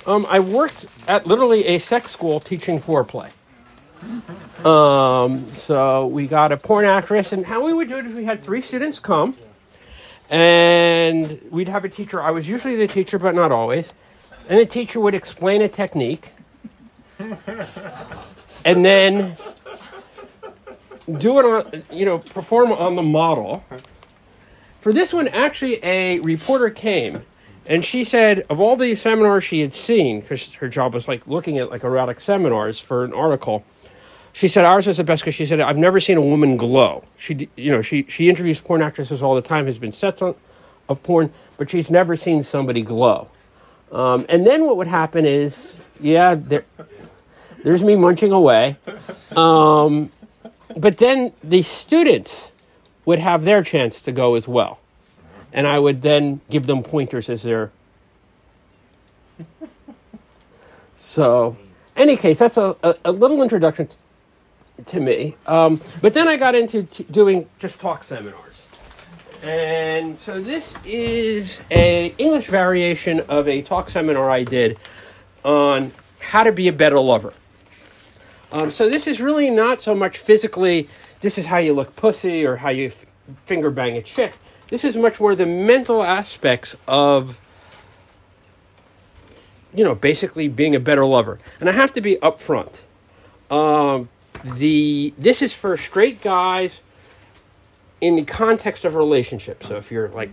I worked at literally a sex school teaching foreplay. So we got a porn actress, and how we would do it is we had 3 students come, and we'd have a teacher. I was usually the teacher, but not always. And the teacher would explain a technique, and then do it on, perform on the model. For this one, actually, a reporter came, and she said of all the seminars she had seen, because her job was like looking at like erotic seminars for an article, she said ours was the best because she said, I've never seen a woman glow. She interviews porn actresses all the time, has been sets of porn, but she's never seen somebody glow. And then what would happen is, there's me munching away. But then the students would have their chance to go as well. And I would then give them pointers as their... So, any case, that's a little introduction to me. But then I got into doing just talk seminars. And so this is a English variation of a talk seminar I did on how to be a better lover. So this is really not so much physically, this is how you look pussy or how you finger bang a chick. This is much more the mental aspects of, basically being a better lover. And I have to be upfront. This is for straight guys in the context of a relationship. So if you're like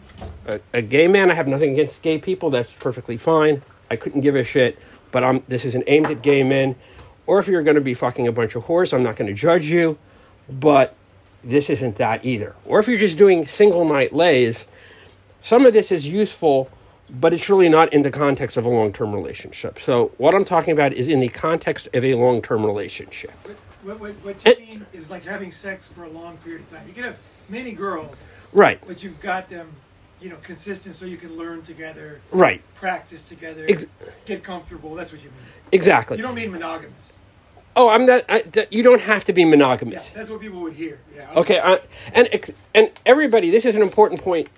a gay man, I have nothing against gay people. That's perfectly fine. I couldn't give a shit. But this isn't aimed at gay men. Or if you're going to be fucking a bunch of whores, I'm not going to judge you. But this isn't that either. Or if you're just doing single night lays, some of this is useful, but it's really not in the context of a long-term relationship. So what I'm talking about is in the context of a long-term relationship. What you mean is like having sex for a long period of time. You can have many girls, right? But you've got them, consistent, so you can learn together, right? Practice together, get comfortable. That's what you mean. Exactly. You don't mean monogamous. Oh, I'm not. You don't have to be monogamous. Yeah, that's what people would hear. Yeah. Okay. And everybody, this is an important point.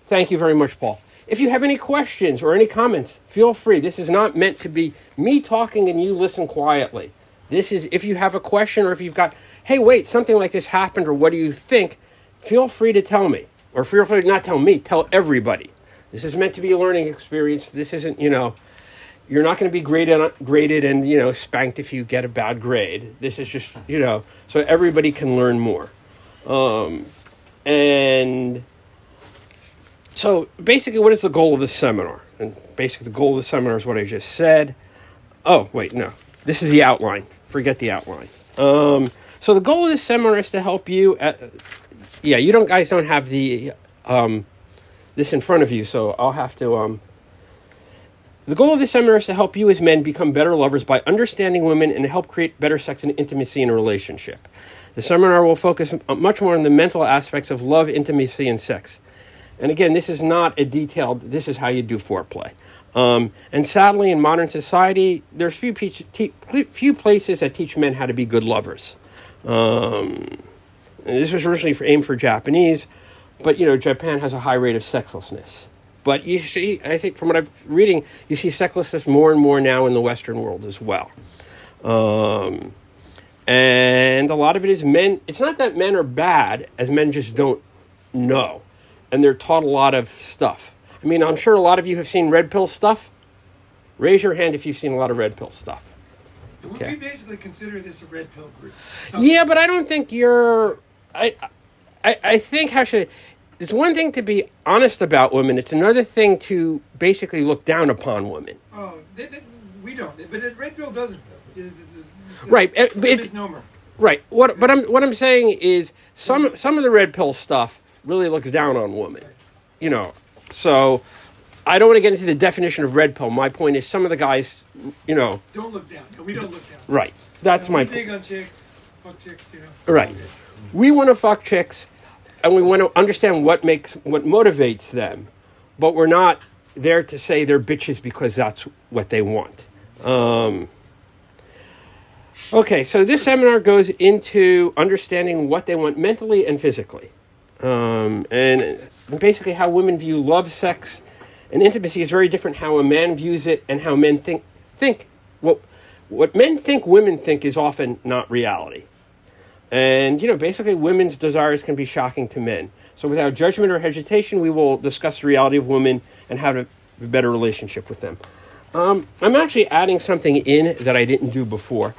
Thank you very much, Paul. If you have any questions or any comments, feel free. This is not meant to be me talking and you listen quietly. This is, if you have a question or if you've got, hey, wait, something like this happened or what do you think? Feel free to tell me. Or feel free to not tell me, tell everybody. This is meant to be a learning experience. This isn't, you're not going to be graded and, spanked if you get a bad grade. This is just, so everybody can learn more. And so basically, what is the goal of this seminar? And basically, the goal of the seminar is what I just said. Oh, wait, no. This is the outline. Forget the outline. So the goal of this seminar is to help you. You guys don't have the this in front of you, so I'll have to. The goal of this seminar is to help you as men become better lovers by understanding women and help create better sex and intimacy in a relationship. The seminar will focus much more on the mental aspects of love, intimacy, and sex. And again, this is not a detailed. This is how you do foreplay. And sadly, in modern society, there's few places that teach men how to be good lovers. And this was originally aimed for Japanese, but, Japan has a high rate of sexlessness. But you see, I think from what I'm reading, you see sexlessness more and more now in the Western world as well. And a lot of it is men. It's not that men are bad, as men just don't know. And they're taught a lot of stuff. I mean, I'm sure a lot of you have seen red pill stuff. Raise your hand if you've seen a lot of red pill stuff. Okay. We basically consider this a red pill group. Yeah, but I don't think you're... I think it's one thing to be honest about women. It's another thing to basically look down upon women. Oh, we don't. But red pill doesn't, though. Right. It's a misnomer. Right. What I'm saying is some of the red pill stuff really looks down on women. So I don't want to get into the definition of red pill. My point is some of the guys, Don't look down. No, we don't look down. Right. That's my point. We're big on chicks, fuck chicks, Right. We want to fuck chicks, and we want to understand what motivates them, but we're not there to say they're bitches because that's what they want. Okay, so this seminar goes into understanding what they want mentally and physically. And basically how women view love, sex, and intimacy is very different how a man views it and how men think think, what men think women think is often not reality. And, basically women's desires can be shocking to men. So without judgment or hesitation, we will discuss the reality of women and how to have a better relationship with them. I'm actually adding something in that I didn't do before.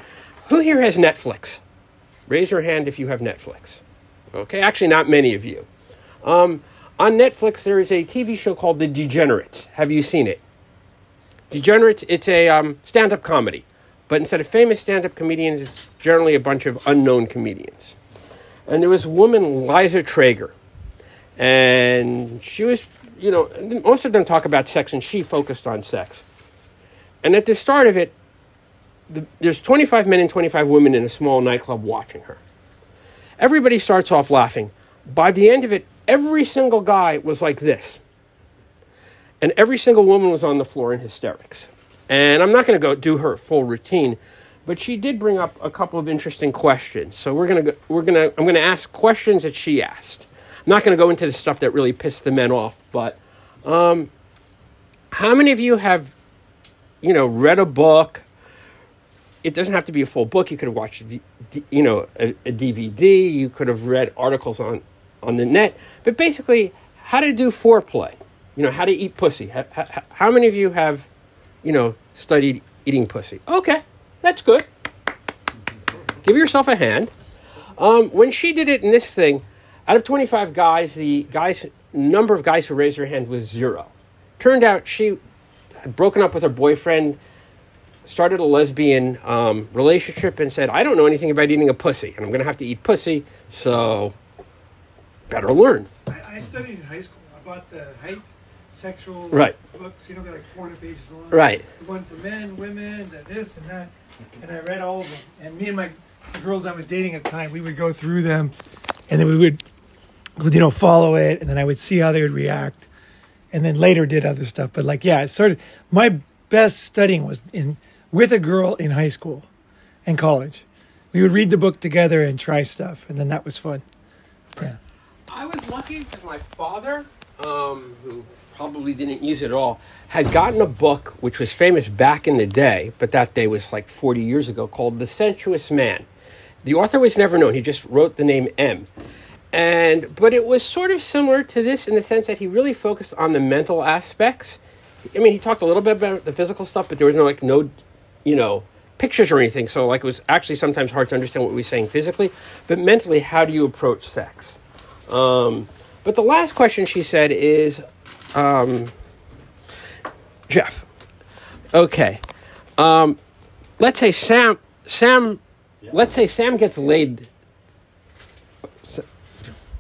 Who here has Netflix? Raise your hand if you have Netflix. Okay, actually not many of you. On Netflix, there is a TV show called The Degenerates. Have you seen it? Degenerates, it's a stand-up comedy. But instead of famous stand-up comedians, it's generally a bunch of unknown comedians. And there was a woman, Liza Traeger. And she was, most of them talk about sex, and she focused on sex. And at the start of it, there's 25 men and 25 women in a small nightclub watching her. Everybody starts off laughing. By the end of it, every single guy was like this. And every single woman was on the floor in hysterics. And I'm not going to go do her full routine, but she did bring up a couple of interesting questions. So I'm going to ask questions that she asked. I'm not going to go into the stuff that really pissed the men off, but how many of you have, read a book? It doesn't have to be a full book. You could have watched, a DVD. You could have read articles on the net. But basically, how to do foreplay. How to eat pussy. How many of you have, studied eating pussy? Okay, that's good. Give yourself a hand. When she did it in this thing, out of 25 guys, the number of guys who raised their hand was 0. Turned out she had broken up with her boyfriend, started a lesbian relationship, and said, I don't know anything about eating a pussy, and I'm going to have to eat pussy, so better learn. I studied in high school. I bought the height sexual books. They're like 400 pages long. Right. One for men, women, this and that. And I read all of them. And me and the girls I was dating at the time, we would go through them, and then we would, follow it, and then I would see how they would react, and then later did other stuff. But my best studying was with a girl in high school and college. We would read the book together and try stuff, and then that was fun. Yeah. I was lucky because my father, who probably didn't use it at all, had gotten a book which was famous back in the day, but that day was like 40 years ago, called The Sensuous Man. The author was never known. He just wrote the name M. But it was sort of similar to this in the sense that he really focused on the mental aspects. I mean, he talked a little bit about the physical stuff, but there was no pictures or anything. So it was actually sometimes hard to understand what he was saying physically. But mentally, how do you approach sex? But the last question she said is, Jeff, okay, let's say Sam gets laid.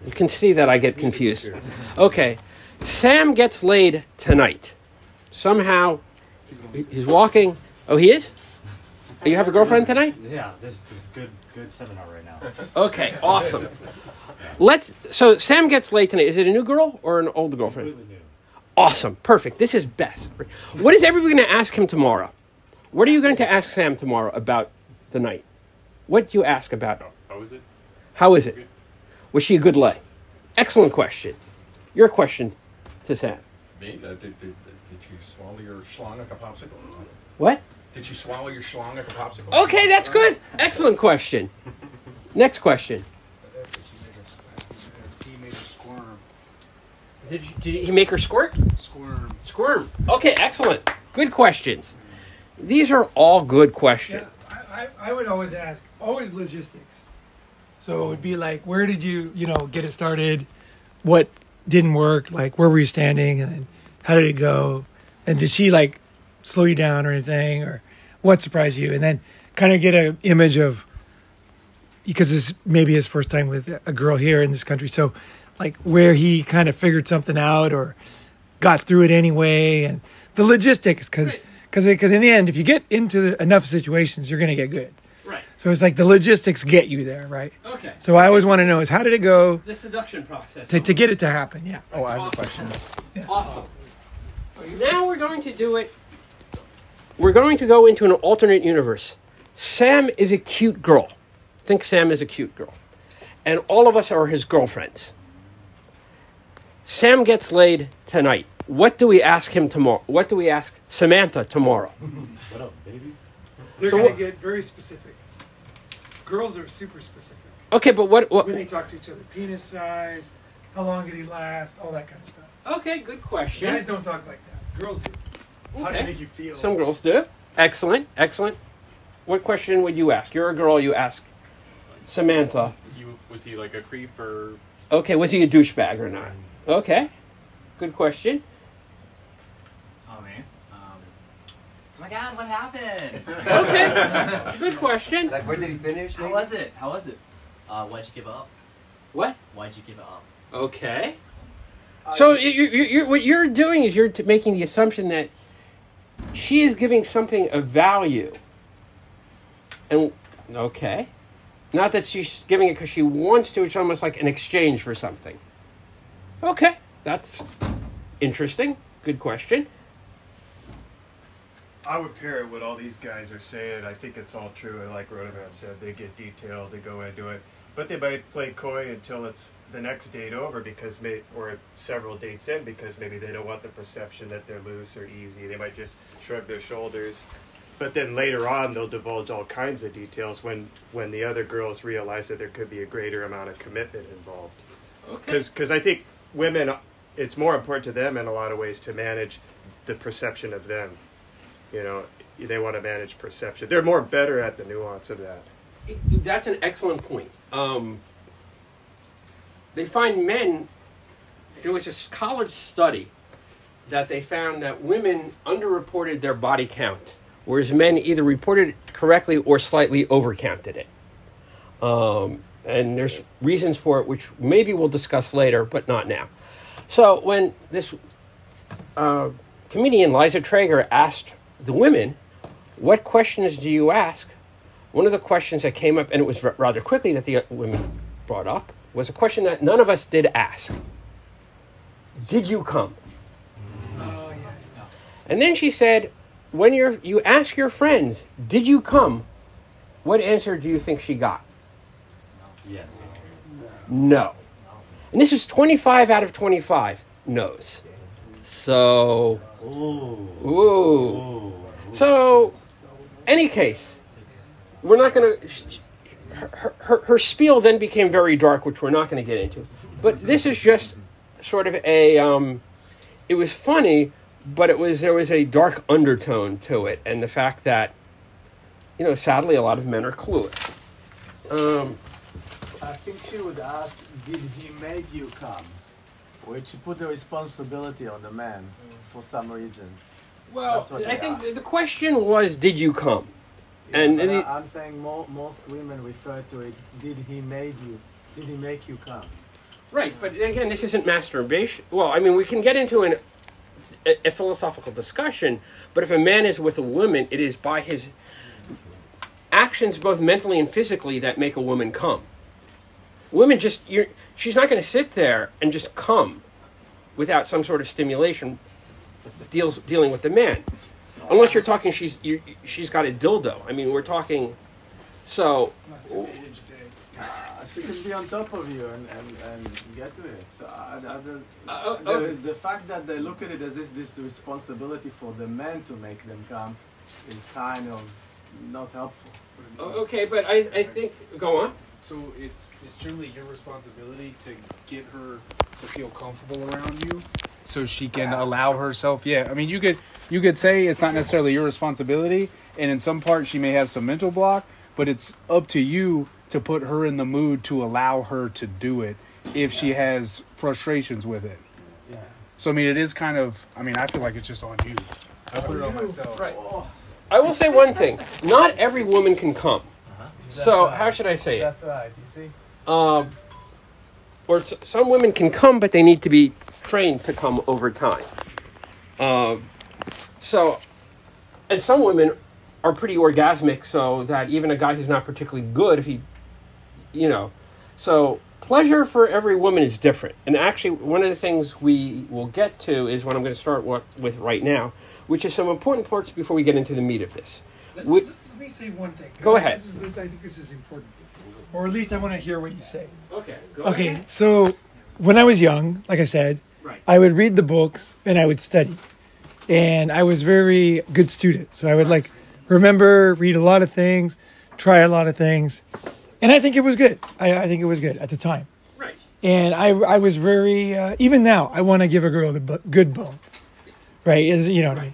You can see that I get confused. Okay, Sam gets laid tonight. Somehow, he's walking. Oh, he is? Oh, you have a girlfriend tonight? Yeah, this is good seminar right now. Okay, awesome. So Sam gets laid tonight. Is it a new girl or an old girlfriend? Completely new. Awesome, perfect. This is best. What is everybody going to ask him tomorrow? What are you going to ask Sam tomorrow about the night? What do you ask about? How is it? How is it? Was she a good lay? Excellent question. Your question to Sam. Me? Did you swallow your schlong like a popsicle? What? Did you swallow your schlong like a popsicle? Okay, that's good. Excellent question. Next question. He made her squirm. Did he make her squirt? Squirm. Okay, excellent. Good questions. These are all good questions. Yeah, I would always ask, logistics. So it would be like, where did you, get it started? What didn't work? Like, where were you standing? And how did it go? And did she, slow you down or anything? Or what surprised you? And then kind of get an image of, because this may be his first time with a girl here in this country. So, where he kind of figured something out or got through it anyway. And the logistics, because in the end, if you get into enough situations, you're going to get good. Right. So it's the logistics get you there, right? Okay. So I always want to know is how did it go The seduction process. to get it to happen? Yeah. Oh, I have a question. Awesome. Now we're going to do it. We're going to go into an alternate universe. Sam is a cute girl. Think Sam is a cute girl. And all of us are his girlfriends. Sam gets laid tonight. what do we ask him tomorrow? What do we ask Samantha tomorrow? What up, baby? They're So going what- to get very specific. Girls are super specific. Okay, but what When they talk to each other, penis size, how long did he last, all that kind of stuff. Okay, good question. Guys don't talk like that. Girls do. How did Okay. it make you feel? Some girls do. Excellent, excellent. What question would you ask? You're a girl, you ask Samantha. Was he like a creep or? Okay, was he a douchebag or not? Okay, good question. Oh man. Oh my God, what happened? Okay, good question. Like, where did he finish? How was it? How was it? Why'd you give up? What? Why'd you give it up? Okay. So you're what you're doing is you're making the assumption that she is giving something of value. And, okay. Not that she's giving it because she wants to. It's almost like an exchange for something. Okay. That's interesting. Good question. I would pair it with all these guys are saying. I think it's all true. And like Ronin said, they get detailed, they go into it. But they might play coy until it's the next date over or several dates in because maybe they don't want the perception that they're loose or easy. They might just shrug their shoulders. But then later on, they'll divulge all kinds of details when the other girls realize that there could be a greater amount of commitment involved. Okay. Because I think women, it's more important to them in a lot of ways to manage the perception of them. You know, they want to manage perception. They're more better at the nuance of that. That's an excellent point. They find men, there was a college study that they found that women underreported their body count, whereas men either reported it correctly or slightly overcounted it. And there's reasons for it, which maybe we'll discuss later, but not now. So when this comedian, Liza Traeger, asked the women, what questions do you ask? One of the questions that came up, and it was rather quickly that the women brought up, was a question that none of us did ask. Did you come? Oh, yeah. And then she said, when you ask your friends, did you come? What answer do you think she got? Yes. No. And this is 25 out of 25 no's. So, ooh. So, any case, we're not going to... Her spiel then became very dark, which we're not going to get into. But this is just sort of a... it was funny, but there was a dark undertone to it. And the fact that, sadly, a lot of men are clueless. I think she would ask, did he make you come? Which put the responsibility on the man for some reason. Well, That's what I they think asked. the question was, did you come? And But I'm saying most women refer to it, did he make you come? right, but again, this isn't masturbation. Well, I mean, we can get into a philosophical discussion, but if a man is with a woman, it is by his actions, both mentally and physically, that make a woman come. Women she's not going to sit there and just come without some sort of stimulation dealing with the man. Unless you're talking, she's got a dildo. I mean, we're talking, so... She can be on top of you and get to it. So the fact that they look at it as this responsibility for the men to make them come is kind of not helpful. Okay, but I think... Go on. So it's truly your responsibility to get her to feel comfortable around you, so she can allow herself. Yeah, I mean, you could say it's not necessarily your responsibility, and in some parts she may have some mental block, but it's up to you to put her in the mood to allow her to do it if she has frustrations with it. Yeah. So I mean, it is kind of. I mean, I feel like it's just on you. I put it on myself. Right. I will say one thing. Not every woman can come. So, how should I say it? That's right, you see? Or some women can come, but they need to be trained to come over time. And some women are pretty orgasmic, so that even a guy who's not particularly good, if he, so pleasure for every woman is different. And actually, one of the things we will get to is what I'm going to start with right now, which is some important parts before we get into the meat of this. Let me say one thing. Go ahead. I think this is important. Or at least I want to hear what you say. Okay. Go Okay, ahead. so when I was young, like I said, Right. I would read the books and I would study. And I was very good student. So I would like remember, read a lot of things, try a lot of things. And I think it was good. I think it was good at the time. Right. And I was very, even now, I want to give a girl a good bone. Right? You know what I mean?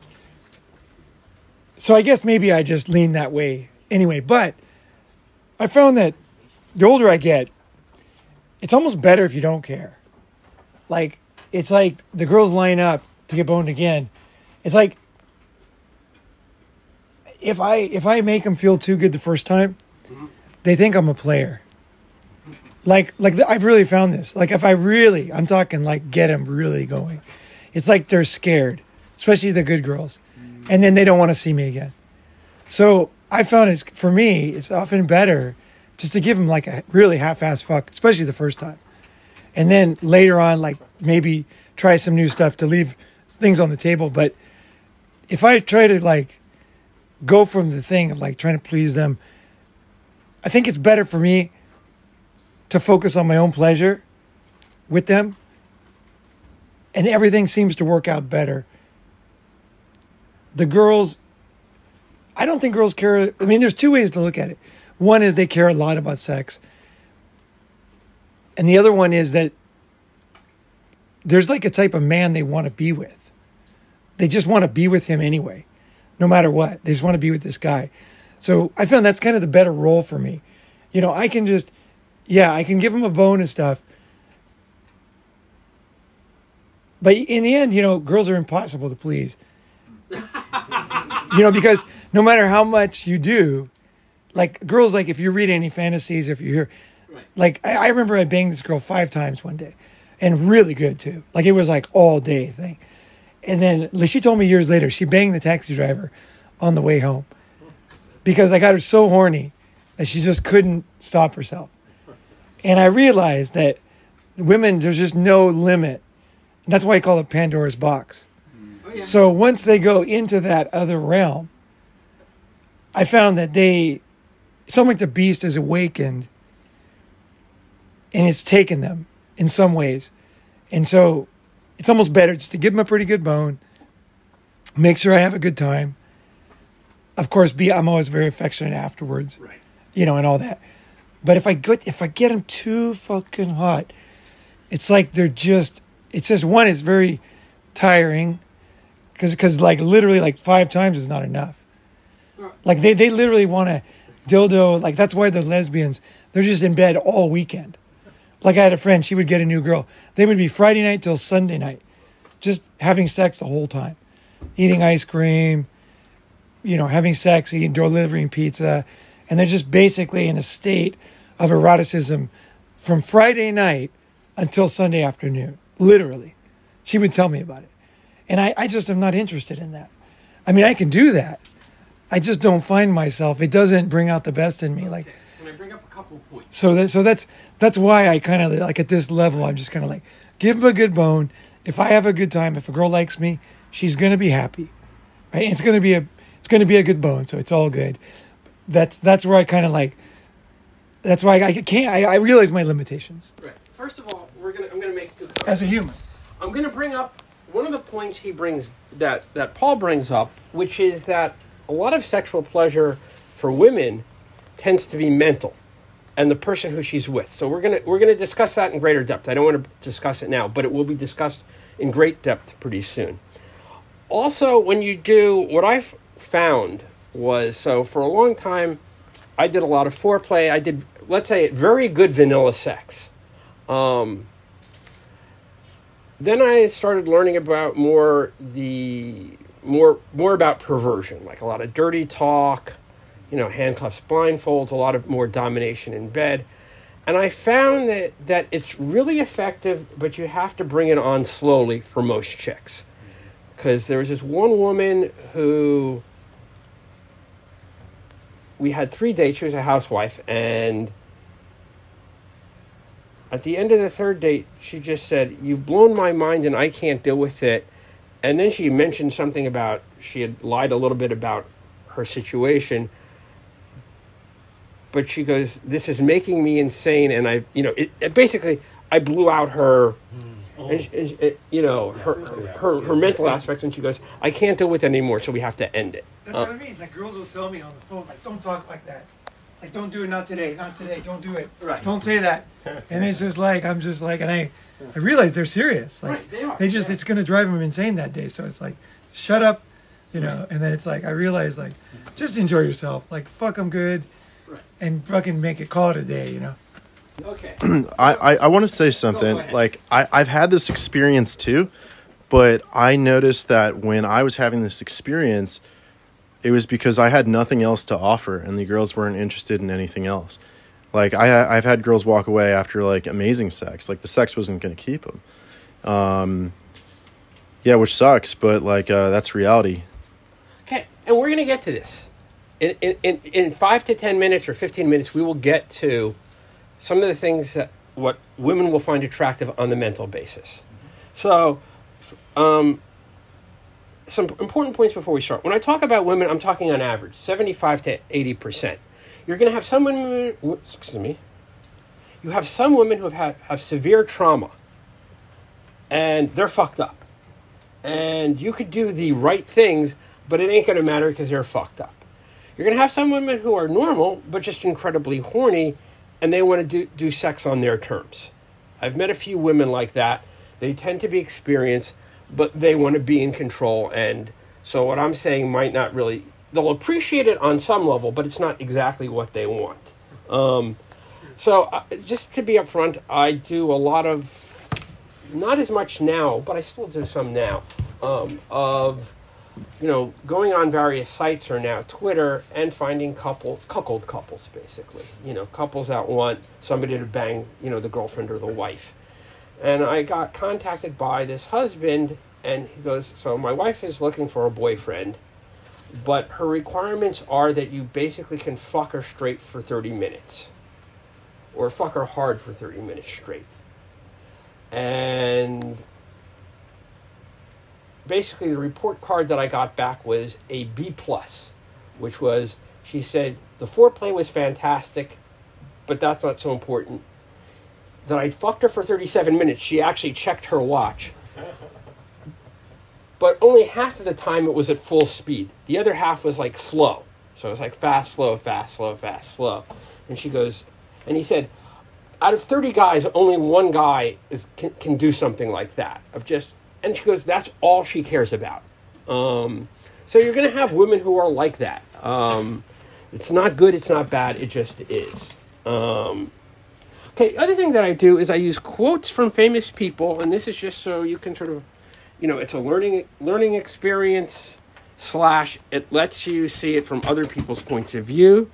So I guess maybe I just lean that way anyway. But I found that the older I get, it's almost better if you don't care. Like, it's like the girls line up to get boned again. It's like, if I make them feel too good the first time, they think I'm a player. Like I've really found this. Like if I'm talking like get them really going. It's like they're scared, especially the good girls. And then they don't want to see me again. So I found for me, it's often better just to give them like a really half-assed fuck, especially the first time. And then later on, like maybe try some new stuff to leave things on the table. But if I try to like go from the thing of like trying to please them, I think it's better for me to focus on my own pleasure with them. And everything seems to work out better. The girls, I don't think girls care. I mean, there's two ways to look at it. One is they care a lot about sex. And the other one is that there's like a type of man they want to be with. They just want to be with him anyway, no matter what. They just want to be with this guy. So I found that's kind of the better role for me. You know, I can just, I can give him a bone and stuff. But in the end, you know, girls are impossible to please. You know, because no matter how much you do, like girls, like if you read any fantasies, if you hear, like I remember I banged this girl 5 times one day, and really good too. Like it was like all day thing. And then like, she told me years later, she banged the taxi driver on the way home because I got her so horny that she just couldn't stop herself. And I realized that women, there's just no limit. That's why I call it Pandora's box. Oh, yeah. So once they go into that other realm, I found that it's almost like the beast is awakened and it's taken them in some ways. And so it's almost better just to give them a pretty good bone, make sure I have a good time. Of course, I'm always very affectionate afterwards, Right. You know, and all that. But if I get them too fucking hot, it's like it's just one is very tiring because like literally like 5 times is not enough. Like they literally want to dildo. Like that's why they're lesbians. They're just in bed all weekend. Like I had a friend, she would get a new girl. They would be Friday night till Sunday night, just having sex the whole time, eating ice cream, you know, having sex, eating, delivering pizza. And they're just basically in a state of eroticism from Friday night until Sunday afternoon. Literally. She would tell me about it. And I just am not interested in that. I mean, I can do that. I just don't find myself. It doesn't bring out the best in me. Like, Can I bring up a couple of points? so that's why I kind of like at this level, I'm just kind of like, give them a good bone. If I have a good time, if a girl likes me, she's going to be happy. Right? And it's going to be a good bone. So it's all good. That's where I kind of like, that's why I realize my limitations. Right. First of all, I'm gonna make 2 comments. As a human. I'm gonna bring up one of the points he brings that Paul brings up, which is that a lot of sexual pleasure for women tends to be mental, and the person who she's with. So we're gonna discuss that in greater depth. I don't want to discuss it now, but it will be discussed in great depth pretty soon. Also, when you do what I've found was, so for a long time, I did a lot of foreplay. I did, let's say, very good vanilla sex. Then I started learning about more about perversion, like a lot of dirty talk, you know, handcuffs, blindfolds, a lot of more domination in bed. And I found that it's really effective, but you have to bring it on slowly for most chicks. Because there was this one woman who we had 3 dates. She was a housewife, and at the end of the 3rd date, she just said, "You've blown my mind and I can't deal with it." And then she mentioned something about, she had lied a little bit about her situation. But she goes, "This is making me insane." And basically, I blew out her you know, her mental aspects, and she goes, I can't deal with it anymore, so we have to end it. That's what I mean. Like, girls will tell me on the phone, like, don't talk like that. Like, don't do it, not today, don't do it. Right. Don't say that. And it's just like, I'm just like, and I realize they're serious. Like, Right, they are. it's going to drive them insane that day. So it's like, shut up, you know. And then it's like, I realize, like, just enjoy yourself. Like, fuck, I'm good. Right. And fucking make it, call it a day, you know. Okay. I want to say something. ahead. Like, I've had this experience too, but I noticed that when I was having this experience, it was because I had nothing else to offer, and the girls weren't interested in anything else. Like, I've had girls walk away after, like, amazing sex. Like, the sex wasn't going to keep them. Yeah, which sucks, but, like, that's reality. Okay, and we're going to get to this. In 5 to 10 minutes or 15 minutes, we will get to some of the things that what women will find attractive on the mental basis. So, some important points before we start. When I talk about women, I'm talking on average, 75 to 80%. You're going to have some women, you have some women who have severe trauma, and they're fucked up. And you could do the right things, but it ain't going to matter because they're fucked up. You're going to have some women who are normal, but just incredibly horny, and they want to do sex on their terms. I've met a few women like that. They tend to be experienced, but they want to be in control. And so what I'm saying might not really... They'll appreciate it on some level, but it's not exactly what they want. Just to be upfront, I do a lot of... Not as much now, but I still do some now. Of... You know, going on various sites or now Twitter and finding cuckold couples, basically. You know, couples that want somebody to bang, you know, the girlfriend or the wife. And I got contacted by this husband, and he goes, so my wife is looking for a boyfriend, but her requirements are that you basically can fuck her straight for 30 minutes. Or fuck her hard for 30 minutes straight. And... basically, the report card that I got back was a B+, which was, she said, the foreplay was fantastic, but that's not so important. That I fucked her for 37 minutes. She actually checked her watch. But only half of the time it was at full speed. The other half was like slow. So it was like fast, slow, fast, slow, fast, slow. And she goes, and he said, out of 30 guys, only one guy can do something like that. And she goes, that's all she cares about. So you're going to have women who are like that. It's not good, it's not bad, it just is. Okay, the other thing that I do is I use quotes from famous people, and this is just so you can sort of, you know, it's a learning experience / it lets you see it from other people's points of view.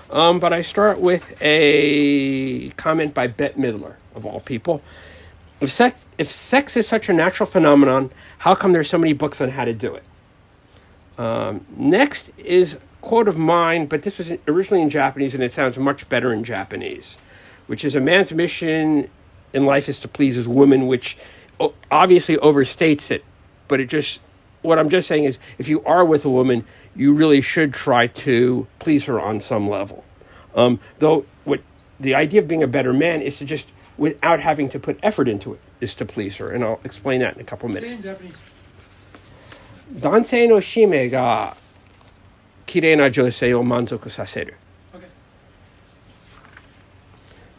But I start with a comment by Bette Midler, of all people. If sex is such a natural phenomenon, how come there's so many books on how to do it? Next is a quote of mine, but this was originally in Japanese, and it sounds much better in Japanese, which is a man's mission in life is to please his woman, which obviously overstates it. But what I'm just saying is, if you are with a woman, you really should try to please her on some level. Though what the idea of being a better man is to just, without having to put effort into it, is to please her. And I'll explain that in a couple minutes. Say in Japanese. Dansei no shime ga kirei na jousei o manzoku saseru. Okay.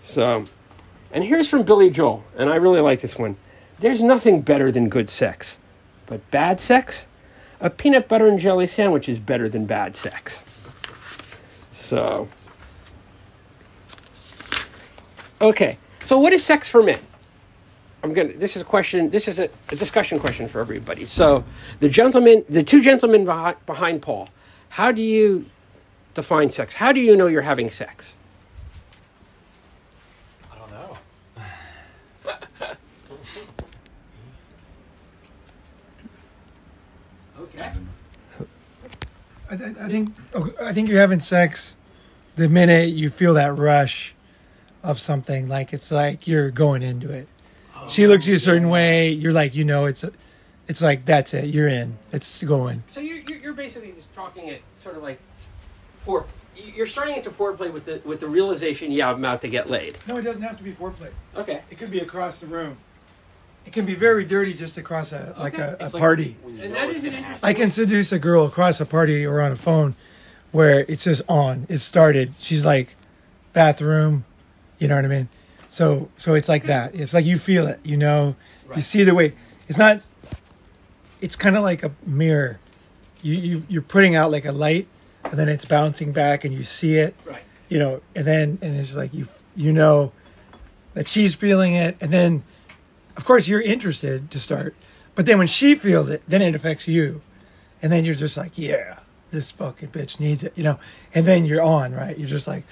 So, and here's from Billy Joel, and I really like this one. There's nothing better than good sex. But bad sex? A peanut butter and jelly sandwich is better than bad sex. So, okay. So what is sex for men? This is a discussion question for everybody. So the two gentlemen behind Paul, how do you define sex? How do you know you're having sex? I don't know. Okay. I think you're having sex the minute you feel that rush of something, like it's like you're going into it. She looks you a certain way, you're like, you know, it's like that's it, you're in, it's going. So you're basically just talking it sort of like you're starting into foreplay with the realization, yeah, I'm about to get laid. No, it doesn't have to be foreplay. Okay. It could be across the room. it can be very dirty just across a It's like party. And that is an interesting. I can seduce a girl across a party or on a phone where it's just on. It's started. She's like, bathroom. You know what I mean? So it's like that. It's like you feel it. You know, you see the way. It's not. It's kind of like a mirror. You're putting out like a light, and then it's bouncing back, and you see it. Right. You know, and it's like you know that she's feeling it, and then of course you're interested to start, but then when she feels it, then it affects you, and then you're just like, yeah, this fucking bitch needs it, you know, and then you're on, right? You're just like,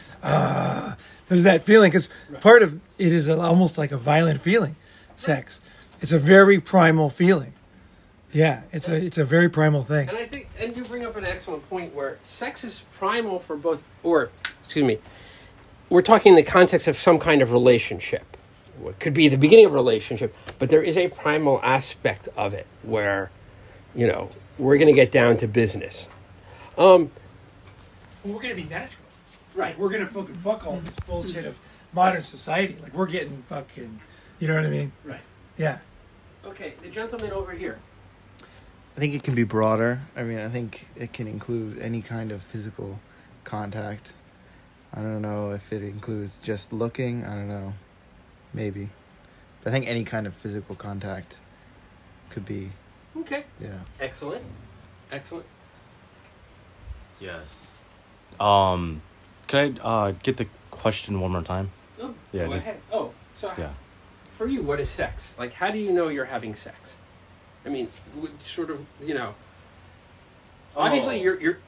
there's that feeling, because part of it is almost like a violent feeling, sex. It's a very primal feeling. Yeah, it's a very primal thing. And I think, and you bring up an excellent point where sex is primal for both, or excuse me, we're talking in the context of some kind of relationship. It could be the beginning of a relationship, but there is a primal aspect of it where, you know, we're going to get down to business. We're going to be natural. Right. We're going to fucking fuck all this bullshit of modern society. Like, we're getting fucking, you know what I mean? Right. Yeah. Okay, the gentleman over here. I think it can be broader. I mean, I think it can include any kind of physical contact. I don't know if it includes just looking. I don't know. Maybe. But I think any kind of physical contact could be. Okay. Yeah. Excellent. Excellent. Yes. Can I get the question one more time? Oh, Yeah, go just- ahead. Oh, so Yeah. for you, what is sex? Like, how do you know you're having sex? I mean, sort of, you know, obviously you're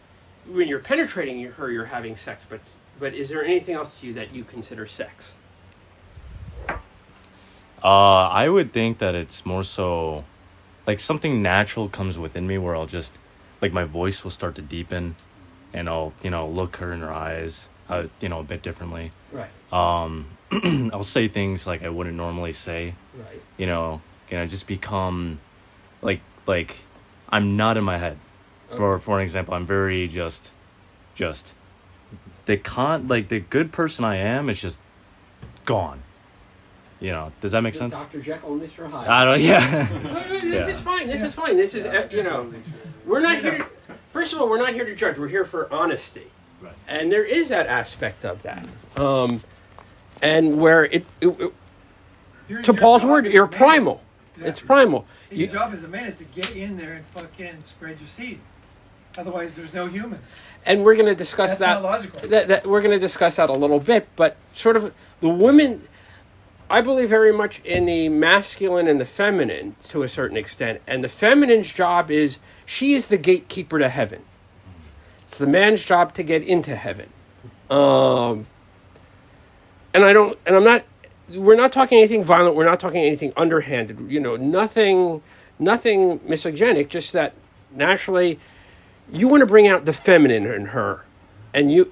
when you're penetrating her, you're having sex, but is there anything else to you that you consider sex? I would think that it's more so like something natural comes within me where I'll just like my voice will start to deepen and I'll, you know, look her in her eyes, you know, a bit differently. Right. I'll say things like I wouldn't normally say, Right. you know, just become like I'm not in my head. Okay. For an example, I'm very just the good person I am is just gone. You know, does that make sense? Dr. Jekyll and Mr. Hyde. I don't. Yeah. This is fine. This is fine. This is, you know, we're not here to, first of all, we're not here to judge. We're here for honesty. Right. And there is that aspect of that. And where to Paul's word, you're primal. Yeah. It's primal. Your job as a man is to get in there and fucking spread your seed. Otherwise, there's no humans. And we're going to discuss That's that. not logical. That we're going to discuss that a little bit, but sort of the women, I believe very much in the masculine and the feminine to a certain extent. And the feminine's job is, she is the gatekeeper to heaven. It's the man's job to get into heaven. And we're not talking anything violent. We're not talking anything underhanded. You know, nothing misogynic, just that naturally you want to bring out the feminine in her. And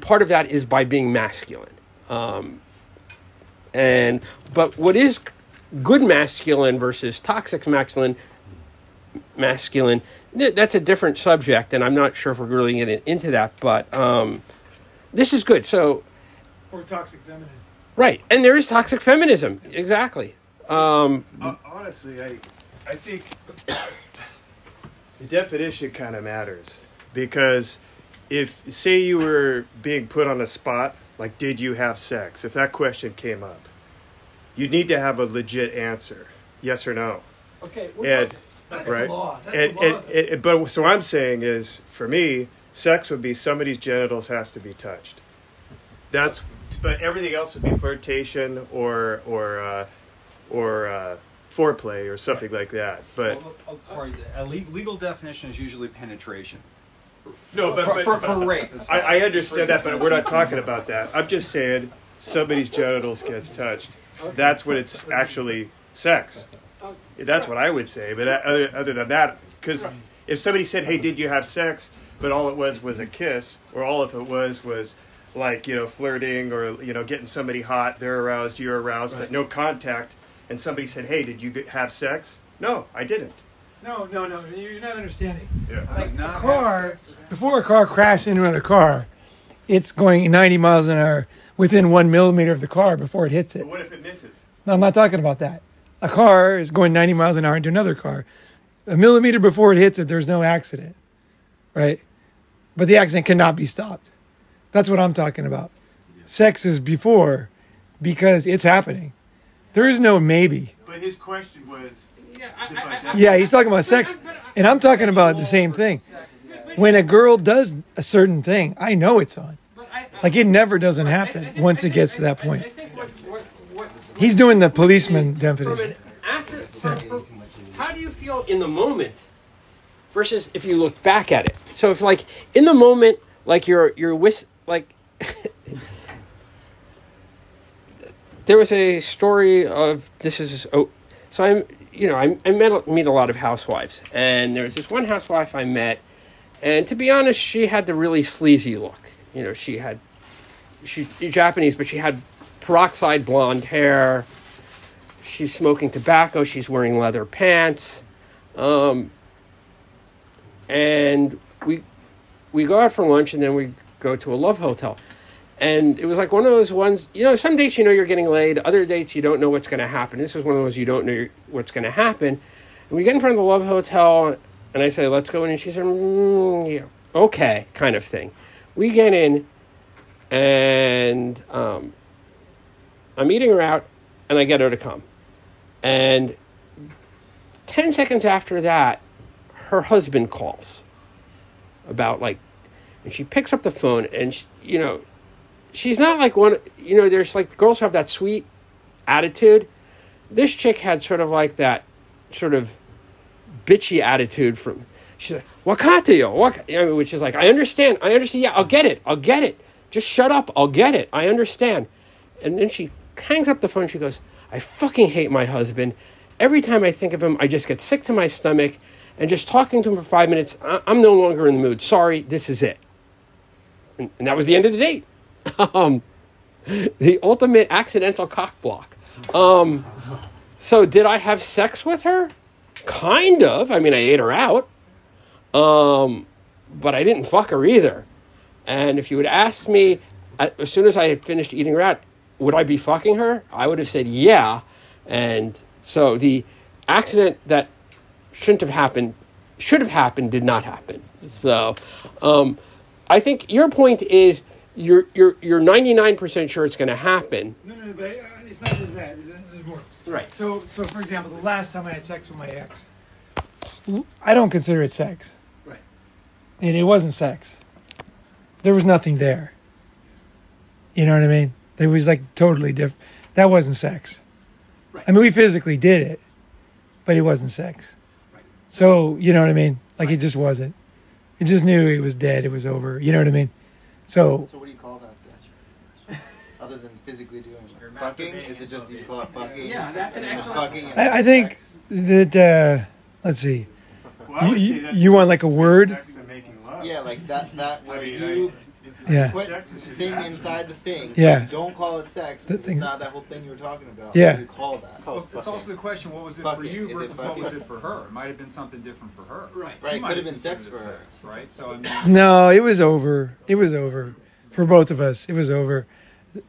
part of that is by being masculine. But what is good masculine versus toxic masculine, that's a different subject, and I'm not sure if we're really getting into that, but this is good. So, Or toxic feminine. right, and there is toxic feminism, exactly. Honestly, I think the definition kind of matters, because if, say you were being put on a spot, like, did you have sex? If that question came up, you'd need to have a legit answer, yes or no. Okay, That's right? the law. That's the law. But so what I'm saying is, for me, sex would be somebody's genitals has to be touched. But everything else would be flirtation or foreplay or something like that. But sorry, a legal definition is usually penetration. no, but For rape. I understand that, but we're not talking about that. I'm just saying somebody's genitals gets touched. That's when it's actually sex. That's what I would say. But other than that, because if somebody said, "Hey, did you have sex?" but all it was a kiss, or all if it was like, you know, flirting, or, you know, getting somebody hot, they're aroused, you're aroused, but no contact, and somebody said, "Hey, did you have sex?" No, I didn't. No, you're not understanding. Yeah. Like a car, before a car crashes into another car, it's going 90 miles an hour within 1 millimeter of the car before it hits it. But what if it misses? No, I'm not talking about that. a car is going 90 miles an hour into another car. A millimeter before it hits it, there's no accident, right? But the accident cannot be stopped. That's what I'm talking about. Sex is before because it's happening. There is no maybe. But his question was... Yeah, he's talking about sex. And I'm talking about the same thing. When a girl does a certain thing, I know it's on. Like, it never doesn't happen once it gets to that point. He's doing the policeman definition. How do you feel in the moment versus if you look back at it? So if, like, in the moment, like, you're like... There was a story of, so I meet a lot of housewives, and there was this one housewife I met, and to be honest, she had the really sleazy look. You know, she's Japanese, but she had peroxide blonde hair. She's smoking tobacco. She's wearing leather pants. And we go out for lunch, and then we go to a love hotel. And it was like one of those ones, you know, some dates you know you're getting laid, other dates you don't know what's going to happen. This was one of those you don't know what's going to happen. And we get in front of the love hotel, and I say, let's go in. And she said, yeah, okay, kind of thing. We get in, and I'm eating her out, and I get her to come. And 10 seconds after that, her husband calls about, like, and she picks up the phone, and, she's not like one, there's like girls have that sweet attitude. This chick had sort of like that sort of bitchy attitude she's like, Wakatayo, which is like, I understand. Yeah, I'll get it. Just shut up. I'll get it. I understand. And then she hangs up the phone. She goes, I fucking hate my husband. Every time I think of him, I just get sick to my stomach, and just talking to him for 5 minutes, I'm no longer in the mood. Sorry, this is it. And that was the end of the date. The ultimate accidental cock block. So did I have sex with her? Kind of. I mean, I ate her out. But I didn't fuck her either. And if you had asked me, as soon as I had finished eating her out, would I be fucking her? I would have said yeah. And so the accident that should have happened, did not happen. So I think your point is, you're 99% sure it's going to happen. No, but it's not just that. There's more. Right. So for example, the last time I had sex with my ex, I don't consider it sex. Right. And it wasn't sex. There was nothing there. You know what I mean? It was like totally different. That wasn't sex. Right. I mean, we physically did it, but it wasn't sex. Right. So, you know what I mean? Like, it just wasn't. It just knew it was dead. It was over. You know what I mean? So what do you call that then? Other than physically doing it? Fucking? Is it just you call it fucking? Yeah, that's an excellent... Fucking I think that, let's see. Well, you want like a word? Yeah, like that where you put the thing inside the thing. Yeah. Don't call it sex. It's not that whole thing you were talking about. Yeah. What do you call that? Well, it's also the question, what was it for you versus what was it for her? It might have been something different for her. Right. It could have been sex for her. Right? So, I mean... No, it was over. It was over. For both of us. It was over.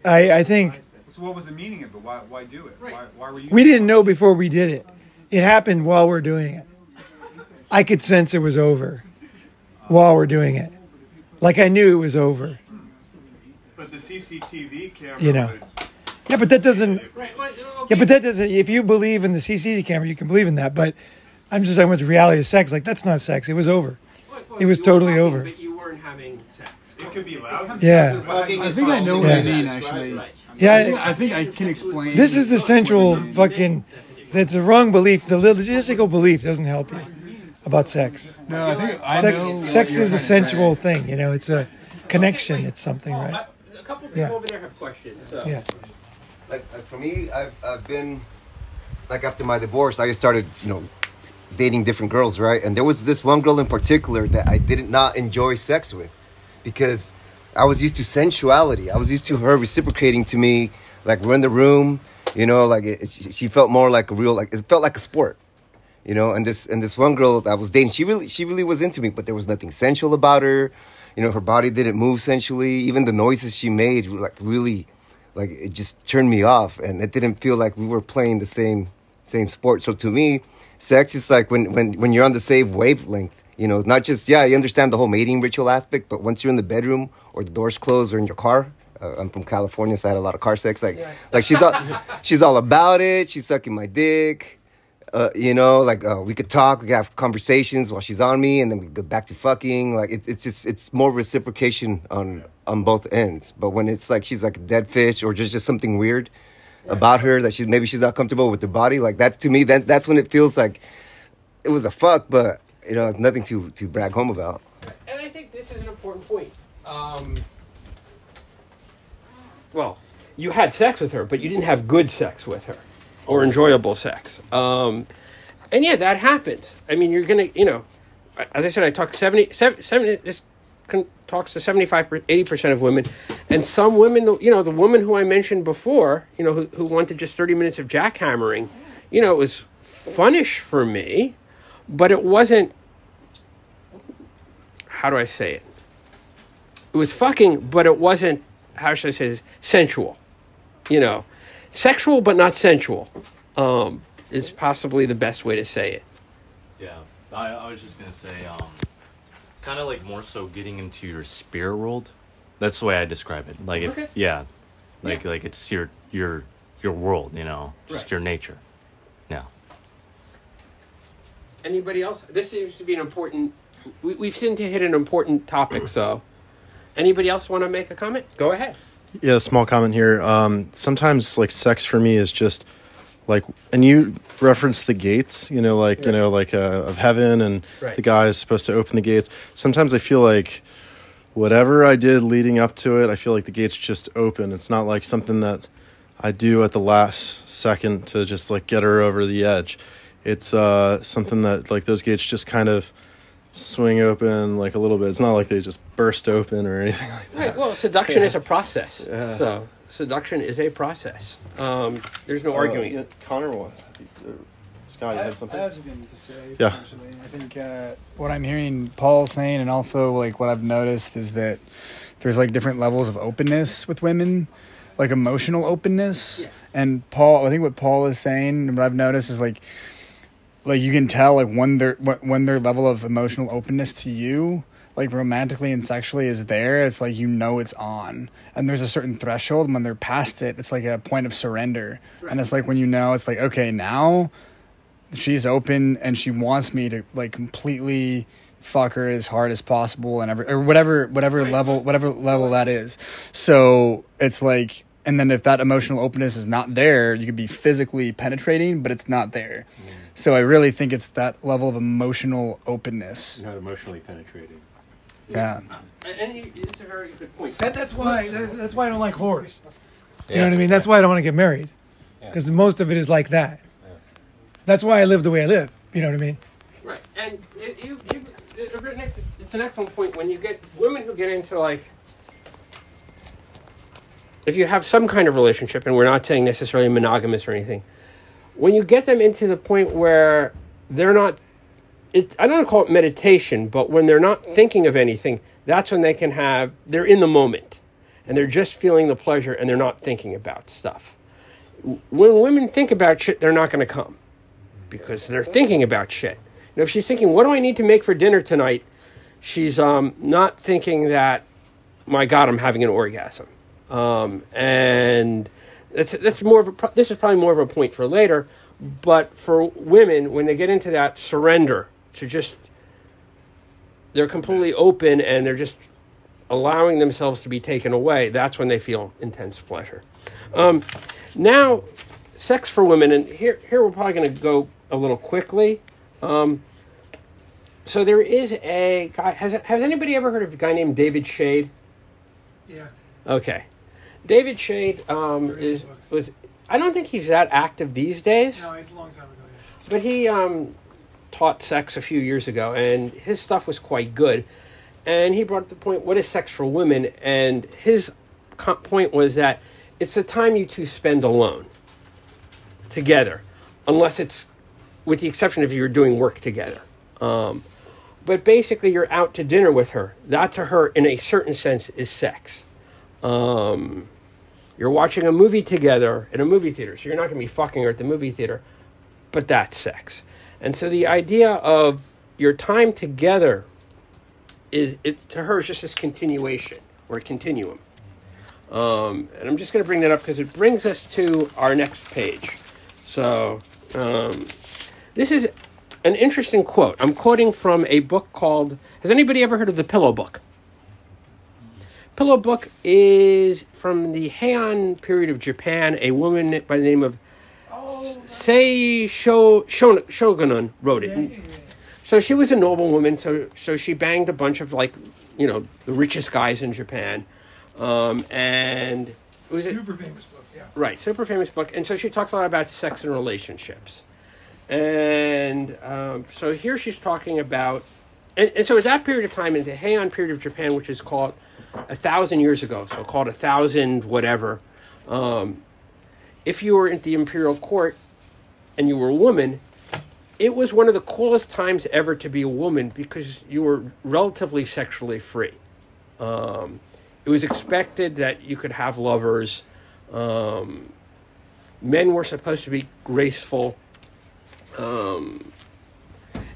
I think... So what was the meaning of it? Why do it? Right. Why were you... We didn't know before we did it. It happened while we're doing it. I could sense it was over while we're doing it. Like, I knew it was over. But the CCTV camera Yeah, but that doesn't... Yeah, but that doesn't... If you believe in the CCTV camera, you can believe in that. But I'm just talking about the reality of sex. Like, that's not sex. It was over. It was totally over. But you weren't having sex. It could be loud. Yeah. I think I know what you mean, actually. Yeah, I think I can explain. This is the central fucking... That's a wrong belief. The logistical belief doesn't help you about sex. No, I think I know sex is a sensual thing. You know, it's a connection. It's something, right? A couple people over there have questions. So. Yeah. Like for me, I've been, like, after my divorce, I started, dating different girls, right? And there was this one girl in particular that I did not enjoy sex with, because I was used to sensuality. I was used to her reciprocating to me, like, we're in the room, like she felt more like a real, like, it felt like a sport, and this one girl that I was dating, she really was into me, but there was nothing sensual about her. Her body didn't move sensually. Even the noises she made, like, really, like, it just turned me off, and it didn't feel like we were playing the same same sport. So to me, sex is like when you're on the same wavelength. You know, not just, yeah, you understand the whole mating ritual aspect, but once you're in the bedroom or the door's closed or in your car, I'm from California, so I had a lot of car sex. Like she's all about it. She's sucking my dick. You know, like we could talk, we could have conversations while she's on me, and then we go back to fucking. Like it's more reciprocation on both ends. But when it's like she's like a dead fish or just something weird about her that she's not comfortable with her body, like that's to me that's when it feels like it was a fuck, but you know, it's nothing to brag home about. And I think this is an important point. Well, you had sex with her, but you didn't have good sex with her or enjoyable sex. And yeah, that happens. I mean, you're going to, you know, as I said, I talk 70 this talks to 75, 80% of women. And some women, you know, the woman who I mentioned before, you know, who wanted just 30 minutes of jackhammering, you know, it was funnish for me. But it wasn't, how do I say it? It was fucking, but it wasn't, how should I say this, sensual. You know, sexual but not sensual is possibly the best way to say it. Yeah, I was just going to say, kind of like more so getting into your spirit world. That's the way I describe it. Like, if, like it's your world, you know, just your nature. Yeah. Anybody else? This seems to be an important... We've seemed to hit an important topic, so... Anybody else want to make a comment? Go ahead. Yeah, small comment here. Sometimes, like, sex for me is just, like... And you referenced the gates, you know, like, you know, like, of heaven, and the guy is supposed to open the gates. Sometimes I feel like whatever I did leading up to it, I feel like the gates just open. It's not like something that I do at the last second to just, like, get her over the edge. It's something that, like, those gates just kind of swing open, like, a little bit. It's not like they just burst open or anything like that. Right. Well, seduction is a process. Yeah. So, seduction is a process. There's no arguing. Yeah, Connor, Scott, you had something? I have something to say, yeah. Potentially. I think what I'm hearing Paul saying, and also, like, what I've noticed is that there's, like, different levels of openness with women. Like, emotional openness. Yeah. And Paul, I think what Paul is saying, and what I've noticed is, like you can tell, like, when their level of emotional openness to you, like, romantically and sexually is there, it's like, you know, it's on. And there's a certain threshold, and when they're past it, it's like a point of surrender. Right. And it's like, when you know, it's like, okay, now she's open and she wants me to, like, completely fuck her as hard as possible, and whatever level that is. So it's like, and then if that emotional openness is not there, you could be physically penetrating, but it's not there. So I really think it's that level of emotional openness. Not emotionally penetrating. Yeah. And it's a very good point. That's why I don't like whores. You know what I mean? That's why I don't want to get married. Because most of it is like that. Yeah. That's why I live the way I live. You know what I mean? Right. And it's an excellent point. When you get women who get into, like, if you have some kind of relationship, and we're not saying necessarily monogamous or anything, when you get them into the point where they're not, I don't want to call it meditation, but when they're not thinking of anything, that's when they're in the moment, and they're just feeling the pleasure, and they're not thinking about stuff. When women think about shit, they're not going to come, because they're thinking about shit. You know, if she's thinking, what do I need to make for dinner tonight? She's not thinking that, my God, I'm having an orgasm. And that's more of this is probably more of a point for later, but for women, when they get into that surrender to just, they're completely open and they're just allowing themselves to be taken away, that's when they feel intense pleasure. Now, sex for women, and here we're probably going to go a little quickly. So there is a guy, has anybody ever heard of a guy named David Shade? Yeah. Okay. David Shade was I don't think he's that active these days. No, he's a long time ago. Yeah. But he taught sex a few years ago, and his stuff was quite good. And he brought up the point, what is sex for women? And his point was that it's the time you two spend alone together, unless it's, with the exception of you're doing work together. But basically, you're out to dinner with her. That, to her, in a certain sense, is sex. You're watching a movie together in a movie theater, so you're not going to be fucking her at the movie theater. but that's sex. And so the idea of your time together is, it to her, is just this continuation or a continuum. And I'm just going to bring that up because it brings us to our next page. So this is an interesting quote. I'm quoting from a book called, has anybody ever heard of the Pillow Book? Pillow Book is from the Heian period of Japan. A woman by the name of Sei Shogunun wrote it. So she was a noble woman, so she banged a bunch of, like, you know, the richest guys in Japan. And it was a super famous book, yeah. Right, super famous book. And so she talks a lot about sex and relationships. And so here she's talking about, and so at that period of time, in the Heian period of Japan, which is called 1,000 years ago, so called 1,000 whatever, if you were at the imperial court and you were a woman, it was one of the coolest times ever to be a woman because you were relatively sexually free. It was expected that you could have lovers. Men were supposed to be graceful. And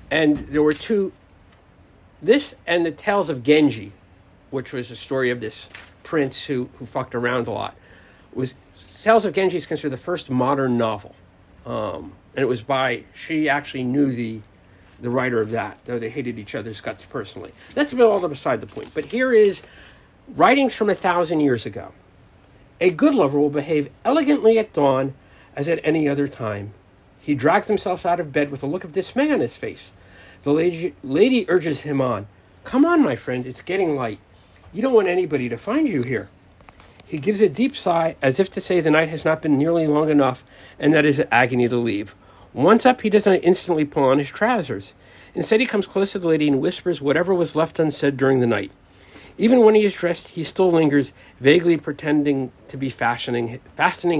there were two, this and the Tales of Genji, which was a story of this prince who fucked around a lot. Tales of Genji is considered the first modern novel. And it was she actually knew the writer of that, though they hated each other's guts personally. That's all beside the point. But here is writings from 1,000 years ago. A good lover will behave elegantly at dawn as at any other time. He drags himself out of bed with a look of dismay on his face. The lady urges him on. Come on, my friend, it's getting light. You don't want anybody to find you here. He gives a deep sigh, as if to say the night has not been nearly long enough, and that is agony to leave. Once up, he does not instantly pull on his trousers. Instead, he comes close to the lady and whispers whatever was left unsaid during the night. Even when he is dressed, he still lingers, vaguely pretending to be fastening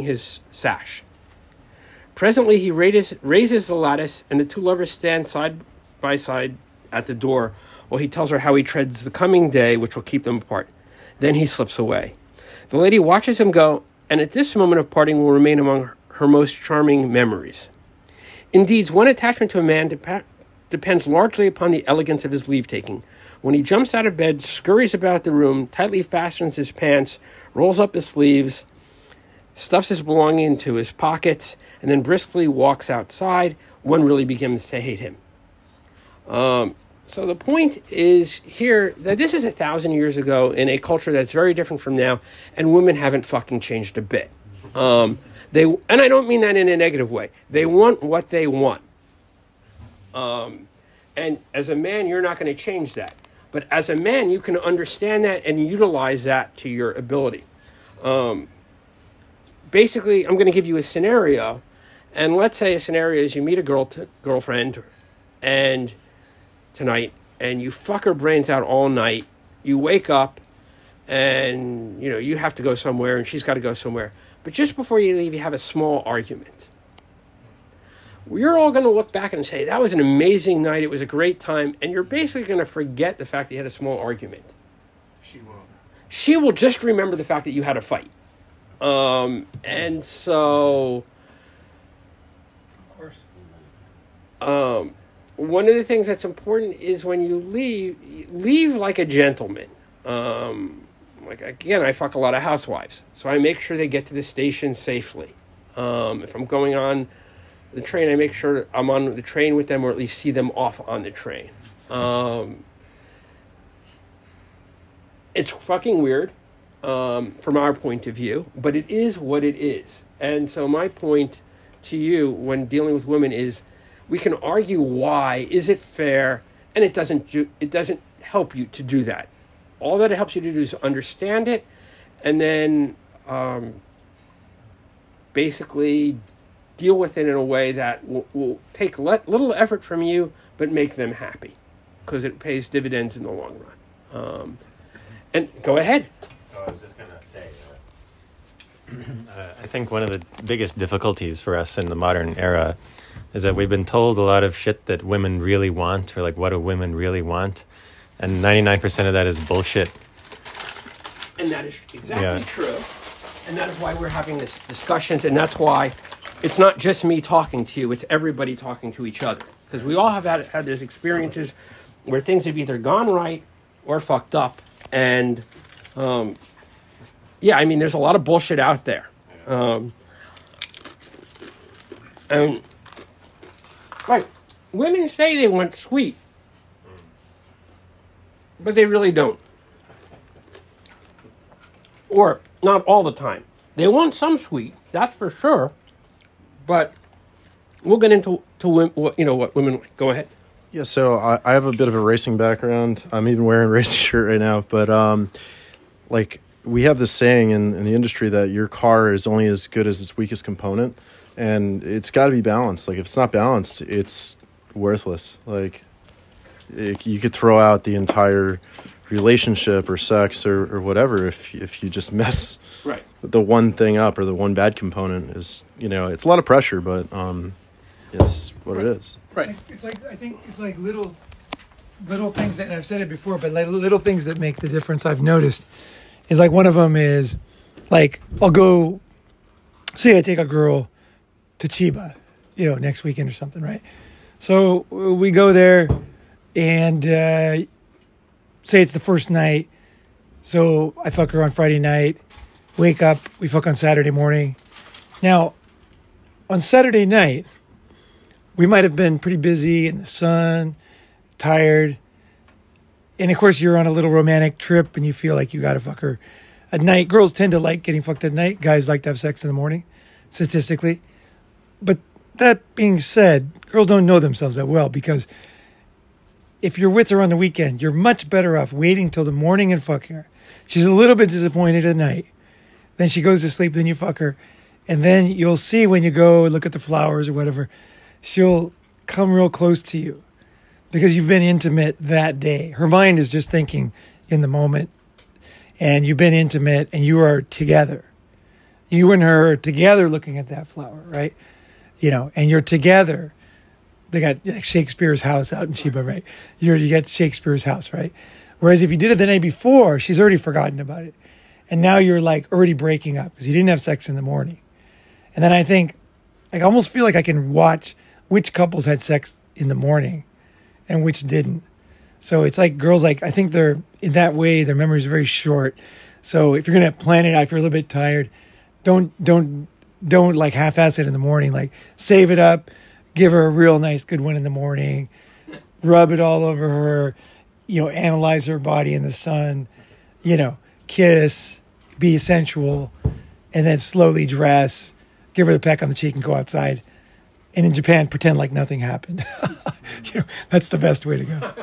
his sash. Presently, he raises the lattice, and the two lovers stand side by side at the door while he tells her how he treads the coming day which will keep them apart. Then he slips away. The lady watches him go, and at this moment of parting will remain among her most charming memories. Indeed, one attachment to a man depends largely upon the elegance of his leave-taking. When he jumps out of bed, scurries about the room, tightly fastens his pants, rolls up his sleeves, stuffs his belongings into his pockets, and then briskly walks outside, one really begins to hate him. So the point is here that this is 1,000 years ago in a culture that's very different from now, and women haven't fucking changed a bit. And I don't mean that in a negative way. They want what they want. And as a man, you're not going to change that. But as a man, you can understand that and utilize that to your ability. Basically, I'm going to give you a scenario. And let's say a scenario is you meet a girlfriend and tonight, and you fuck her brains out all night. You wake up and, you know, you have to go somewhere and she's got to go somewhere. But just before you leave, you have a small argument. We're all going to look back and say, that was an amazing night. It was a great time. And you're basically going to forget the fact that you had a small argument. She won't. She will just remember the fact that you had a fight. And so, of course. One of the things that's important is when you leave like a gentleman. Like, again, I fuck a lot of housewives. So I make sure they get to the station safely. If I'm going on the train, I make sure I'm on the train with them or at least see them off on the train. It's fucking weird from our point of view, but it is what it is. And so my point to you when dealing with women is we can argue why, is it fair, and it doesn't help you to do that. All that it helps you to do is understand it and then basically deal with it in a way that will take little effort from you but make them happy because it pays dividends in the long run. And go ahead. I was just going to say I think one of the biggest difficulties for us in the modern era is that we've been told a lot of shit that women really want, or like what do women really want, and 99% of that is bullshit. And that is exactly true. And that is why we're having this discussions, and that's why it's not just me talking to you, it's everybody talking to each other. Because we all have had those experiences where things have either gone right or fucked up. And, yeah, I mean, there's a lot of bullshit out there. And, right, women say they want sweet, but they really don't. Or not all the time. They want some sweet, that's for sure. But we'll get into what women like. Go ahead. Yeah, so I have a bit of a racing background. I'm even wearing a racing shirt right now. But like we have this saying in the industry that your car is only as good as its weakest component, and it's got to be balanced. Like if it's not balanced, it's worthless. Like you could throw out the entire relationship or sex or whatever if you just mess the one thing up, or the one bad component is, it's a lot of pressure, but it's what it is. Right. It's like I think it's like little things that, and I've said it before, but like little things that make the difference. I've noticed is like one of them is like I'll go, say I take a girl to Chiba, next weekend or something, right? So we go there and say it's the first night. So I fuck her on Friday night, wake up, we fuck on Saturday morning. Now, on Saturday night, we might have been pretty busy in the sun, tired. And of course, you're on a little romantic trip and you feel like you got to fuck her at night. Girls tend to like getting fucked at night. Guys like to have sex in the morning, statistically. But that being said, girls don't know themselves that well, because if you're with her on the weekend, you're much better off waiting till the morning and fucking her. She's a little bit disappointed at night. Then she goes to sleep, then you fuck her. And then you'll see when you go look at the flowers or whatever, she'll come real close to you because you've been intimate that day. Her mind is just thinking in the moment, and you've been intimate and you are together. You and her are together looking at that flower, right? And you're together. They got Shakespeare's house out in Chiba, right? You got Shakespeare's house, right? Whereas if you did it the night before, she's already forgotten about it. And now you're like already breaking up because you didn't have sex in the morning. And then I think, I almost feel like I can watch which couples had sex in the morning and which didn't. So it's like girls, I think they're, in that way, their memory is very short. So if you're going to plan it out, if you're a little bit tired, don't like half-ass it in the morning. Like save it up, give her a real nice good one in the morning, rub it all over her, analyze her body in the sun, kiss, be sensual, and then slowly dress, give her the peck on the cheek and go outside. And in Japan, pretend like nothing happened. That's the best way to go.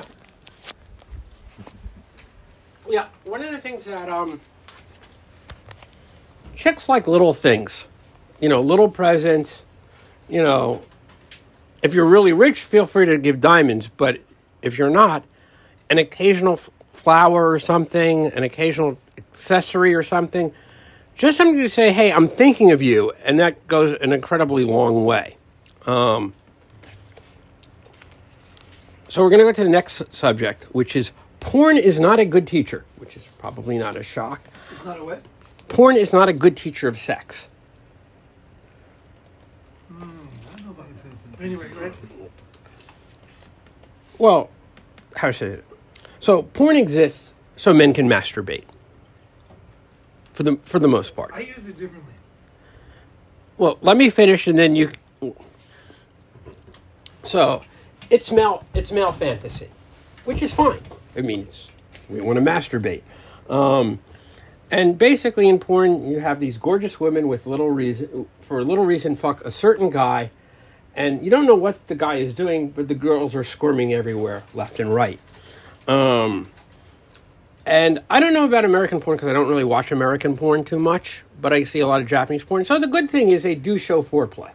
Yeah, one of the things that chicks like little things, little presents, if you're really rich, feel free to give diamonds, but if you're not, an occasional flower or something, an occasional accessory or something, just something to say, hey, I'm thinking of you, and that goes an incredibly long way. So we're going to go to the next subject, which is porn is not a good teacher, which is probably not a shock. It's not a what? Porn is not a good teacher of sex. I don't know about that. But anyway, right? Well, how should I say it? So porn exists so men can masturbate. For the most part. I use it differently. Well, let me finish and then you... So, it's male fantasy, which is fine. I mean, we want to masturbate. And basically in porn, you have these gorgeous women with little reason fuck a certain guy, and you don't know what the guy is doing, but the girls are squirming everywhere, left and right. And I don't know about American porn because I don't really watch American porn too much, but I see a lot of Japanese porn. So the good thing is they do show foreplay.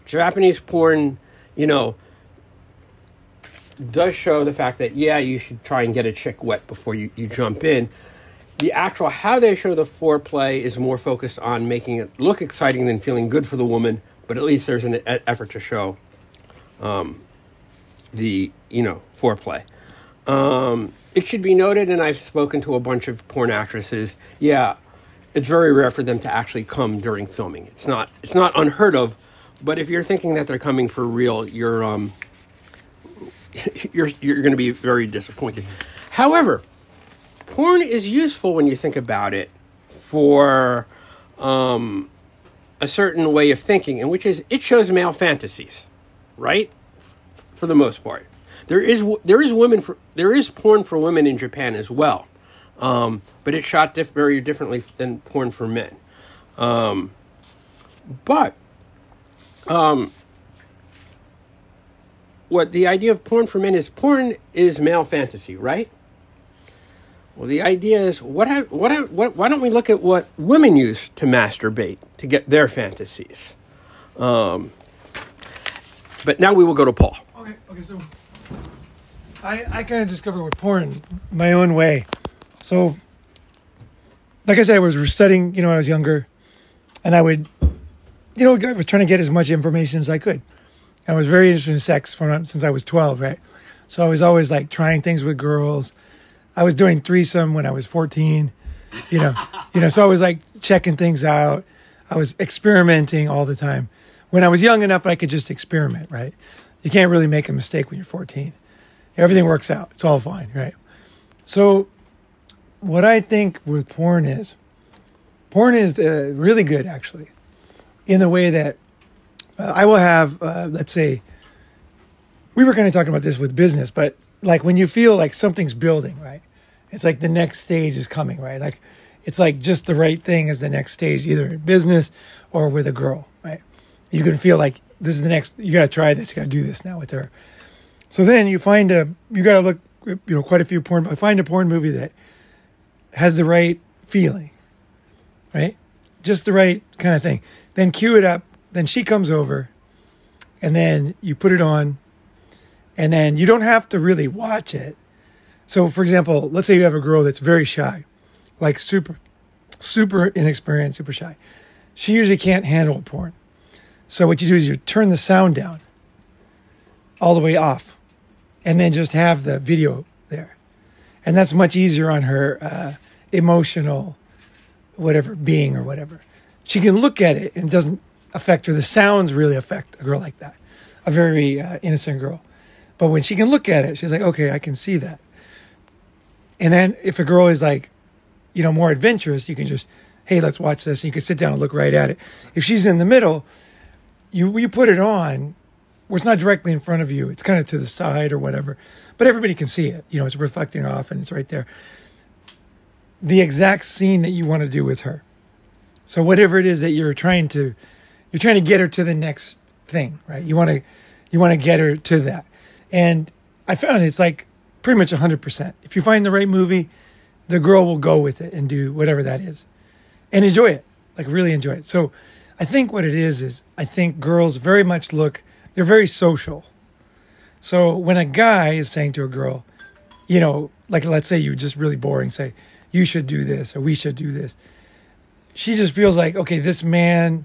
Japanese porn, does show the fact that, yeah, you should try and get a chick wet before you jump in. The actual how they show the foreplay is more focused on making it look exciting than feeling good for the woman, but at least there's an effort to show the foreplay. It should be noted, and I've spoken to a bunch of porn actresses, yeah, it's very rare for them to actually come during filming. It's not unheard of, but if you're thinking that they're coming for real, you're going to be very disappointed. However, porn is useful when you think about it for a certain way of thinking, and which is it shows male fantasies, right? For the most part, there is porn for women in Japan as well. But it's shot very differently than porn for men. What the idea of porn for men is male fantasy, right? Well, the idea is why don't we look at what women use to masturbate to get their fantasies? But now we will go to Paul. Okay, so I kind of discovered with porn my own way. So, like I said, I was studying, when I was younger, and I would, I was trying to get as much information as I could. I was very interested in sex since I was 12, right? So I was always like trying things with girls. I was doing threesome when I was 14, so I was like checking things out. I was experimenting all the time. When I was young enough, I could just experiment, right? You can't really make a mistake when you're 14. Everything works out. It's all fine, right? So what I think with porn is really good, actually, in the way that I will have, let's say, we were kind of talking about this with business, but like when you feel like something's building, right? It's like the next stage is coming, right? Like it's like just the right thing as the next stage, either in business or with a girl, right? You can feel like this is the next, you got to try this, you got to do this now with her. So then you got to look, quite a few porn, find a porn movie that has the right feeling, right? Just the right kind of thing. Then cue it up. Then she comes over, and then you put it on, and then you don't have to really watch it. So, for example, let's say you have a girl that's very shy, like super inexperienced, super shy. She usually can't handle porn. So what you do is you turn the sound down all the way off, and then just have the video there. And that's much easier on her emotional being or whatever. She can look at it and it doesn't affect her. The sounds really affect a girl like that, a very innocent girl. But when she can look at it, she's like, okay, I can see that. And then if a girl is like, more adventurous, you can just, hey, let's watch this. And you can sit down and look right at it. If she's in the middle, you put it on where it's not directly in front of you. It's kind of to the side or whatever. But everybody can see it. It's reflecting off and it's right there. The exact scene that you want to do with her. So whatever it is that you're trying to get her to the next thing, right? You want to get her to that. And I found it's like pretty much 100%. If you find the right movie, the girl will go with it and do whatever that is and enjoy it, like really enjoy it. So I think what it is I think girls very much they're very social. So when a guy is saying to a girl, like let's say you're just really boring, say, you should do this or we should do this. She just feels like, okay, this man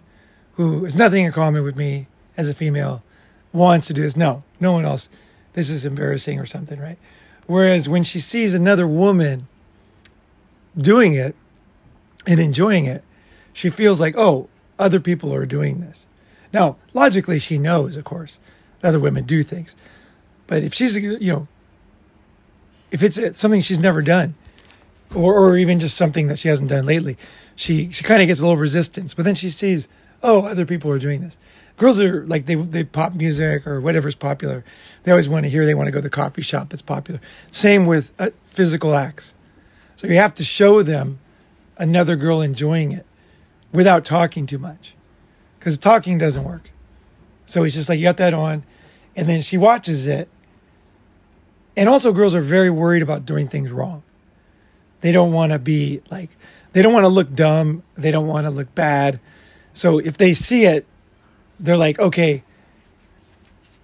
who has nothing in common with me as a female wants to do this. No one else. This is embarrassing or something, right? Whereas when she sees another woman doing it and enjoying it, she feels like, oh, other people are doing this. Now, logically, she knows, of course, that other women do things. But if she's, if it's something she's never done, or even just something that she hasn't done lately, she kind of gets a little resistance. But then she sees, oh, other people are doing this. Girls are like, they pop music or whatever's popular. They always want to hear, they want to go to the coffee shop that's popular. Same with physical acts. So you have to show them another girl enjoying it without talking too much. Because talking doesn't work. So it's just like, you got that on. And then she watches it. And also girls are very worried about doing things wrong. They don't want to be like, they don't want to look dumb. They don't want to look bad. So if they see it, they're like, okay,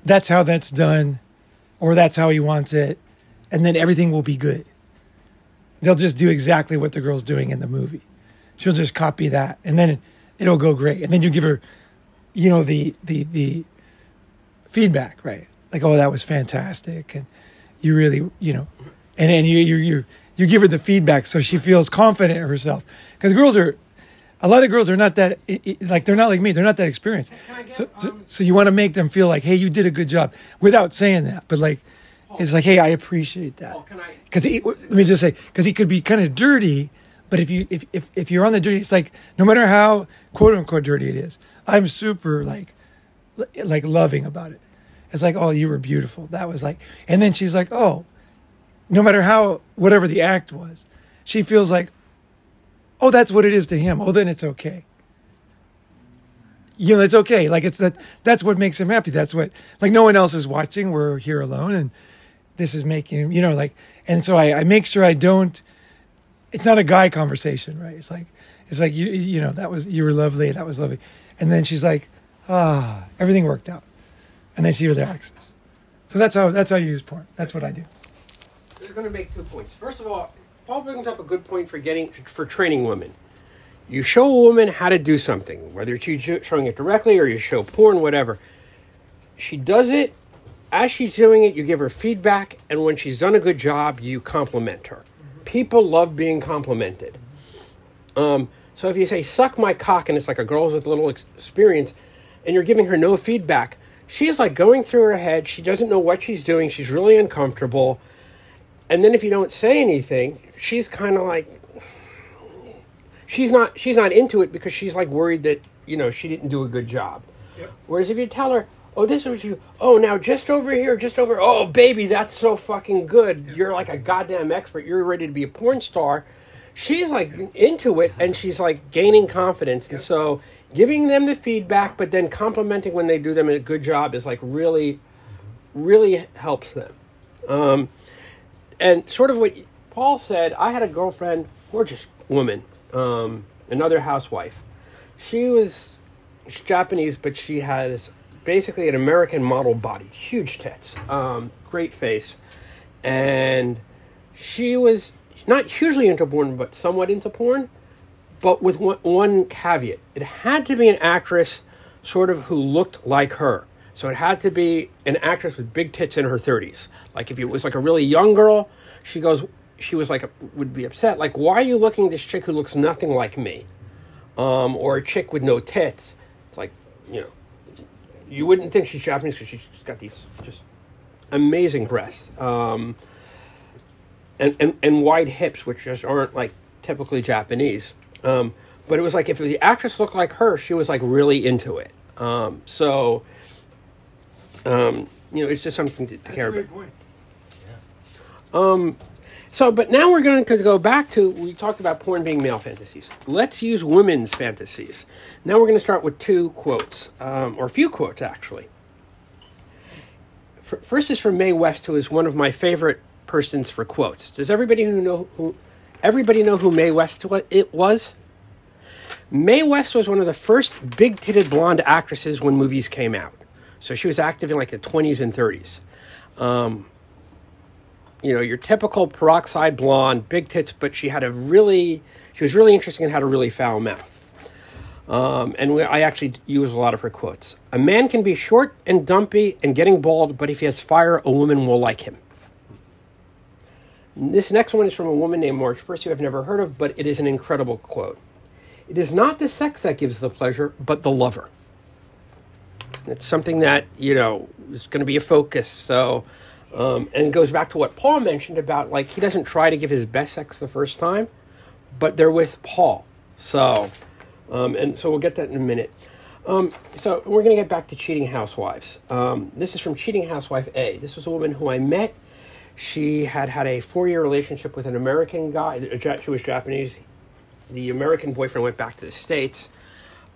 that's how that's done. Or that's how he wants it. And then everything will be good. They'll just do exactly what the girl's doing in the movie. She'll just copy that. And then it'll go great. And then you give her, the feedback, right? Like, oh, that was fantastic. And you really, and then you give her the feedback so she feels confident in herself. Because girls are, a lot of girls are not that like they're not like me. They're not that experienced. So you want to make them feel like, hey, you did a good job without saying that, but like it's like, hey, I appreciate that. Because let me just say, because he could be kind of dirty, but if you're on the dirty, it's like no matter how quote unquote dirty it is, I'm super like loving about it. It's like, oh, you were beautiful. That was like, and then she's like, oh, no matter how whatever the act was, she feels like, oh, that's what it is to him. Oh, then it's okay. You know, it's okay. Like that's what makes him happy. That's what, like, no one else is watching. We're here alone, and this is making him, you know, like, and so I make sure I don't. It's not a guy conversation, right? It's like you know, you were lovely. That was lovely, and then she's like, everything worked out, and then she relaxes. So that's how you use porn. That's what I do. I'm going to make 2 points. First of all, Paul brings up a good point for training women. You show a woman how to do something, whether you're showing it directly or you show porn, whatever. She does it. As she's doing it, you give her feedback, and when she's done a good job, you compliment her. People love being complimented. So if you say, suck my cock, and it's like a girl with little experience, and you're giving her no feedback, she's like going through her head. She doesn't know what she's doing. She's really uncomfortable. And then if you don't say anything, she's kind of like, she's not into it because she's like worried that, you know, she didn't do a good job. Yep. Whereas if you tell her, oh, this is what you, oh, now just over here, oh, baby, that's so fucking good. Yep. You're like a goddamn expert. You're ready to be a porn star. She's like into it, and she's like gaining confidence. Yep. And so giving them the feedback, but then complimenting when they do them a good job is like really, really helps them. And sort of what Paul said, I had a girlfriend, gorgeous woman, another housewife. She's Japanese, but she has basically an American model body, huge tits, great face. And she was not hugely into porn, but somewhat into porn, but with one caveat. It had to be an actress sort of who looked like her. So it had to be an actress with big tits in her 30s. Like if it was like a really young girl, she would be upset. Like, why are you looking at this chick who looks nothing like me? Or a chick with no tits. It's like, you know, you wouldn't think she's Japanese because she's got these just amazing breasts. And wide hips, which just aren't like typically Japanese. But it was like if the actress looked like her, she was like really into it. You know, it's just something to care about. Point. Yeah. But now we're going to go back to, we talked about porn being male fantasies. Let's use women's fantasies. Now we're going to start with 2 quotes, or a few quotes, actually. First is from Mae West, who is one of my favorite persons for quotes. Does everybody know who Mae West was? Mae West was one of the first big-titted blonde actresses when movies came out. So she was active in like the 20s and 30s. You know, your typical peroxide blonde, big tits, but she was really interesting and had a really foul mouth. I actually use a lot of her quotes. A man can be short and dumpy and getting bald, but if he has fire, a woman will like him. This next one is from a woman named Marge Percy, I've never heard of, but it is an incredible quote. It is not the sex that gives the pleasure, but the lover. It's something that, you know, is going to be a focus. So, and it goes back to what Paul mentioned about, like, he doesn't try to give his best sex the first time, but they're with Paul. So, and so we'll get that in a minute. So we're going to get back to Cheating Housewives. This is from Cheating Housewife A. This was a woman who I met. She had a 4-year relationship with an American guy. She was Japanese. The American boyfriend went back to the States.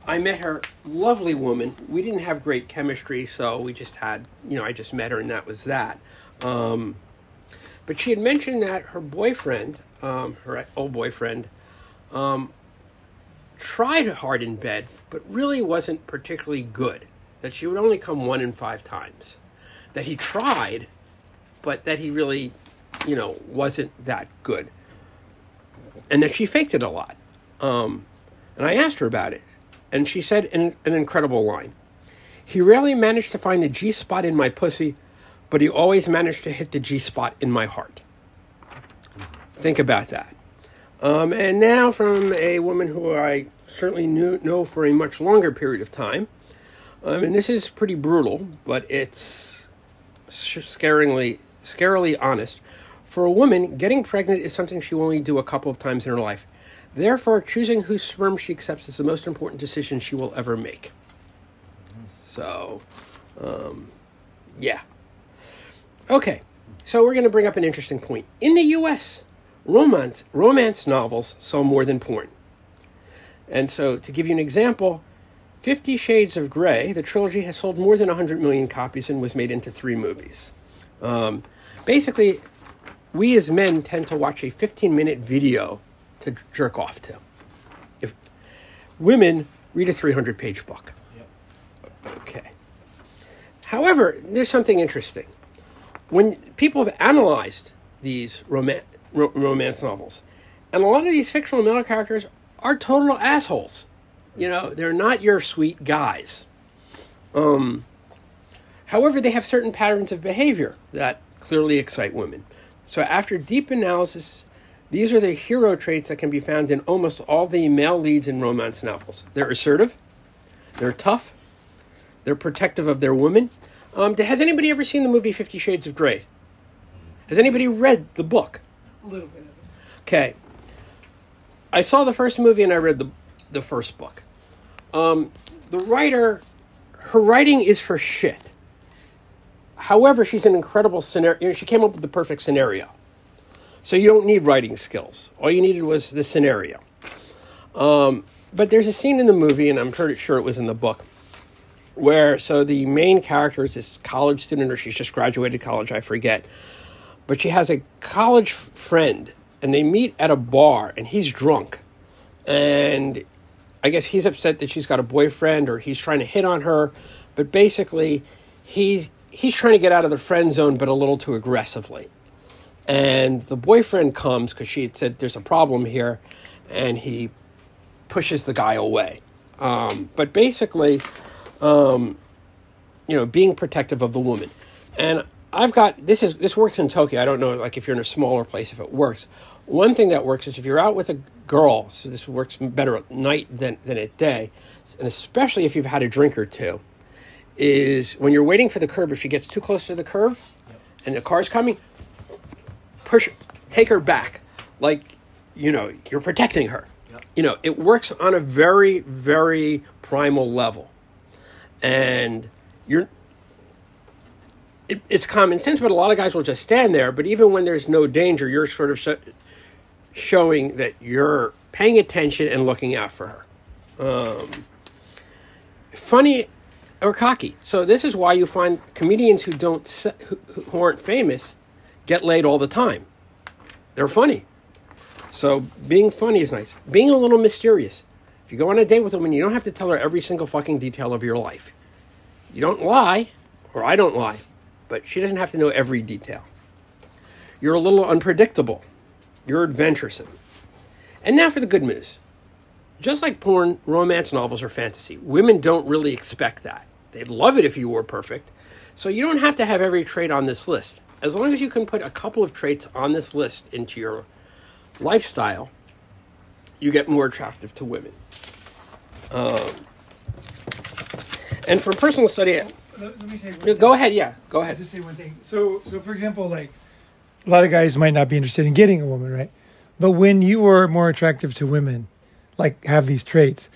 I met her, lovely woman. We didn't have great chemistry, so we just had, you know, I just met her and that was that. But she had mentioned that her boyfriend, her old boyfriend, tried hard in bed, but really wasn't particularly good. That she would only come 1 in 5 times. That he tried, but that he really, you know, wasn't that good. And that she faked it a lot. And I asked her about it. And she said an incredible line. He rarely managed to find the G-spot in my pussy, but he always managed to hit the G-spot in my heart. Think about that. And now from a woman who I certainly know for a much longer period of time. And this is pretty brutal, but it's scarily honest. For a woman, getting pregnant is something she will only do a couple of times in her life. Therefore, choosing whose sperm she accepts is the most important decision she will ever make. So, yeah. Okay, so we're going to bring up an interesting point. In the U.S., romance novels sell more than porn. And so, to give you an example, 50 Shades of Grey, the trilogy, has sold more than 100 million copies and was made into 3 movies. Basically, we as men tend to watch a 15-minute video to jerk off to. If women read a 300-page book. Yep. Okay. However, there's something interesting. When people have analyzed these romance novels, and a lot of these fictional male characters are total assholes. You know, they're not your sweet guys. However, they have certain patterns of behavior that clearly excite women. So after deep analysis, these are the hero traits that can be found in almost all the male leads in romance novels. They're assertive, they're tough, they're protective of their women. Has anybody ever seen the movie 50 Shades of Grey? Has anybody read the book? A little bit of it. Okay. I saw the first movie and I read the first book. The writer, her writing is for shit. However, she's an incredible scenario. She came up with the perfect scenario. So you don't need writing skills. All you needed was the scenario. But there's a scene in the movie, and I'm pretty sure it was in the book, where so the main character is this college student, or she's just graduated college, I forget. But she has a college friend, and they meet at a bar, and he's drunk. And I guess he's upset that she's got a boyfriend, or he's trying to hit on her. But basically, he's trying to get out of the friend zone, but a little too aggressively. And the boyfriend comes because she had said there's a problem here, and he pushes the guy away. But basically, being protective of the woman. And I've got, this works in Tokyo. I don't know, like if you're in a smaller place, if it works. One thing that works is if you're out with a girl, so this works better at night than at day, and especially if you've had a drink or two, is when you're waiting for the curb, if she gets too close to the curve and the car's coming, take her back. Like, you're protecting her. Yep. It works on a very, very primal level. And it's common sense, but a lot of guys will just stand there. But even when there's no danger, you're sort of showing that you're paying attention and looking out for her. Funny or cocky. So this is why you find comedians who aren't famous get laid all the time. They're funny. So being funny is nice. Being a little mysterious. If you go on a date with a woman, you don't have to tell her every single fucking detail of your life. You don't lie, or I don't lie, but she doesn't have to know every detail. You're a little unpredictable. You're adventuresome. And now for the good news. Just like porn, romance novels are fantasy. Women don't really expect that. They'd love it if you were perfect. So you don't have to have every trait on this list. As long as you can put a couple of traits on this list into your lifestyle, you get more attractive to women. And from personal study... Let me say one thing. Go ahead, yeah. Go ahead. I'll just say one thing. So for example, like, a lot of guys might not be interested in getting a woman, right? But when you are more attractive to women, like, have these traits,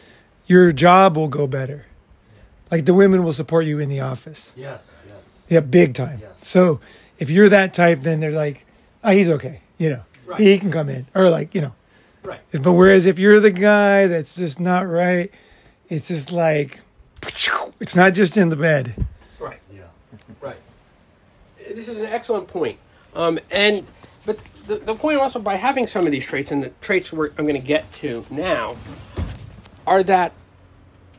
your job will go better. Like, the women will support you in the office. Yes. Yeah, big time. Yes. So if you're that type, then they're like, oh, he's okay. Right. He can come in. Or like, Right. But whereas if you're the guy that's just not right, it's just like, it's not just in the bed. Right. Yeah. Right. This is an excellent point. But the point also by having some of these traits, and the traits I'm going to get to now, are that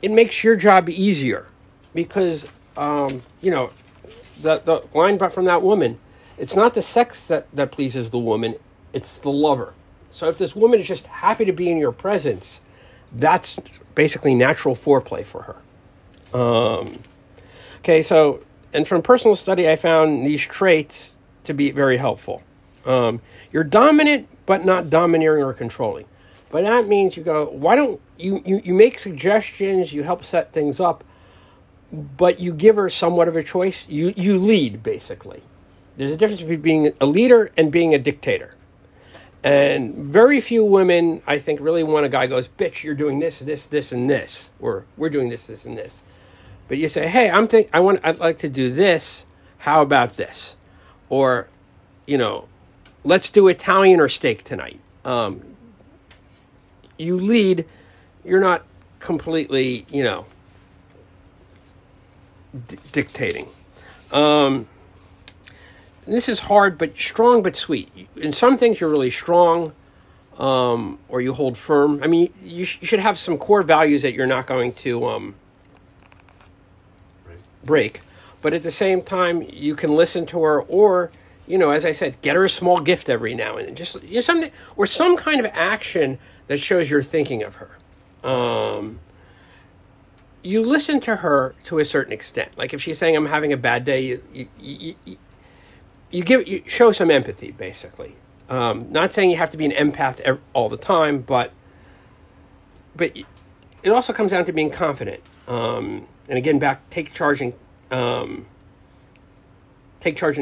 it makes your job easier because, the line from that woman, it's not the sex that pleases the woman, it's the lover. So if this woman is just happy to be in your presence, that's basically natural foreplay for her. And from personal study, I found these traits to be very helpful. You're dominant, but not domineering or controlling. But that means you go, why don't you make suggestions, you help set things up, but you give her somewhat of a choice. You lead, basically. There's a difference between being a leader and being a dictator. And very few women, I think, really want a guy who goes, bitch, you're doing this, this, and this. Or we're doing this, and this. But you say, hey, I'd like to do this. How about this? Or, let's do Italian or steak tonight. You lead. You're not completely, dictating. This is hard, but strong, but sweet. In some things, you're really strong, or you hold firm. I mean, you should have some core values that you're not going to break. But at the same time, you can listen to her, or, as I said, get her a small gift every now and then. Just something, or some kind of action that shows you're thinking of her. You listen to her to a certain extent. Like if she's saying, I'm having a bad day, you show some empathy, basically. Not saying you have to be an empath all the time, but it also comes down to being confident. And again, take charge and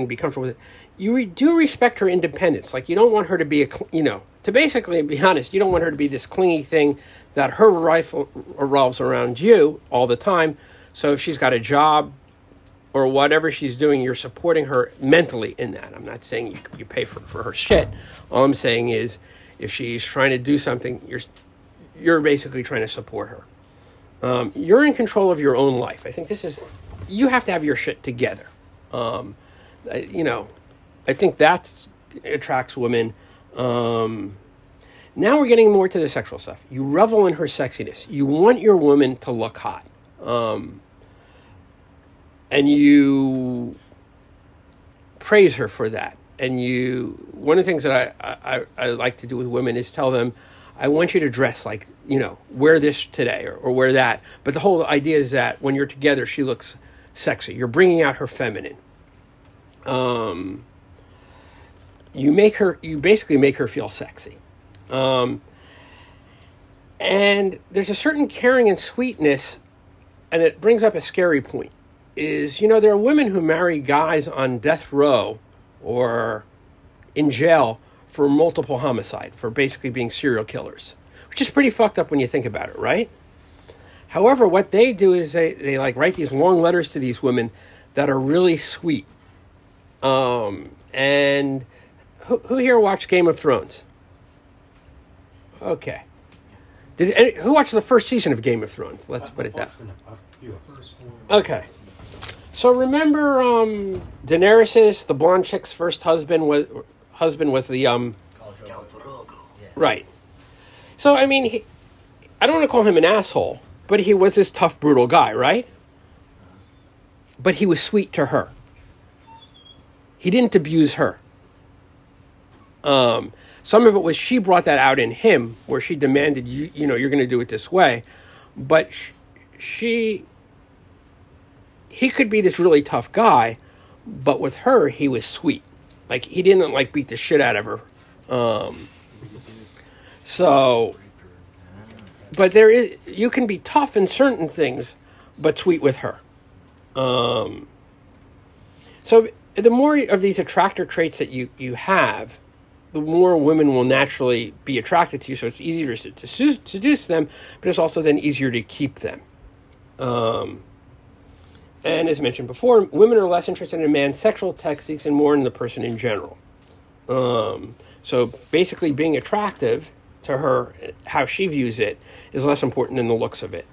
be comfortable with it. You do respect her independence. Like you don't want her to be to basically be honest, you don't want her to be this clingy thing that her life revolves around you all the time. So if she's got a job or whatever she's doing, you're supporting her mentally in that. I'm not saying you pay for her shit. All I'm saying is if she's trying to do something, you're basically trying to support her. You're in control of your own life. I think you have to have your shit together. I think that attracts women. Now we're getting more to the sexual stuff. You revel in her sexiness. You want your woman to look hot. And you praise her for that. And one of the things that I like to do with women is tell them, I want you to dress like, wear this today or wear that. But the whole idea is that when you're together, she looks sexy. You're bringing out her feminine. You basically make her feel sexy. And there's a certain caring and sweetness, and it brings up a scary point. There are women who marry guys on death row or in jail for multiple homicide, for basically being serial killers, which is pretty fucked up when you think about it, right? However, what they do is they write these long letters to these women that are really sweet. And who here watched Game of Thrones? Okay. Who watched the first season of Game of Thrones? Let's put it that way. Okay. So remember Daenerys, the blonde chick's first husband was the right. So I mean, I don't want to call him an asshole, but he was this tough, brutal guy, right? But he was sweet to her. He didn't abuse her. Some of it was she brought that out in him, where she demanded, you're going to do it this way. But he could be this really tough guy, but with her, he was sweet. Like, he didn't, beat the shit out of her. But you can be tough in certain things, but sweet with her. So the more of these attractor traits that you have, the more women will naturally be attracted to you. So it's easier to seduce them, but it's also then easier to keep them. And as mentioned before, women are less interested in a man's sexual techniques and more in the person in general. So basically being attractive to her, how she views it, is less important than the looks of it.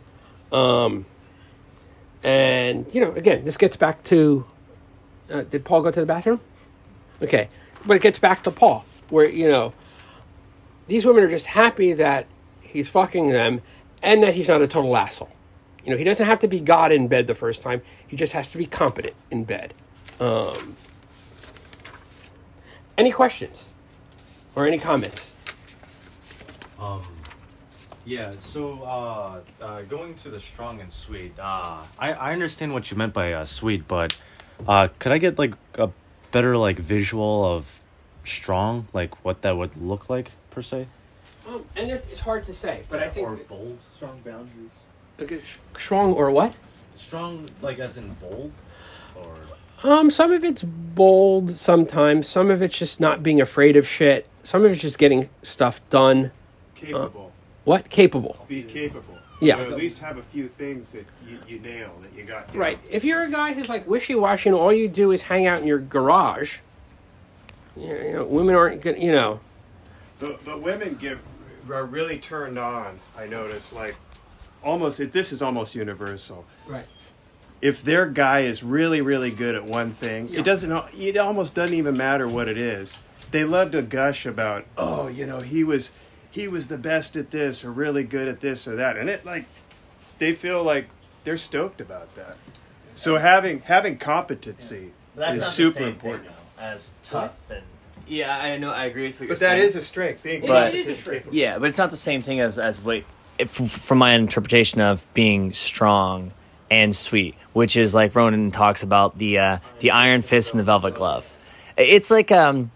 And, again, this gets back to... did Paul go to the bathroom? Okay. But it gets back to Paul, where, these women are just happy that he's fucking them and that he's not a total asshole. He doesn't have to be God in bed the first time. He just has to be competent in bed. Any questions? Or any comments? Yeah, so going to the strong and sweet, I understand what you meant by sweet, but could I get a better visual of strong, like what that would look like per se. And it's hard to say, but I think or bold, strong boundaries. Okay, strong or what? Strong, like as in bold, or some of it's bold sometimes. Some of it's just not being afraid of shit. Some of it's just getting stuff done. Capable. What? Capable. Be capable. Yeah. You know, at least have a few things that you nail, that you got. Right. If you're a guy who's like wishy-washy and all you do is hang out in your garage, you know, women aren't good, you know. But women are really turned on, I notice, like, this is almost universal. Right. If their guy is really, really good at one thing, it almost doesn't even matter what it is. They love to gush about, oh, you know, he was the best at this, or really good at this or that. And it, like, they feel like they're stoked about that. So having competency is super important. As tough and yeah, I know, I agree with what you're But saying. that is a strength. Being It competent, is a strength. capable. Yeah, but it's not the same thing as what, from my interpretation of being strong and sweet, which is like Ronin talks about the iron fist and the velvet glove. It's like But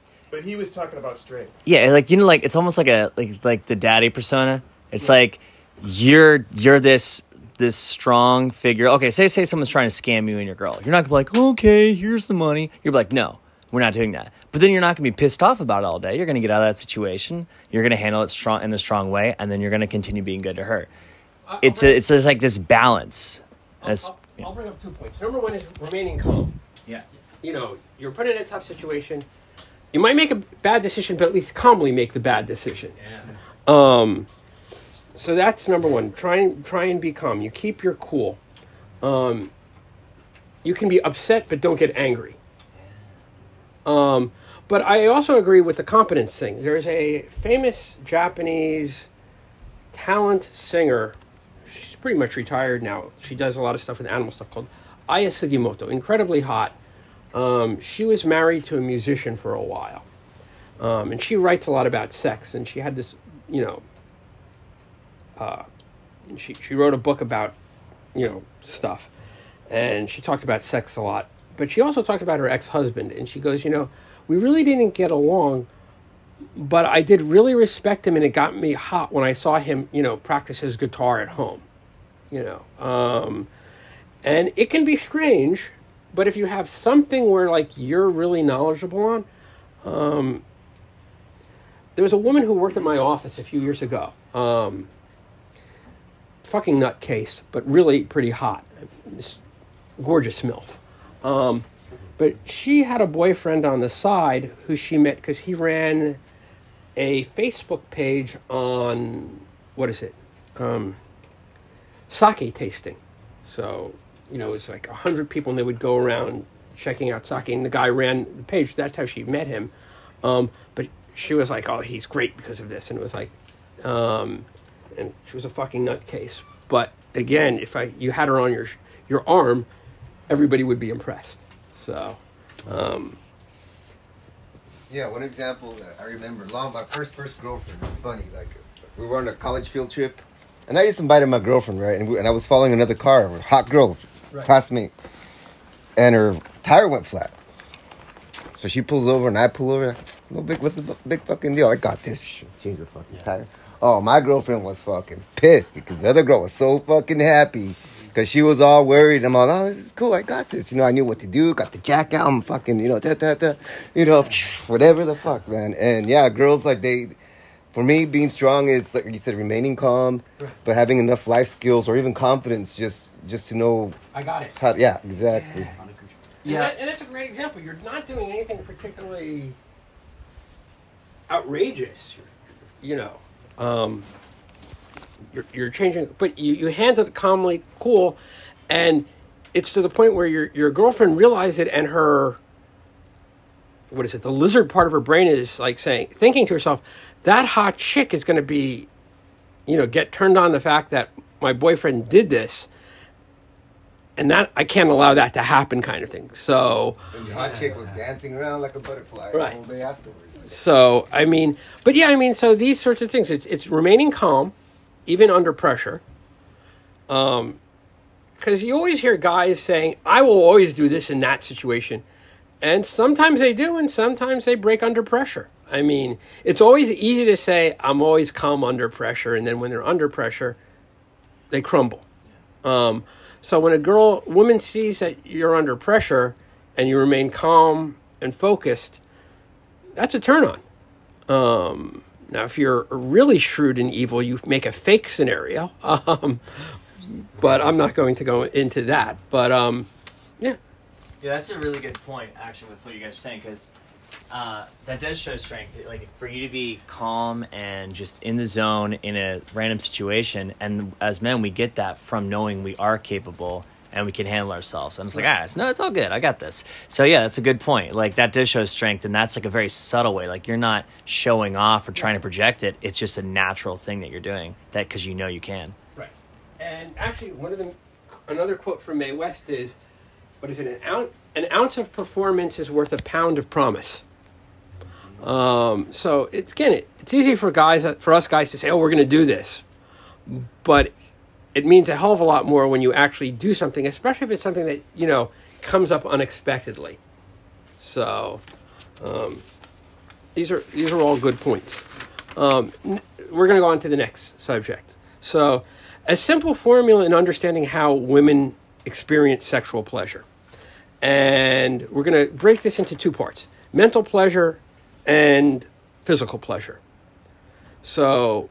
he was talking about strength. yeah, like you know, like it's almost like like the daddy persona. It's like you're this strong figure. Okay, say someone's trying to scam you and your girl. You're not gonna be like, okay, here's the money. You're like, no, we're not doing that. But then you're not gonna be pissed off about it all day. You're gonna get out of that situation. You're gonna handle it in a strong way, and then you're gonna continue being good to her. It's just like this balance. I'll bring up 2 points. Number one is remaining calm. Yeah. You know, you're put in a tough situation. You might make a bad decision, but at least calmly make the bad decision. Yeah. So that's number one. Try and be calm. You keep your cool. You can be upset, but don't get angry. But I also agree with the competence thing. There's a famous Japanese talent singer. She's pretty much retired now. She does a lot of stuff with animal stuff, called Aya Sugimoto. Incredibly hot. She was married to a musician for a while. And she writes a lot about sex. And she had this, you know, she wrote a book about, you know, stuff. And she talked about sex a lot. But she also talked about her ex-husband. And she goes, you know, we really didn't get along, but I did really respect him, and it got me hot when I saw him, you know, practice his guitar at home, you know. And it can be strange, but if you have something where, like, you're really knowledgeable on, there was a woman who worked at my office a few years ago, fucking nutcase, but really pretty hot, this gorgeous MILF. But she had a boyfriend on the side who she met because he ran a Facebook page on, what is it? Sake tasting. So, you know, it was like 100 people and they would go around checking out sake, and the guy ran the page. That's how she met him. But she was like, oh, he's great because of this. And it was like, and she was a fucking nutcase. But again, if you had her on your arm, everybody would be impressed. So, yeah, one example that I remember, my first girlfriend. It's funny, like we were on a college field trip, and I just invited my girlfriend, right? And I was following another car, a hot girl, classmate, and her tire went flat. So she pulls over, and I pull over. No big, what's the big fucking deal? I got this. Change the fucking tire. Oh, my girlfriend was fucking pissed because the other girl was so fucking happy. Because she was all worried. I'm like, oh, this is cool. I got this. You know, I knew what to do. Got the jack out. I'm fucking, you know, you know, whatever the fuck, man. And yeah, girls, like for me, being strong is, like you said, remaining calm, but having enough life skills or even confidence just to know. I got it. Yeah, exactly. Yeah. And that's a great example. You're not doing anything particularly outrageous, you know. You're changing, but you handle it calmly, cool, and it's to the point where your girlfriend realized it, and her, what is it, the lizard part of her brain is like thinking to herself, that hot chick is going to be, you know, get turned on the fact that my boyfriend did this, and that I can't allow that to happen, kind of thing. So and the hot chick was dancing around like a butterfly right. the whole day afterwards. So I mean, but yeah, I mean, so these sorts of things, it's remaining calm, even under pressure. Because you always hear guys saying, I will always do this in that situation. And sometimes they do, and sometimes they break under pressure. I mean, it's always easy to say, I'm always calm under pressure, and then when they're under pressure, they crumble. So when a woman sees that you're under pressure and you remain calm and focused, that's a turn on. Now, if you're really shrewd and evil, you make a fake scenario. But I'm not going to go into that. But, yeah. Yeah, that's a really good point, actually, with what you guys are saying, because that does show strength. Like, for you to be calm and just in the zone in a random situation, and as men, we get that from knowing we are capable and we can handle ourselves. And it's like, it's all good. I got this. So, yeah, that's a good point. Like, that does show strength, and that's like a very subtle way. Like, you're not showing off or trying to project it. It's just a natural thing that you're doing, that because you know you can. Right. And actually, another quote from Mae West is, what is it? An ounce of performance is worth a pound of promise. So it's easy for us guys to say, oh, we're going to do this. But it means a hell of a lot more when you actually do something, especially if it's something that, comes up unexpectedly. So, these are all good points. We're going to go on to the next subject. So, a simple formula in understanding how women experience sexual pleasure. And we're going to break this into two parts: mental pleasure and physical pleasure. So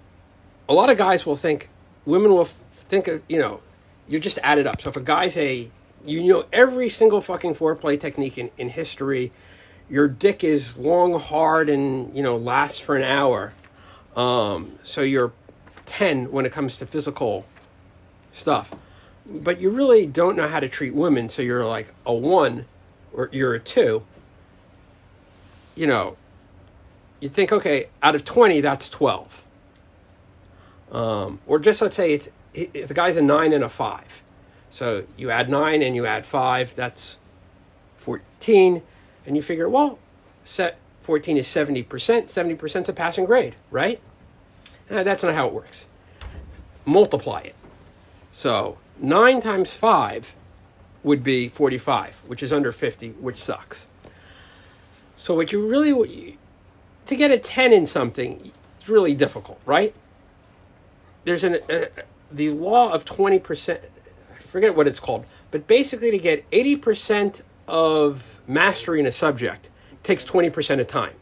a lot of guys will think, women will think of, you just add it up. So if a guy's every single fucking foreplay technique in history, your dick is long, hard, and, lasts for an hour. So you're 10 when it comes to physical stuff. But you really don't know how to treat women, so you're like a 1 or you're a 2. You think, okay, out of 20, that's 12. Or just let's say if the guy's a 9 and a 5. So you add 9 and you add 5, that's 14. And you figure, 14 is 70%. 70% is a passing grade, right? That's not how it works. Multiply it. So 9 times 5 would be 45, which is under 50, which sucks. So what you really, to get a 10 in something, it's really difficult, right? There's the law of 20%, I forget what it's called, but basically to get 80% of mastery in a subject takes 20% of time.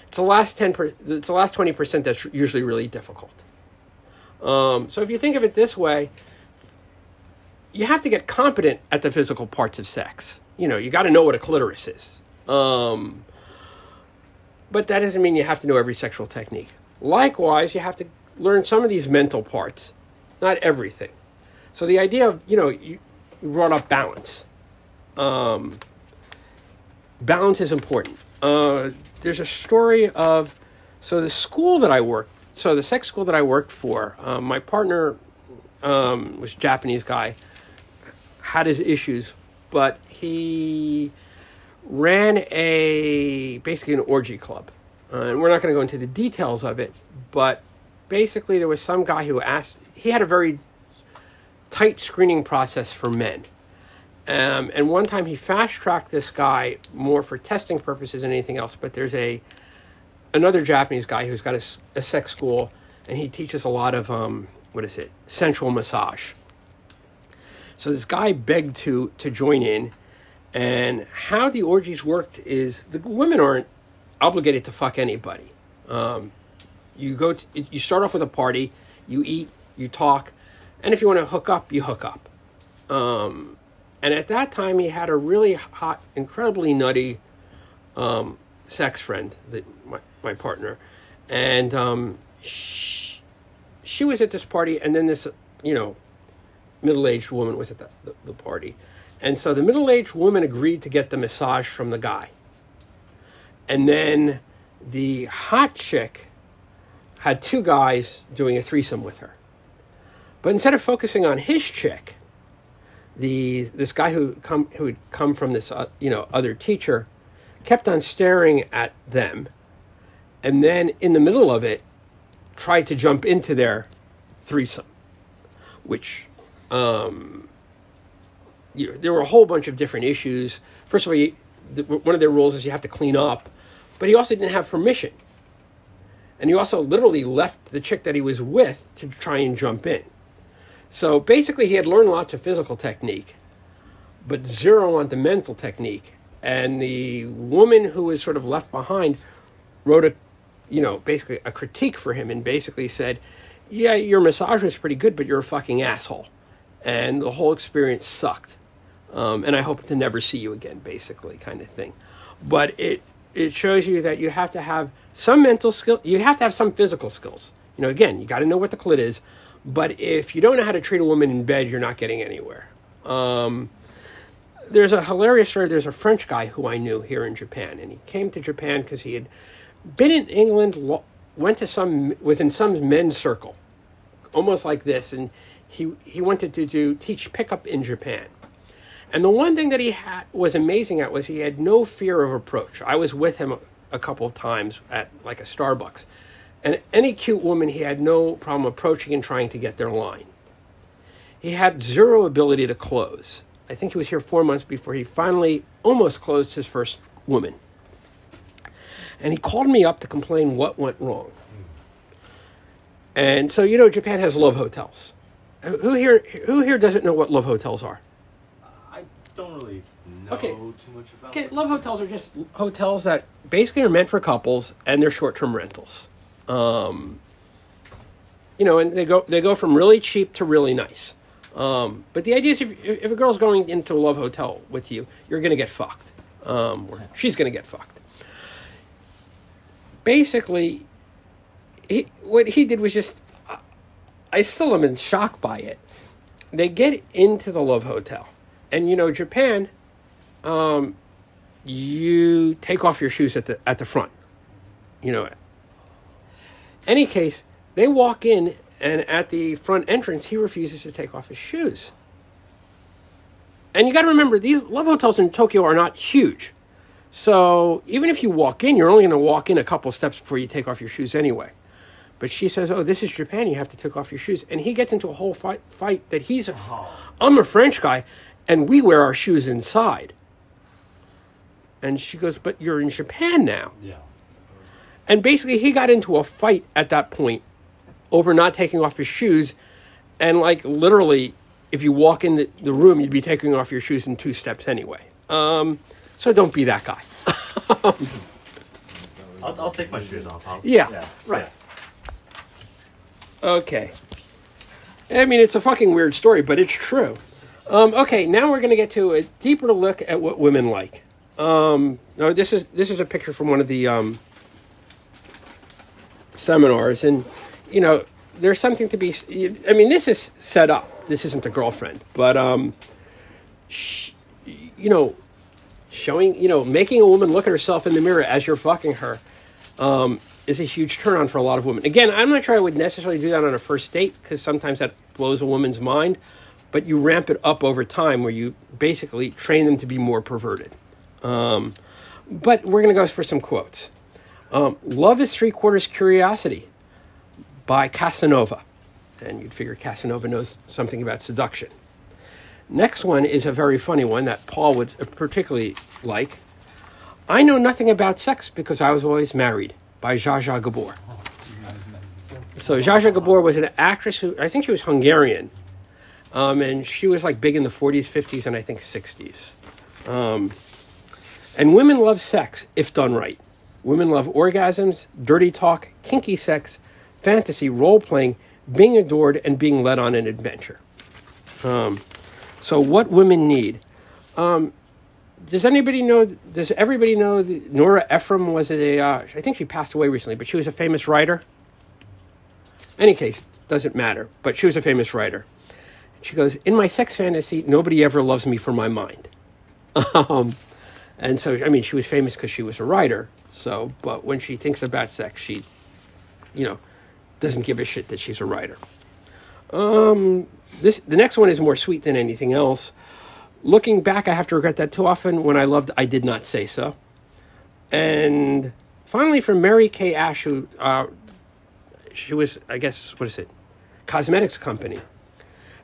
It's the last 20% that's usually really difficult. So if you think of it this way, you have to get competent at the physical parts of sex. You got to know what a clitoris is. But that doesn't mean you have to know every sexual technique. Likewise, you have to learn some of these mental parts, not everything. So the idea of, you brought up balance. Balance is important. There's a story of, the school that I worked, the sex school that I worked for, my partner was a Japanese guy, had his issues, but he ran basically an orgy club. And we're not going to go into the details of it, but basically there was some guy who he had a very tight screening process for men. And one time he fast-tracked this guy more for testing purposes than anything else, but there's another Japanese guy who's got a sex school, and he teaches a lot of, sensual massage. So this guy begged to join in, and how the orgies worked is the women aren't obligated to fuck anybody. You start off with a party, you eat, you talk, and if you want to hook up, you hook up. And at that time, he had a really hot, incredibly nutty sex friend, my partner. And she was at this party, and then this, middle-aged woman was at the party. And so the middle-aged woman agreed to get the massage from the guy. And then the hot chick had 2 guys doing a threesome with her. But instead of focusing on his chick, this guy who had come from this other teacher kept on staring at them, and then in the middle of it tried to jump into their threesome, which there were a whole bunch of different issues. First of all, one of their rules is you have to clean up, but he also didn't have permission. And he also literally left the chick that he was with to try and jump in. So basically he had learned lots of physical technique, but zero on the mental technique. And the woman who was sort of left behind wrote basically a critique for him and basically said, yeah, your massage was pretty good, but you're a fucking asshole. And the whole experience sucked. And I hope to never see you again, basically, kind of thing. But it shows you that you have to have some mental skill. You have to have some physical skills. Again, you got to know what the clit is. But if you don't know how to treat a woman in bed, you're not getting anywhere. There's a hilarious story. There's a French guy who I knew here in Japan. And he came to Japan because he had been in England, was in some men's circle, almost like this. And he wanted to teach pickup in Japan. And the one thing that he was amazing at was he had no fear of approach. I was with him a couple of times at like a Starbucks. And any cute woman, he had no problem approaching and trying to get their line. He had zero ability to close. I think he was here 4 months before he finally almost closed his first woman. And he called me up to complain what went wrong. And so, Japan has love hotels. Who here doesn't know what love hotels are? Don't really know too much about Okay, love hotels are just hotels that basically are meant for couples, and they're short-term rentals. And they go from really cheap to really nice. But the idea is if a girl's going into a love hotel with you, you're going to get fucked. Or she's going to get fucked. Basically, what he did was just, I still am in shock by it. They get into the love hotel. And Japan, you take off your shoes at the front. Any case, they walk in, and at the front entrance, he refuses to take off his shoes. And you got to remember, these love hotels in Tokyo are not huge. So even if you walk in, you're only going to walk in a couple of steps before you take off your shoes anyway. But she says, oh, this is Japan, you have to take off your shoes. And he gets into a whole fight that I'm a French guy, and we wear our shoes inside. And she goes, but you're in Japan now. Yeah. And basically, he got into a fight at that point over not taking off his shoes. And literally, if you walk in the room, you'd be taking off your shoes in 2 steps anyway. So don't be that guy. I'll take my shoes off. Yeah, right. Okay. I mean, it's a fucking weird story, but it's true. Okay, now we're going to get to a deeper look at what women like. No, this is a picture from one of the seminars, and there's something to be. I mean, this is set up. This isn't a girlfriend, but showing, making a woman look at herself in the mirror as you're fucking her, is a huge turn on for a lot of women. Again, I'm not sure I would necessarily do that on a first date because sometimes that blows a woman's mind. But you ramp it up over time where you basically train them to be more perverted. But we're going to go for some quotes. Love is 3/4 curiosity by Casanova. And you'd figure Casanova knows something about seduction. Next one is a very funny one that Paul would particularly like. I know nothing about sex because I was always married by Zsa Zsa Gabor. So Zsa Zsa Gabor was an actress who, I think she was Hungarian. And she was big in the 40s, 50s, and I think 60s. And women love sex if done right. Women love orgasms, dirty talk, kinky sex, fantasy, role-playing, being adored, and being led on an adventure. So what women need. Does everybody know that Nora Ephron was I think she passed away recently, but she was a famous writer? Any case, doesn't matter, but she was a famous writer. She goes, in my sex fantasy, nobody ever loves me for my mind. And so, I mean, she was famous because she was a writer. So, but when she thinks about sex, she, doesn't give a shit that she's a writer. The next one is more sweet than anything else. Looking back, I have to regret that too often. When I loved, I did not say so. And finally, from Mary Kay Ash, who she was, I guess, cosmetics company.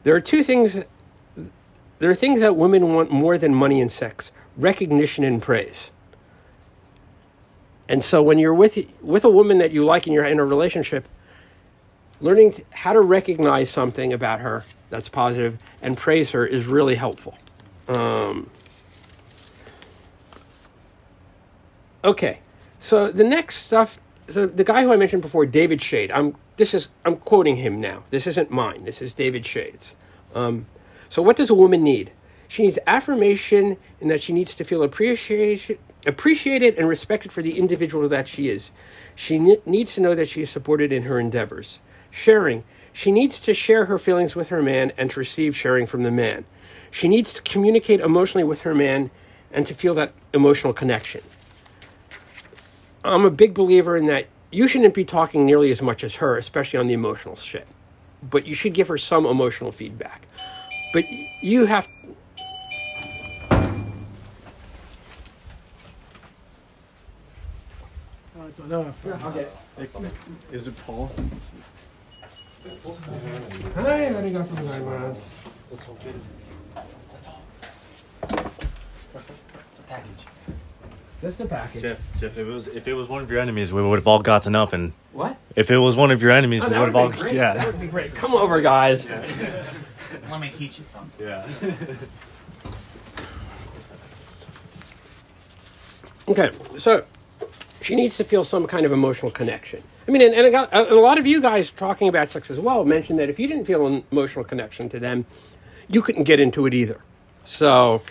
There are 2 things There are things that women want more than money and sex: recognition and praise. And so when you're with a woman that you like and you're in a relationship, learning how to recognize something about her that's positive and praise her is really helpful. Okay, so the next stuff. So the guy who I mentioned before, David Shade. I'm quoting him now. This isn't mine. This is David Shade's. So what does a woman need? She needs affirmation in that she needs to feel appreciated and respected for the individual that she is. She needs to know that she is supported in her endeavors. Sharing. She needs to share her feelings with her man and to receive sharing from the man. She needs to communicate emotionally with her man and to feel that emotional connection. I'm a big believer in that you shouldn't be talking nearly as much as her, especially on the emotional shit. But you should give her some emotional feedback. But you have... Is it Paul? Just the package. Jeff, if it was one of your enemies, we would have all gotten up and... What? If it was one of your enemies, we would have all... Great. Yeah. That would be great. Come over, guys. Let me teach you something. Yeah. Okay, so she needs to feel some kind of emotional connection. I mean, and a lot of you guys talking about sex as well mentioned that if you didn't feel an emotional connection to them, you couldn't get into it either. So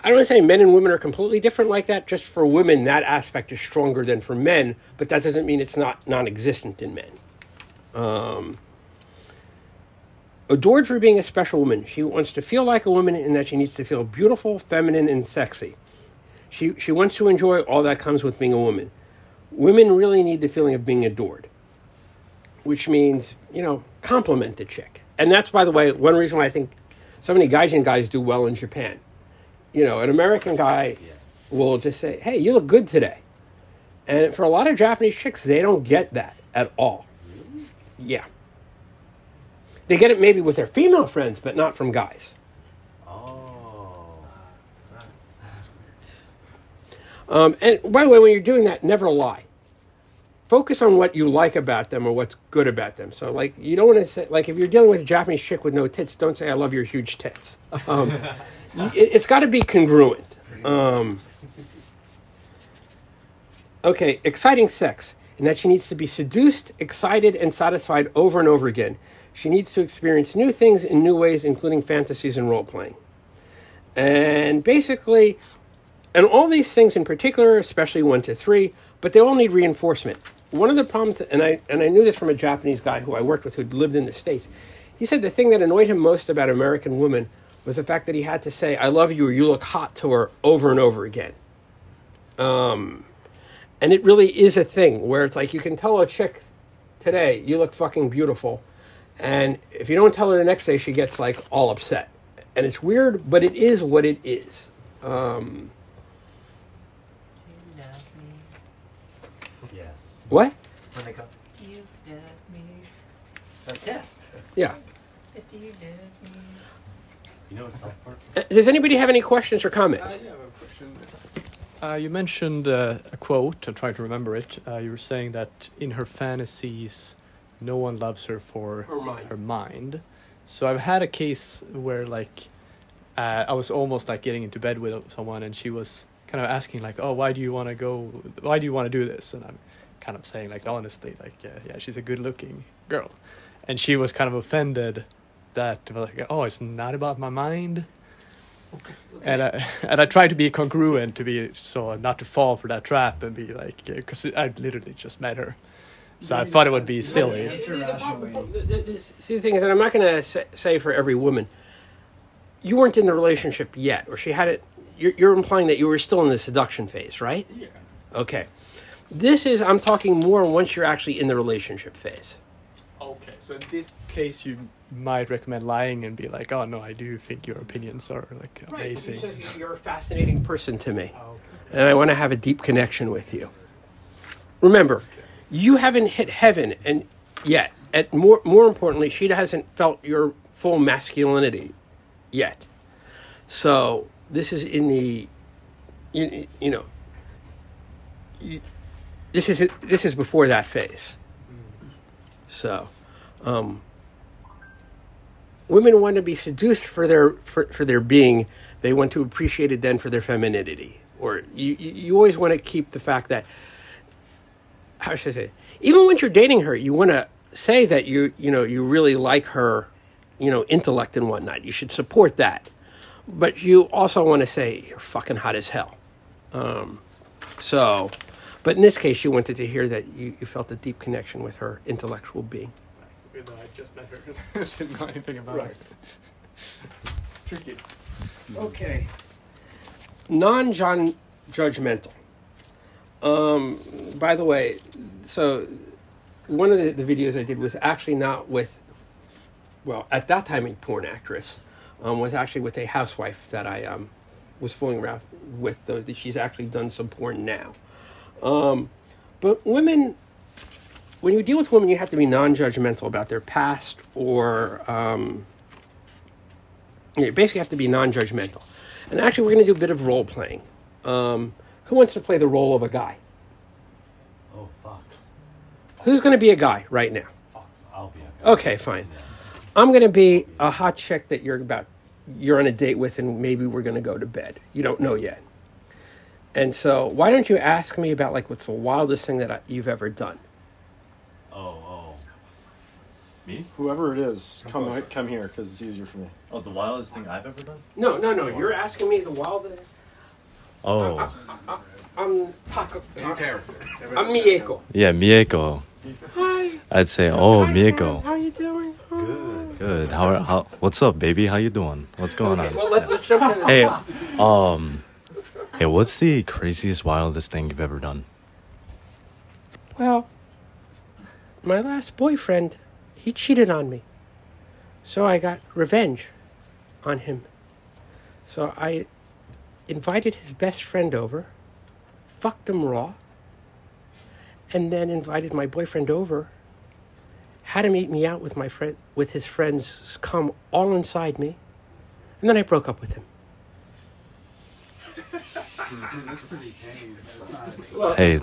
I don't want to say men and women are completely different like that. Just for women, that aspect is stronger than for men, but that doesn't mean it's not non-existent in men. Adored for being a special woman. She wants to feel like a woman in that she needs to feel beautiful, feminine, and sexy. She wants to enjoy all that comes with being a woman. Women really need the feeling of being adored, which means, compliment the chick. And that's, by the way, one reason why I think so many Gaijin guys do well in Japan. An American guy will just say, hey, you look good today. And for a lot of Japanese chicks, they don't get that at all. Yeah. They get it maybe with their female friends, but not from guys. And by the way, when you're doing that, never lie. Focus on what you like about them or what's good about them. So, you don't want to say, if you're dealing with a Japanese chick with no tits, don't say, I love your huge tits. It's got to be congruent. Okay, exciting sex. In that she needs to be seduced, excited, and satisfied over and over again. She needs to experience new things in new ways, including fantasies and role-playing. And basically... And all these things in particular, especially 1 to 3, but they all need reinforcement. One of the problems, and I knew this from a Japanese guy who I worked with who lived in the States, he said the thing that annoyed him most about American women was the fact that he had to say, I love you or you look hot to her over and over again. And it really is a thing where it's like you can tell a chick today, you look fucking beautiful. And if you don't tell her the next day, she gets all upset. And it's weird, but it is what it is. Yes. What? When they go, you love me. Yes. Yeah. If you love me. You know South Park? Does anybody have any questions or comments? I have a question. You mentioned a quote. I'm trying to remember it. You were saying that in her fantasies, no one loves her for her mind. So I've had a case where I was almost getting into bed with someone, and she was kind of asking oh, why do you want to do this? And I'm kind of saying honestly yeah, she's a good looking girl, and she was kind of offended that oh, it's not about my mind. Okay. And I tried to be congruent to be so not to fall for that trap and be because I literally just met her, so I thought it would be silly. See, the thing is that I'm not going to say for every woman, you weren't in the relationship yet, or she had it. You're implying that you were still in the seduction phase, right? Yeah. Okay. I'm talking more once you're actually in the relationship phase. Okay, so in this case, you might recommend lying and be oh no, I do think your opinions are amazing. Right, you're a fascinating person to me, and I want to have a deep connection with you. Remember, you haven't hit heaven and yet. And more importantly, she hasn't felt your full masculinity yet. So this is in the, you know, this is before that phase. So, women want to be seduced for their being. They want to appreciate it then for their femininity. Or you always want to keep the fact that, how should I say it? Even when you're dating her, you want to say that you really like her, intellect and whatnot. You should support that. But you also want to say you're fucking hot as hell. But in this case, you wanted to hear that you felt a deep connection with her intellectual being. Even though I just met her, didn't know anything about her. Tricky. Okay. Non-judgmental. By the way, so one of the videos I did was actually not with, well, at that time a porn actress, was actually with a housewife that I was fooling around with. She's actually done some porn now. But women, when you deal with women, you have to be non-judgmental about their past, or you basically have to be non-judgmental. And actually, we're going to do a bit of role playing. Who wants to play the role of a guy? Oh, Fox. Who's going to be a guy right now? Fox. I'll be a guy. Okay, fine. I'm going to be a hot chick that you're on a date with, and maybe we're going to go to bed. You don't know yet. And so, why don't you ask me about what's the wildest thing that you've ever done? Oh. Me? Whoever it is, come here because it's easier for me. Oh, the wildest thing I've ever done? No. You're asking me the wildest. Oh. I'm Taco. I'm Mieko. Yeah, Mieko. Hi. I'd say, oh, Mieko. How you doing? Good. How? What's up, baby? How you doing? What's going on? Well, let's jump in. Hey, what's the craziest, wildest thing you've ever done? Well, my last boyfriend, he cheated on me. So I got revenge on him. So I invited his best friend over, fucked him raw, and then invited my boyfriend over, had him eat me out with his friends cum all inside me, and then I broke up with him. That's pretty tame. That's not... Well, Hey,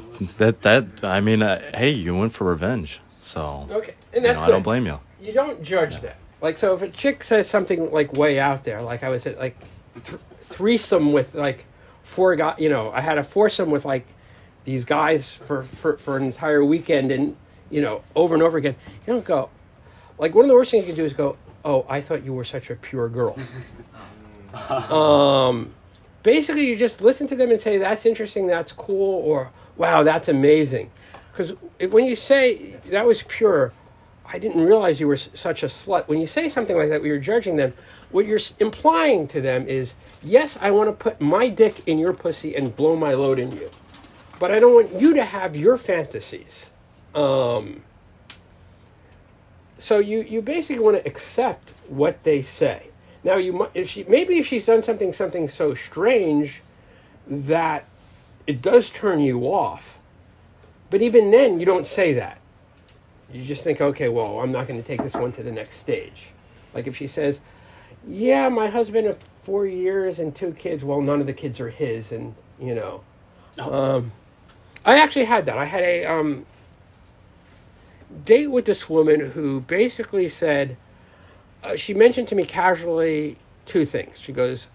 I mean, hey, you went for revenge, so okay, and that's I good. don't blame you. You don't judge that. So if a chick says something way out there, like I was at threesome with four guys, I had a foursome with these guys for an entire weekend, and over and over again. You don't go one of the worst things you can do is go, oh, I thought you were such a pure girl. Basically, you just listen to them and say, that's interesting, that's cool, or wow, that's amazing. Because when you say that was pure, I didn't realize you were such a slut. When you say something like that, when you're judging them, what you're implying to them is, yes, I want to put my dick in your pussy and blow my load in you. But I don't want you to have your fantasies. So you basically want to accept what they say. Now, if she's done something so strange that it does turn you off, but even then, you don't say that. You just think, okay, well, I'm not going to take this one to the next stage. Like if she says, yeah, my husband of 4 years and 2 kids, well, none of the kids are his, and, I actually had that. I had a date with this woman who basically said, she mentioned to me casually 2 things. She goes,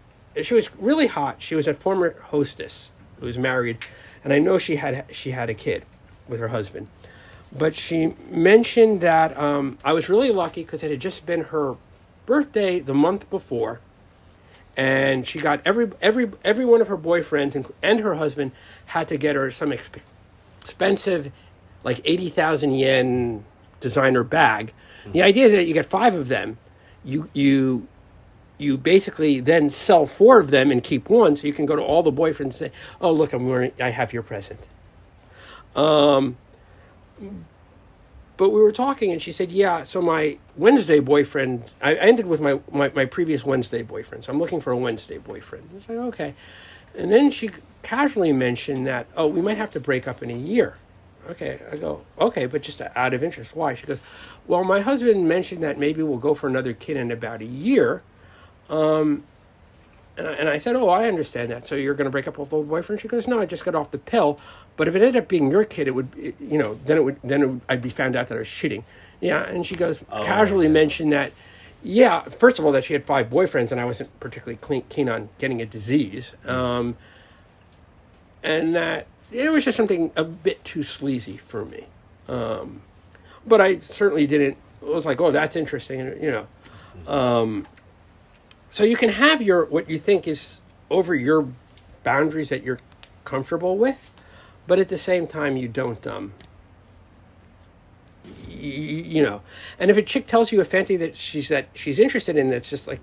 she was really hot. She was a former hostess who was married, and I know she had a kid with her husband. But she mentioned that I was really lucky because it had just been her birthday the month before, and she got every one of her boyfriends and her husband had to get her some expensive, 80,000 yen designer bag. The idea is that you get 5 of them. You basically then sell 4 of them and keep 1, so you can go to all the boyfriends and say, "Oh, look, I have your present." But we were talking, and she said, "Yeah, so my Wednesday boyfriend, I ended with my previous Wednesday boyfriend, so I'm looking for a Wednesday boyfriend." I was like, "Okay," and then she casually mentioned that, "Oh, we might have to break up in a year." Okay, I go, okay, but just out of interest, why? She goes, well, my husband mentioned that maybe we'll go for another kid in about a year, And I said, oh, I understand that. So you're going to break up with old boyfriend? She goes, no, I just got off the pill. But if it ended up being your kid, I'd be found out that I was cheating. Yeah, and she goes, casually mentioned that, yeah, first of all, that she had 5 boyfriends, and I wasn't particularly keen on getting a disease. And that it was just something a bit too sleazy for me. But I certainly didn't, it was like, oh, that's interesting, So you can have what you think is over your boundaries that you're comfortable with, but at the same time you don't, And if a chick tells you a fantasy that she's interested in, that's just like,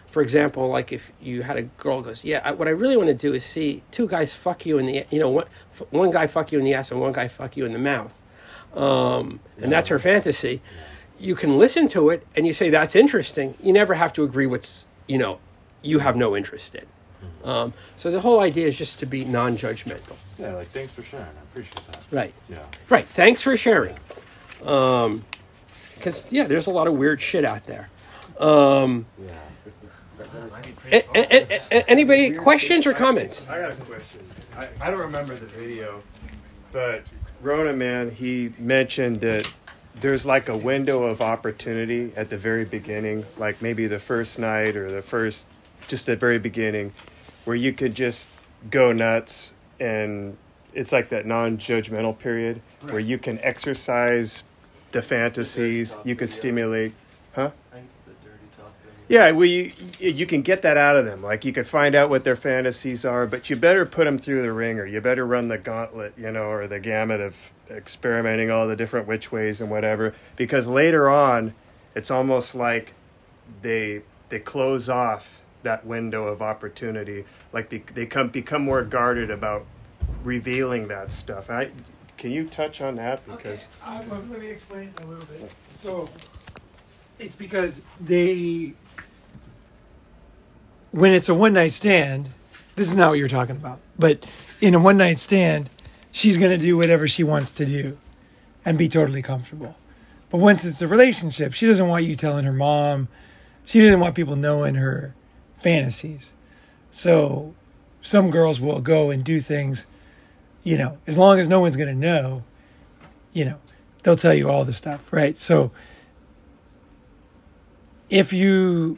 for example, like if you had a girl goes, yeah, what I really want to do is see 2 guys fuck you in the, one guy fuck you in the ass and one guy fuck you in the mouth, and that's her fantasy. You can listen to it and you say that's interesting. You never have to agree what's you have no interest in. So the whole idea is just to be non-judgmental. Yeah, like, thanks for sharing. I appreciate that. Right. Yeah. Right. Thanks for sharing. Because, there's a lot of weird shit out there. Anybody, questions or comments? I got a question. I don't remember the video, but Ronin Man, he mentioned that there's like a window of opportunity at the very beginning, like maybe the first night or just the very beginning, where you could just go nuts, and it's like that non-judgmental period where you can exercise the fantasies, you can stimulate, huh? I think it's the dirty talk. Yeah, well, you can get that out of them. Like, you could find out what their fantasies are, but you better put them through the ringer. You better run the gauntlet, or the gamut of experimenting all the different which ways and whatever. Because later on, it's almost like they close off that window of opportunity. Like, they become more guarded about revealing that stuff. Can you touch on that? Because Let me explain it a little bit. So, it's because when it's a one-night stand, this is not what you're talking about, but in a one-night stand, she's going to do whatever she wants to do and be totally comfortable. But once it's a relationship, she doesn't want you telling her mom. She doesn't want people knowing her fantasies. So some girls will go and do things, as long as no one's going to know, they'll tell you all the stuff, right? So a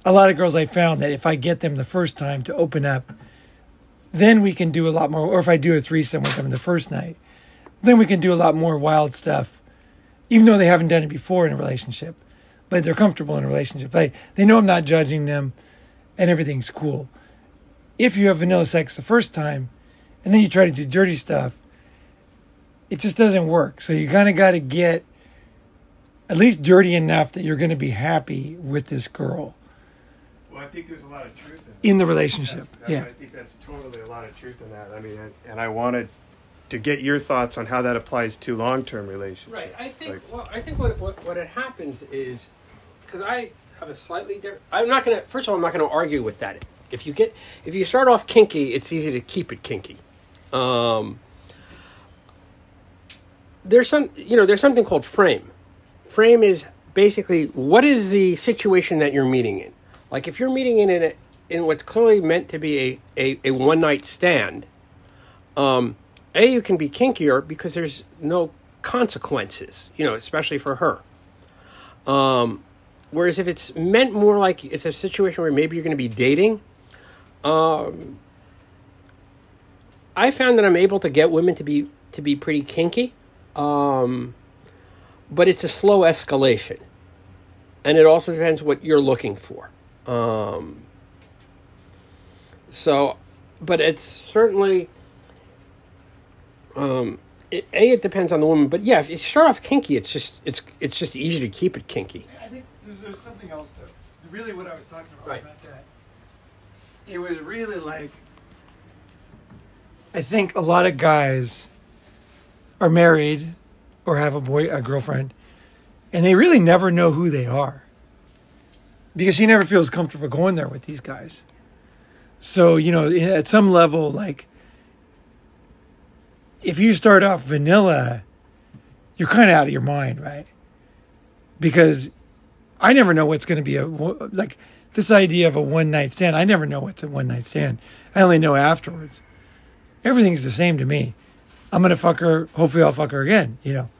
lot of girls I found that if I get them the first time to open up, then we can do a lot more. Or if I do a threesome with them the first night, then we can do a lot more wild stuff, even though they haven't done it before in a relationship, but they're comfortable in a relationship. They know I'm not judging them and everything's cool. If you have vanilla sex the first time and then you try to do dirty stuff, it just doesn't work. So you kind of got to get at least dirty enough that you're going to be happy with this girl. Well, I think there's a lot of truth in the relationship. I think that's totally a lot of truth in that. I mean, and I wanted to get your thoughts on how that applies to long-term relationships. Right. I think what it happens is, because I have a slightly different. First of all, I'm not going to argue with that. If you start off kinky, it's easy to keep it kinky. There's something called frame. Frame is basically what is the situation that you're meeting in. Like if you're meeting in what's clearly meant to be a one-night stand, you can be kinkier because there's no consequences, especially for her. Whereas if it's meant more like it's a situation where maybe you're going to be dating, I found that I'm able to get women to be pretty kinky, but it's a slow escalation, and it also depends what you're looking for. But it's certainly, it depends on the woman. But yeah, if you start off kinky, it's just easy to keep it kinky. I think there's something else though. Really, what I was talking about was not that. It was really like, I think a lot of guys are married or have a girlfriend, and they really never know who they are because she never feels comfortable going there with these guys. So, at some level, like, if you start off vanilla, you're kind of out of your mind, right? Because I never know what's going to be like this idea of a one night stand. I never know what's a one night stand. I only know afterwards. Everything's the same to me. I'm going to fuck her. Hopefully I'll fuck her again, you know?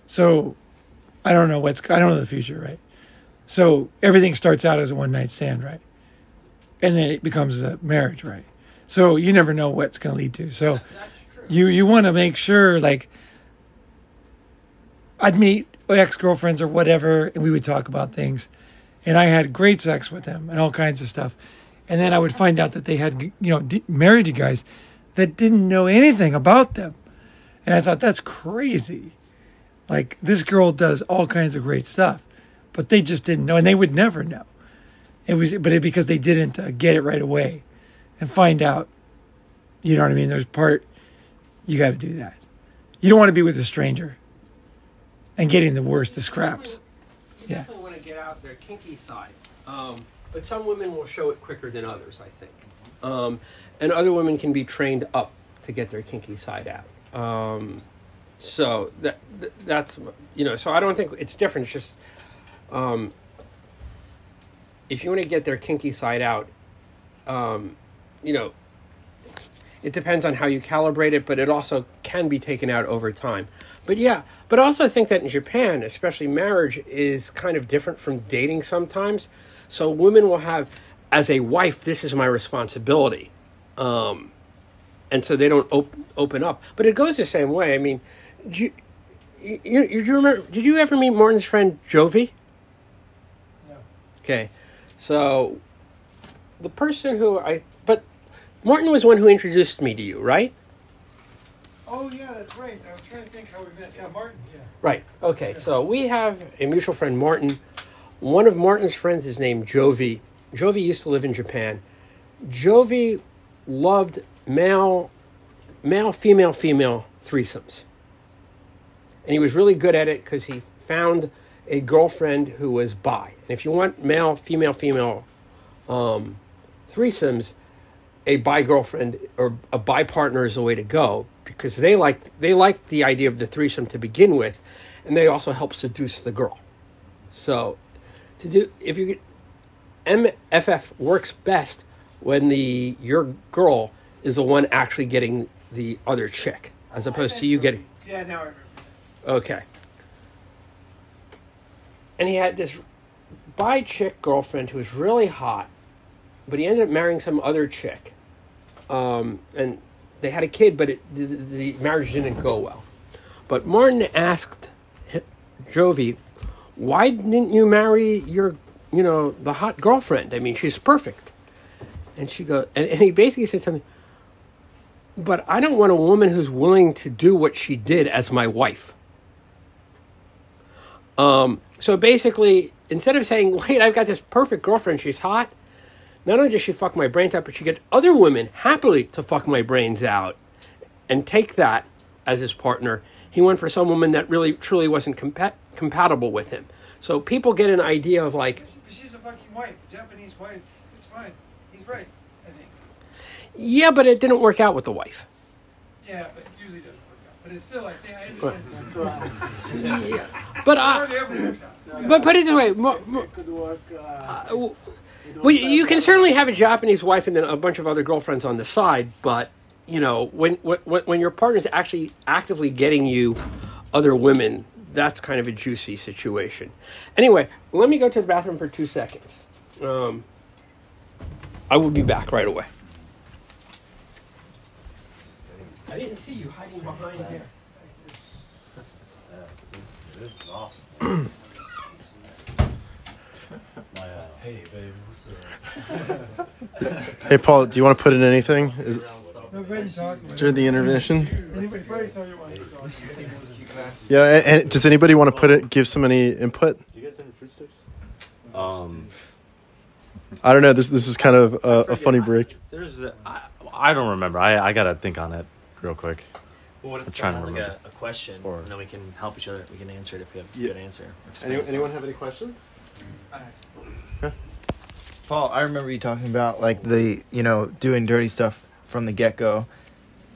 So I don't know the future, right? So everything starts out as a one night stand, right? And then it becomes a marriage, right? So you never know what's going to lead to. So you want to make sure, like, I'd meet ex-girlfriends or whatever, and we would talk about things. And I had great sex with them and all kinds of stuff. And then I would find out that they had, you know, married to guys that didn't know anything about them. And I thought, that's crazy. Like, this girl does all kinds of great stuff, but they just didn't know, and they would never know. Because they didn't get it right away and find out, you know what I mean? You got to do that. You don't want to be with a stranger and getting the worst, the scraps. You definitely want to get out their kinky side. But some women will show it quicker than others, I think. And other women can be trained up to get their kinky side out. So that's, you know, so I don't think it's different. It's just, if you want to get their kinky side out, you know, it depends on how you calibrate it, but it also can be taken out over time. But yeah, but I also think that in Japan, especially marriage is kind of different from dating sometimes. So women will have, as a wife, this is my responsibility. And so they don't open up. But it goes the same way. I mean, you remember, did you ever meet Martin's friend Jovi? No. Okay. So the person but Martin was one who introduced me to you, right? Oh, yeah, that's right. I was trying to think how we met. Yeah, Martin, yeah. Right. Okay. So we have a mutual friend, Martin. One of Martin's friends is named Jovi. Jovi used to live in Japan. Jovi loved male, female threesomes. And he was really good at it because he found a girlfriend who was bi. And if you want male, female threesomes, a bi girlfriend or a bi partner is the way to go, because they like the idea of the threesome to begin with, and they also help seduce the girl. So MFF works best when your girl is the one actually getting the other chick, as opposed to you getting. Yeah, now I remember. Okay. And he had this bi chick girlfriend who was really hot, but he ended up marrying some other chick. And they had a kid, but the marriage didn't go well. But Martin asked Jovi, why didn't you marry the hot girlfriend? I mean, she's perfect. And and he basically said something, but I don't want a woman who's willing to do what she did as my wife. So basically, instead of saying, wait, I've got this perfect girlfriend, she's hot, not only does she fuck my brains out, but she gets other women happily to fuck my brains out and take that as his partner. He went for some woman that really, truly wasn't compatible with him. So people get an idea of like... But she's a fucking wife, Japanese wife. It's fine. He's right, I think. Yeah, but it didn't work out with the wife. Yeah, but it usually doesn't work out. But it's still like, I understand. Yeah. But put it this way. It could work. Well, you can certainly have a Japanese wife and then a bunch of other girlfriends on the side, but you know, when your partner's actually actively getting you other women, that's kind of a juicy situation. Anyway, let me go to the bathroom for 2 seconds. I will be back right away. I didn't see you hiding behind here. This is awesome. Hey, babe, what's up? Hey, Paul, do you want to put in anything? During the intermission? Yeah, and does anybody want to give any input? Do you guys have any fruit sticks? I don't know. This is kind of a funny break. I don't remember. I gotta think on it real quick. Well, what if trying someone to has remember. a question, and then we can help each other. We can answer it if we have a good answer. Anyone have any questions? Paul, I remember you talking about like doing dirty stuff from the get-go,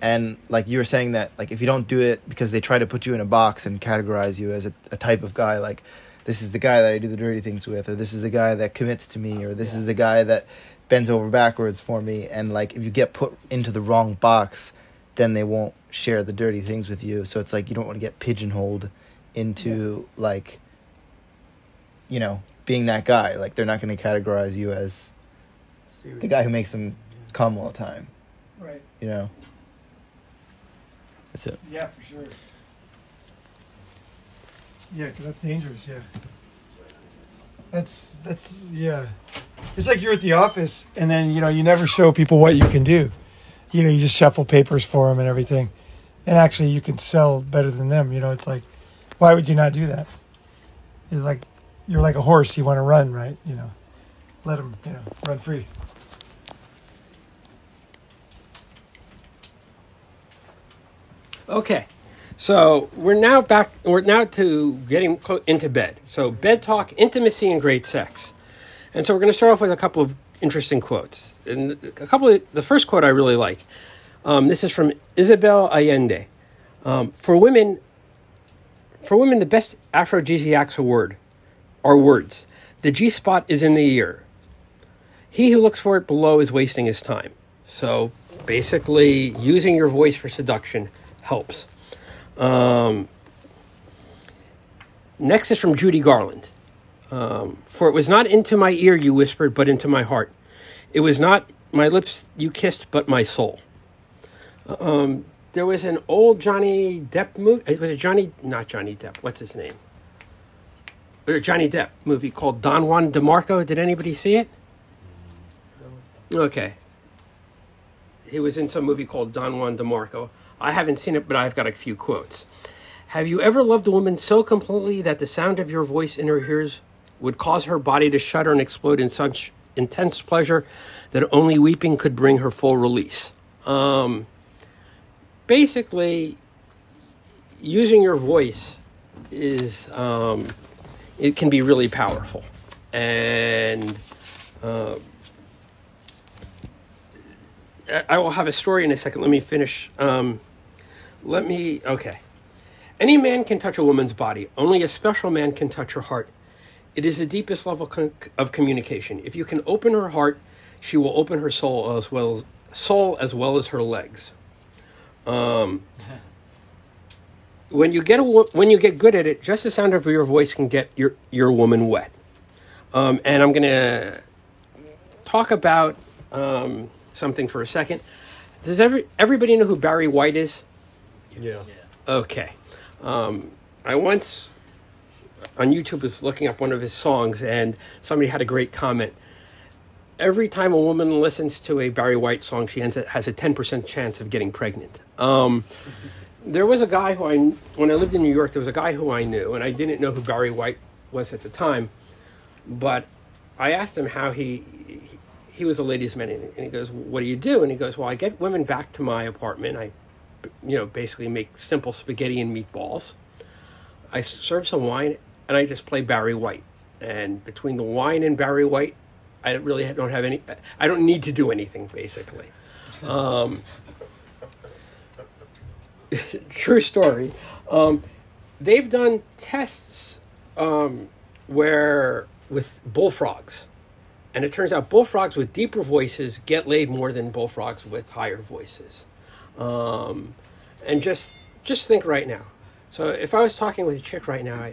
and like you were saying that like if you don't do it because they try to put you in a box and categorize you as a type of guy, like this is the guy that I do the dirty things with, or this is the guy that commits to me, or this is the guy that bends over backwards for me. And like, if you get put into the wrong box, then they won't share the dirty things with you. So it's like, you don't want to get pigeonholed into like, you know, being that guy. Like, they're not going to categorize you as the guy who makes them come all the time. Right. You know? That's it. Yeah, for sure. Yeah, 'cause that's dangerous, yeah. That's yeah. It's like you're at the office and then, you know, you never show people what you can do. You know, you just shuffle papers for them and everything. And actually you can sell better than them. You know, it's like, why would you not do that? It's like, you're like a horse. You want to run, right? You know, let them, you know, run free. Okay, so we're now to getting into bed. So bed talk, intimacy, and great sex. And so we're going to start off with a couple of interesting quotes. And the first quote I really like. This is from Isabel Allende. For women, the best aphrodisiacs are words. The G-spot is in the ear. He who looks for it below is wasting his time. So basically, using your voice for seduction helps. Next is from Judy Garland. For it was not into my ear you whispered, but into my heart. It was not my lips you kissed, but my soul. There was an old Johnny Depp movie. It was not Johnny Depp. What's his name? A Johnny Depp movie called Don Juan DeMarco. Did anybody see it? Okay. He was in some movie called Don Juan DeMarco. I haven't seen it, but I've got a few quotes. Have you ever loved a woman so completely that the sound of your voice in her ears would cause her body to shudder and explode in such intense pleasure that only weeping could bring her full release? Basically, using your voice is, it can be really powerful. And I will have a story in a second. Let me finish. Okay. Any man can touch a woman's body. Only a special man can touch her heart. It is the deepest level of communication. If you can open her heart, she will open her soul as well as her legs. When you get good at it, just the sound of your voice can get your woman wet. And I'm going to talk about something for a second. Does everybody know who Barry White is? Yeah. Okay. I once on YouTube was looking up one of his songs, and somebody had a great comment. Every time a woman listens to a Barry White song, she has a 10% chance of getting pregnant. There was a guy when I lived in New York, there was a guy who I knew, and I didn't know who Barry White was at the time, but I asked him how he was a ladies' man, and he goes, "What do you do?" And he goes, "Well, I get women back to my apartment. I, basically make simple spaghetti and meatballs. I serve some wine, and I just play Barry White. And between the wine and Barry White, I really don't have any. I don't need to do anything, basically." True story. They've done tests where with bullfrogs, and it turns out bullfrogs with deeper voices get laid more than bullfrogs with higher voices. And just think right now. So if I was talking with a chick right now,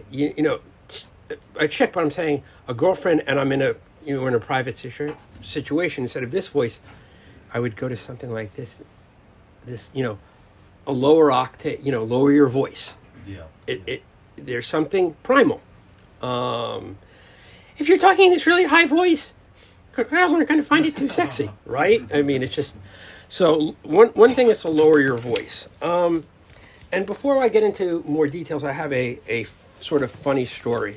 a chick, but I'm saying a girlfriend, and I'm in a in a private situation, instead of this voice, I would go to something like this, a lower octave, lower your voice. Yeah. There's something primal. If you're talking in this really high voice, girls aren't going to find it too sexy, right? I mean, it's just... So one thing is to lower your voice. And before I get into more details, I have a sort of funny story.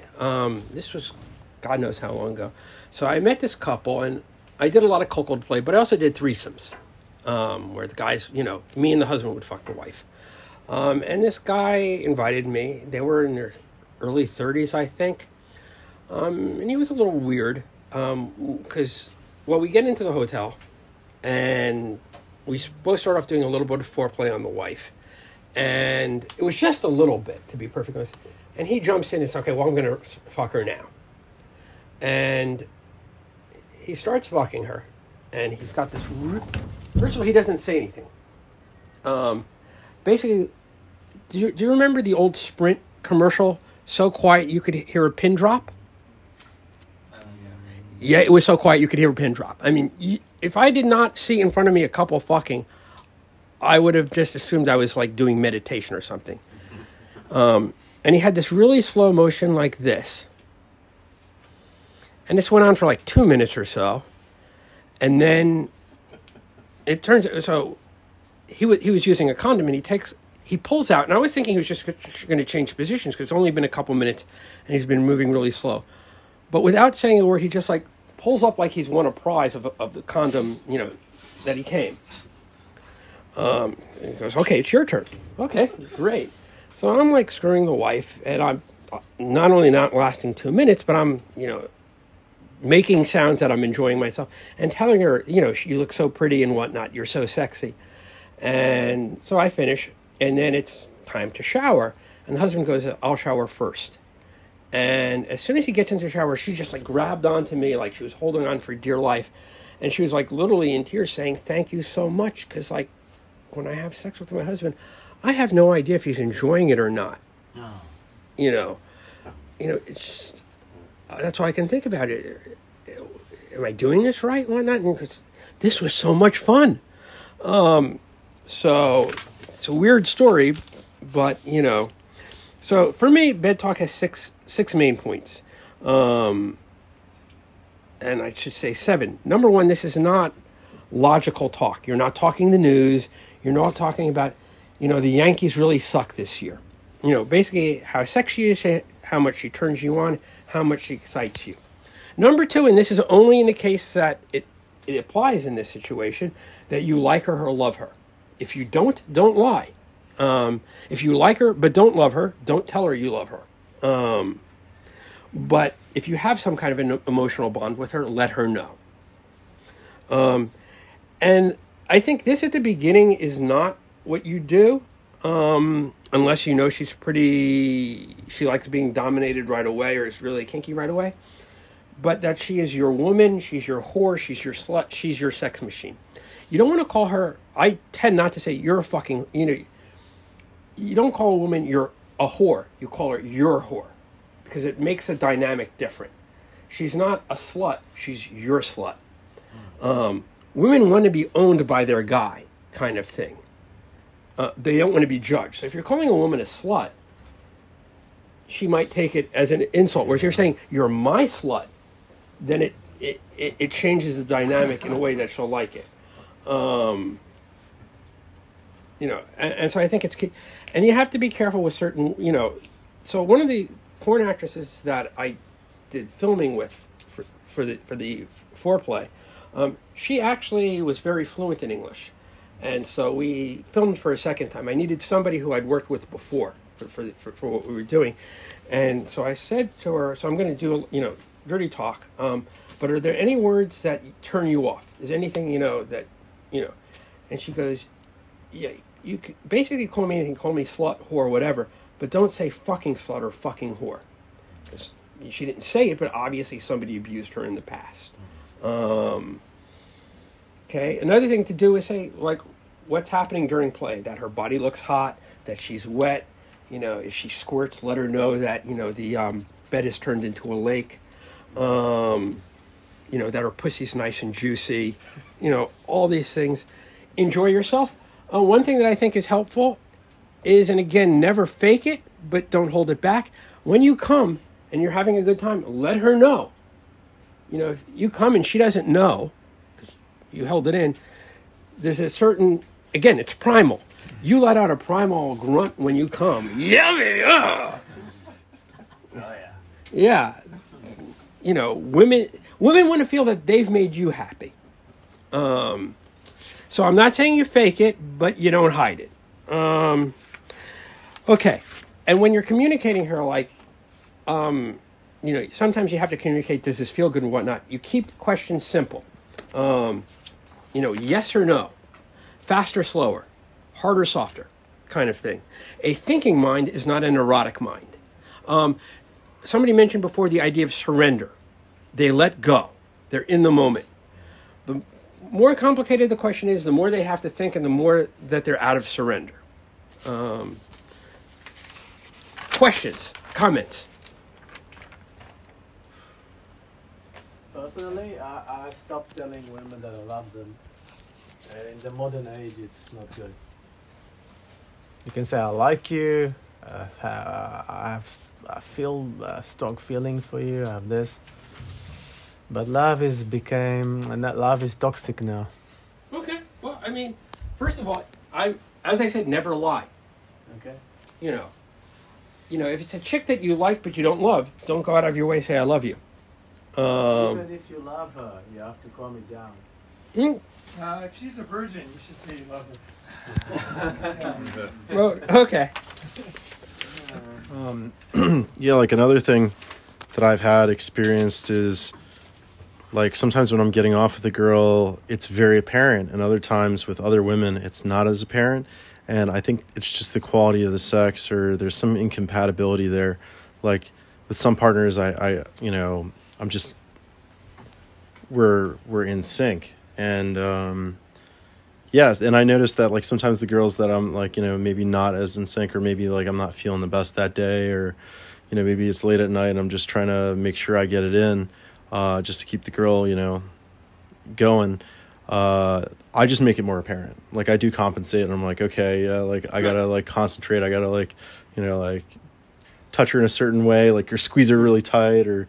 This was God knows how long ago. So I met this couple, and I did a lot of cuckold play, but I also did threesomes, where the guys, me and the husband would fuck the wife. And this guy invited me. They were in their early 30s, I think. And he was a little weird, because, we get into the hotel, and we both start off doing a little bit of foreplay on the wife. And it was just a little bit, to be perfectly honest. And he jumps in and says, okay, well, I'm going to fuck her now. And he starts fucking her. And he's got this... First of all, he doesn't say anything. Basically, do you remember the old Sprint commercial? So quiet you could hear a pin drop? Yeah, it was so quiet you could hear a pin drop. I mean, if I did not see in front of me a couple fucking, I would have just assumed I was like doing meditation or something. And he had this really slow motion like this. And this went on for like 2 minutes or so. And then it turns out, so he was using a condom, and he pulls out, and I was thinking he was just going to change positions because it's only been a couple minutes and he's been moving really slow. But without saying a word, he just like pulls up like he's won a prize of the condom, that he came. And he goes, okay, it's your turn. Okay, great. So I'm like screwing the wife, and I'm not only not lasting 2 minutes, but I'm, making sounds that I'm enjoying myself and telling her, you look so pretty and whatnot. You're so sexy. And so I finish, and then it's time to shower. And the husband goes, I'll shower first. And as soon as he gets into the shower, she just like grabbed onto me like she was holding on for dear life. And she was like literally in tears saying, thank you so much. Because like when I have sex with my husband, I have no idea if he's enjoying it or not. No. It's just, that's all I can think about it. Am I doing this right? Why not? Because this was so much fun. So it's a weird story, but So for me, bed talk has six main points, and I should say 7. Number 1, this is not logical talk. You're not talking the news. You're not talking about, the Yankees really suck this year. Basically how sexy you is, how much she turns you on, how much she excites you. Number 2, and this is only in the case that it applies in this situation, that you like her or love her. If you don't lie. If you like her but don't love her, don't tell her you love her. But if you have some kind of an emotional bond with her, let her know. And I think this at the beginning is not what you do, unless she likes being dominated right away or is really kinky right away. But that she is your woman, she's your whore, she's your slut, she's your sex machine. You don't want to call her, I tend not to say you're a fucking, you don't call a woman you're a whore. You call her your whore. Because it makes the dynamic different. She's not a slut. She's your slut. Women want to be owned by their guy kind of thing. They don't want to be judged. So if you're calling a woman a slut, she might take it as an insult. Whereas you're saying, you're my slut, then it changes the dynamic in a way that she'll like it. And so I think it's key. And you have to be careful with certain, so one of the porn actresses that I did filming with for the foreplay, she actually was very fluent in English. And so we filmed for a second time. I needed somebody who I'd worked with before for what we were doing. And so I said to her, so I'm going to do, dirty talk, but are there any words that turn you off? Is there anything, that, and she goes, yeah, you could basically call me anything, call me slut, whore, whatever, but don't say fucking slut or fucking whore. Because she didn't say it, but obviously somebody abused her in the past. Okay, another thing to do is say, like, what's happening during play, that her body looks hot, that she's wet, if she squirts, let her know that, the bed is turned into a lake, that her pussy's nice and juicy, all these things. Enjoy yourself. One thing that I think is helpful is, and again, never fake it, but don't hold it back. When you come and you're having a good time, let her know. If you come and she doesn't know, because you held it in, there's a certain, again, it's primal. You let out a primal grunt when you come. Yummy! Oh, yeah. Women want to feel that they've made you happy. So I'm not saying you fake it, but you don't hide it. Okay. And when you're communicating her, like, sometimes you have to communicate, does this feel good and whatnot. You keep the questions simple. Yes or no. Faster, slower. Harder, softer kind of thing. A thinking mind is not an erotic mind. Somebody mentioned before the idea of surrender. They let go. They're in the moment. The more complicated the question is, the more they have to think and the more that they're out of surrender. Questions, comments? Personally, I stopped telling women that I love them. In the modern age, it's not good. You can say I like you, I feel strong feelings for you, I have this. But love is toxic now. Okay. Well, I mean, first of all, as I said, never lie. Okay. You know, if it's a chick that you like but you don't love, don't go out of your way to say I love you. Even if you love her, you have to calm it down. If she's a virgin, you should say you love her. Well, okay. Yeah, like another thing that I've had experienced is like sometimes when I'm getting off with a girl, it's very apparent, and other times with other women, it's not as apparent. And I think it's just the quality of the sex, or there's some incompatibility there. Like with some partners, I'm just we're in sync, and yes, and I noticed that like sometimes the girls that I'm like maybe not as in sync, or maybe like I'm not feeling the best that day, or maybe it's late at night and I'm just trying to make sure I get it in, just to keep the girl going. I just make it more apparent. Like I do compensate, and I'm like, okay, yeah, like I gotta like concentrate. I gotta like like touch her in a certain way, like or squeeze her really tight, or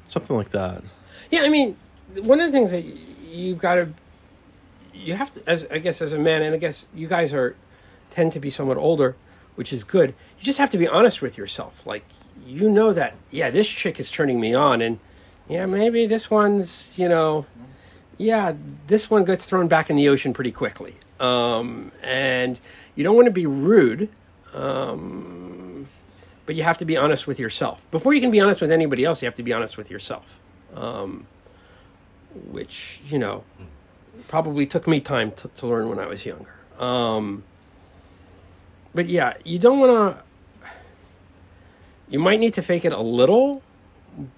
something like that. Yeah, I mean, one of the things that you have to, as a man, and I guess you guys tend to be somewhat older, which is good. You just have to be honest with yourself. Like, that, yeah, this chick is turning me on, and yeah, maybe this one's, this one gets thrown back in the ocean pretty quickly. And you don't want to be rude, but you have to be honest with yourself. Before you can be honest with anybody else, you have to be honest with yourself. Which, probably took me time to learn when I was younger. But yeah, you don't want to... You might need to fake it a little,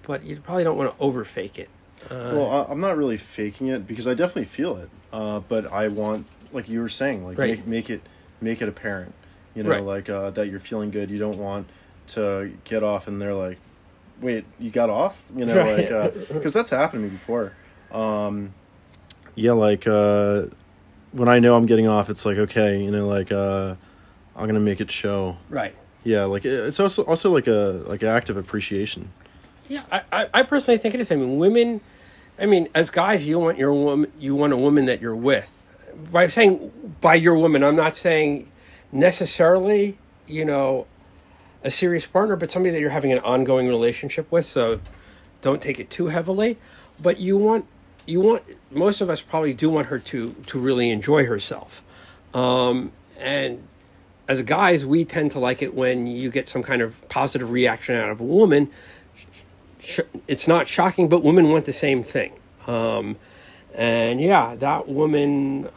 but you probably don't want to over-fake it. Well, I'm not really faking it because I definitely feel it. But I want, like you were saying, like right. make it apparent. Right. Like that you're feeling good. You don't want to get off and they're like, "Wait, you got off?" Right. Like because that's happened to me before. Yeah, like when I know I'm getting off, it's like okay, like I'm gonna make it show. Right. Yeah, like it's also like an act of appreciation. Yeah, I personally think it is. I mean, women. I mean, as guys, you want a woman that you're with. By saying by your woman, I'm not saying necessarily, a serious partner, but somebody that you're having an ongoing relationship with. So don't take it too heavily. But you want. Most of us probably do want her to really enjoy herself, and as guys, we tend to like it when you get some kind of positive reaction out of a woman. It's not shocking, but women want the same thing. And yeah, that woman,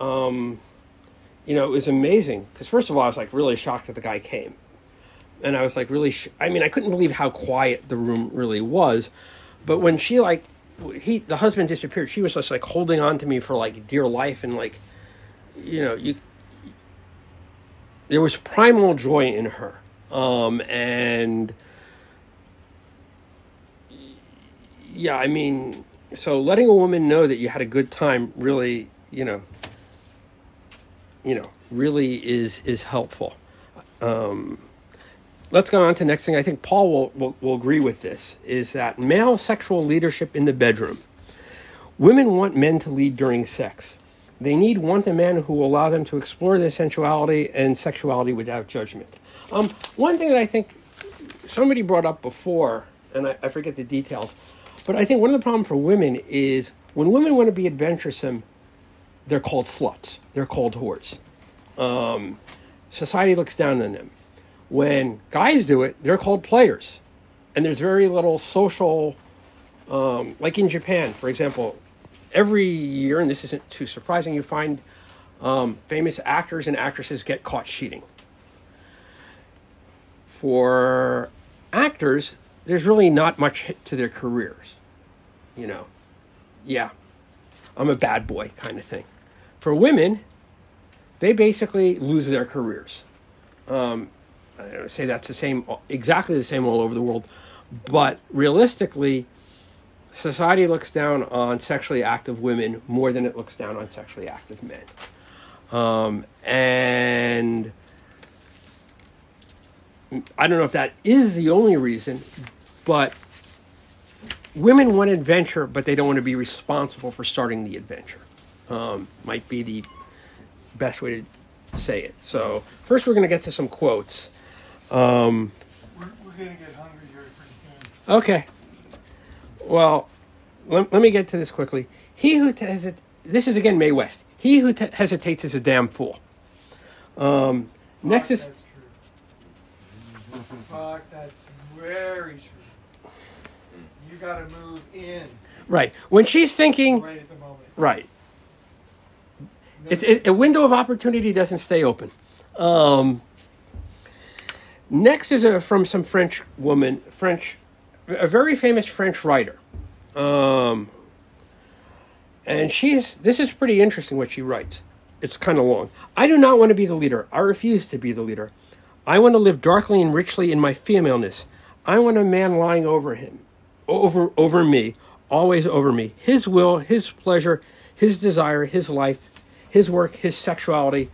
it was amazing. Because first of all, I was like really shocked that the guy came. And I was like really, I couldn't believe how quiet the room really was. But when the husband disappeared, she was just like holding on to me for like dear life. And like, there was primal joy in her. And yeah, I mean, so letting a woman know that you had a good time really, really is helpful. Let's go on to the next thing. I think Paul will agree with this, is that male sexual leadership in the bedroom. Women want men to lead during sex. They want a man who will allow them to explore their sensuality and sexuality without judgment. One thing that I think somebody brought up before, and I forget the details, but I think one of the problems for women is when women want to be adventuresome, they're called sluts. They're called whores. Society looks down on them. When guys do it, they're called players. And there's very little social, like in Japan, for example, every year, and this isn't too surprising, you find famous actors and actresses get caught cheating. For actors, there's really not much hit to their careers. You know, yeah, I'm a bad boy kind of thing. For women, they basically lose their careers. I don't say that's exactly the same all over the world, but realistically, society looks down on sexually active women more than it looks down on sexually active men. And I don't know if that is the only reason, but women want adventure, but they don't want to be responsible for starting the adventure. Might be the best way to say it. So first we're going to get to some quotes. We're going to get hungry here pretty soon. Okay. Well, let me get to this quickly. He who this is again Mae West. He who hesitates is a damn fool. Next is... That's true. Fuck, that's very true. You got to move in. Right. When she's thinking... Right at the moment. Right. A window of opportunity doesn't stay open. Next is from some French woman, a very famous French writer. And this is pretty interesting what she writes. It's kind of long. I do not want to be the leader. I refuse to be the leader. I want to live darkly and richly in my femaleness. I want a man lying over him, over me, always over me. His will, his pleasure, his desire, his life, his work, his sexuality,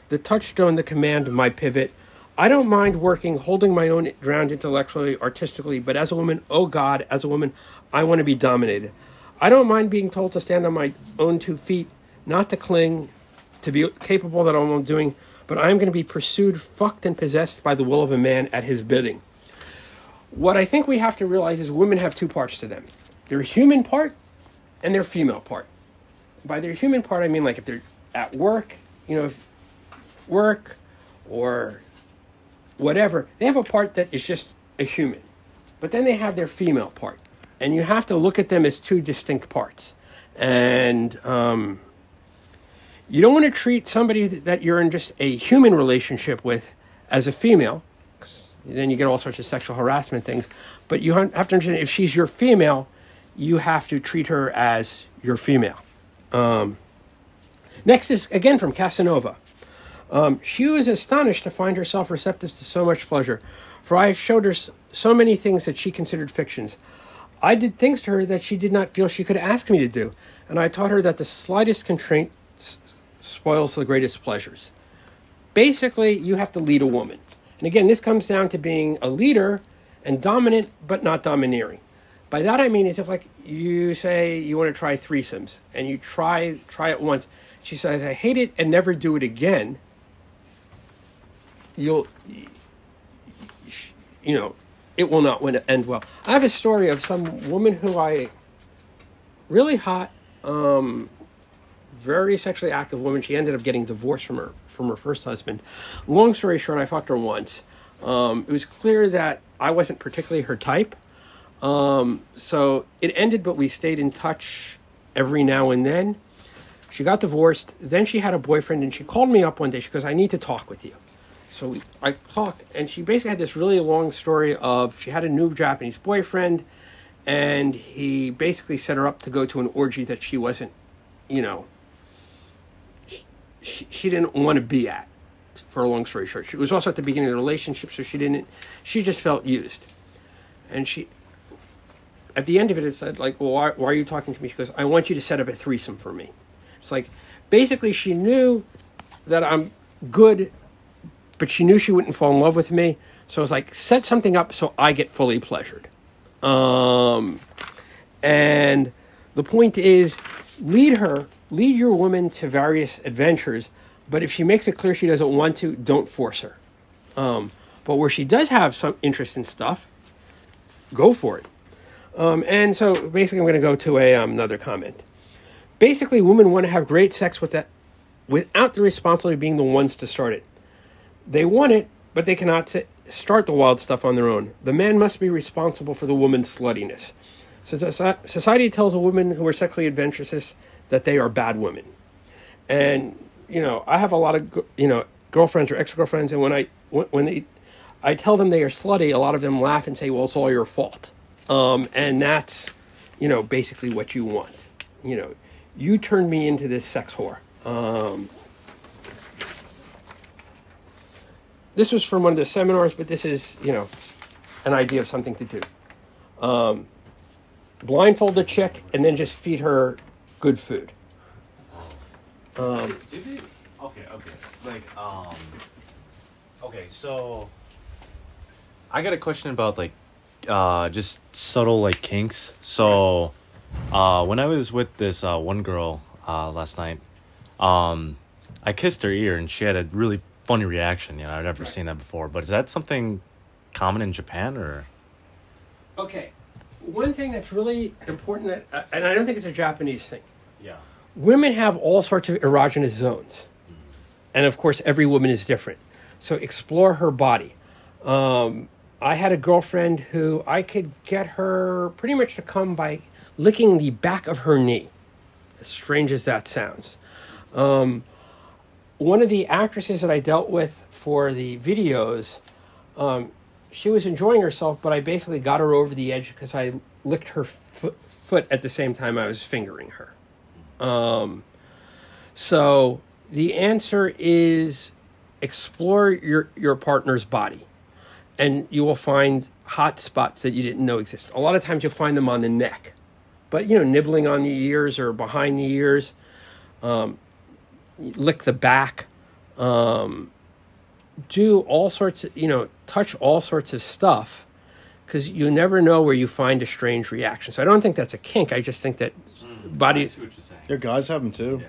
the touchstone, the command, my pivot. I don't mind working, holding my own ground intellectually, artistically, but as a woman, oh God, as a woman, I want to be dominated. I don't mind being told to stand on my own 2 feet, not to cling, to be capable that I'm doing, but I'm going to be pursued, fucked, and possessed by the will of a man at his bidding. What I think we have to realize is women have 2 parts to them. Their human part and their female part. By their human part, I mean like if they're at work, work or whatever, they have a part that is just a human. But then they have their female part. And you have to look at them as 2 distinct parts. And you don't want to treat somebody that you're in just a human relationship with as a female, because then you get all sorts of sexual harassment things. But you have to understand, if she's your female, you have to treat her as your female. Next is, again, from Casanova. She was astonished to find herself receptive to so much pleasure, for I have showed her so many things that she considered fictions. I did things to her that she did not feel she could ask me to do, and I taught her that the slightest constraint spoils the greatest pleasures. Basically, you have to lead a woman. And again, this comes down to being a leader and dominant, but not domineering. By that I mean is if, like, you say you want to try threesomes, and you try it once. She says, I hate it and never do it again. It will not end well. I have a story of some woman who really hot, very sexually active woman. She ended up getting divorced from her first husband. Long story short, I fucked her once. It was clear that I wasn't particularly her type. So it ended, but we stayed in touch every now and then. She got divorced. Then she had a boyfriend, and she called me up one day. She goes, I need to talk with you. So I talked, and she basically had this really long story of she had a new Japanese boyfriend, and he basically set her up to go to an orgy that she wasn't, she didn't want to be at, for a long story short. She was also at the beginning of the relationship, so she just felt used. And at the end of it said, like, well, why are you talking to me? She goes, I want you to set up a threesome for me. It's like, basically she knew that I'm good, but she knew she wouldn't fall in love with me. So I was like, set something up so I get fully pleasured. And the point is, lead your woman to various adventures, but if she makes it clear she doesn't want to, don't force her. But where she does have some interest in stuff, go for it. And so basically I'm going to go to another comment. Basically, women want to have great sex without the responsibility of being the ones to start it. They want it, but they cannot start the wild stuff on their own. The man must be responsible for the woman's sluttiness. So society tells a woman who are sexually adventurous that they are bad women. And, I have a lot of, girlfriends or ex-girlfriends, and when I tell them they are slutty, a lot of them laugh and say, well, it's all your fault. And that's, basically what you want. You turned me into this sex whore. This was from one of the seminars, but this is, an idea of something to do. Blindfold a chick and then just feed her good food. Okay. Okay, so I got a question about just subtle kinks. So when I was with this one girl last night, I kissed her ear and she had a really funny reaction. I'd never seen that before. But is that something common in Japan or? Okay, one thing that's really important, and I don't think it's a Japanese thing. Yeah. Women have all sorts of erogenous zones. And of course, every woman is different. So explore her body. I had a girlfriend who I could get her pretty much to come by licking the back of her knee. As strange as that sounds. One of the actresses that I dealt with for the videos, she was enjoying herself, but I basically got her over the edge because I licked her foot at the same time I was fingering her. So the answer is explore your partner's body, and you will find hot spots that you didn't know exist. A lot of times you'll find them on the neck, but nibbling on the ears or behind the ears, lick the back, do all sorts of, touch all sorts of stuff, because you never know where you find a strange reaction. So I don't think that's a kink. I just think that body. I see what you're saying. Yeah, guys have them too.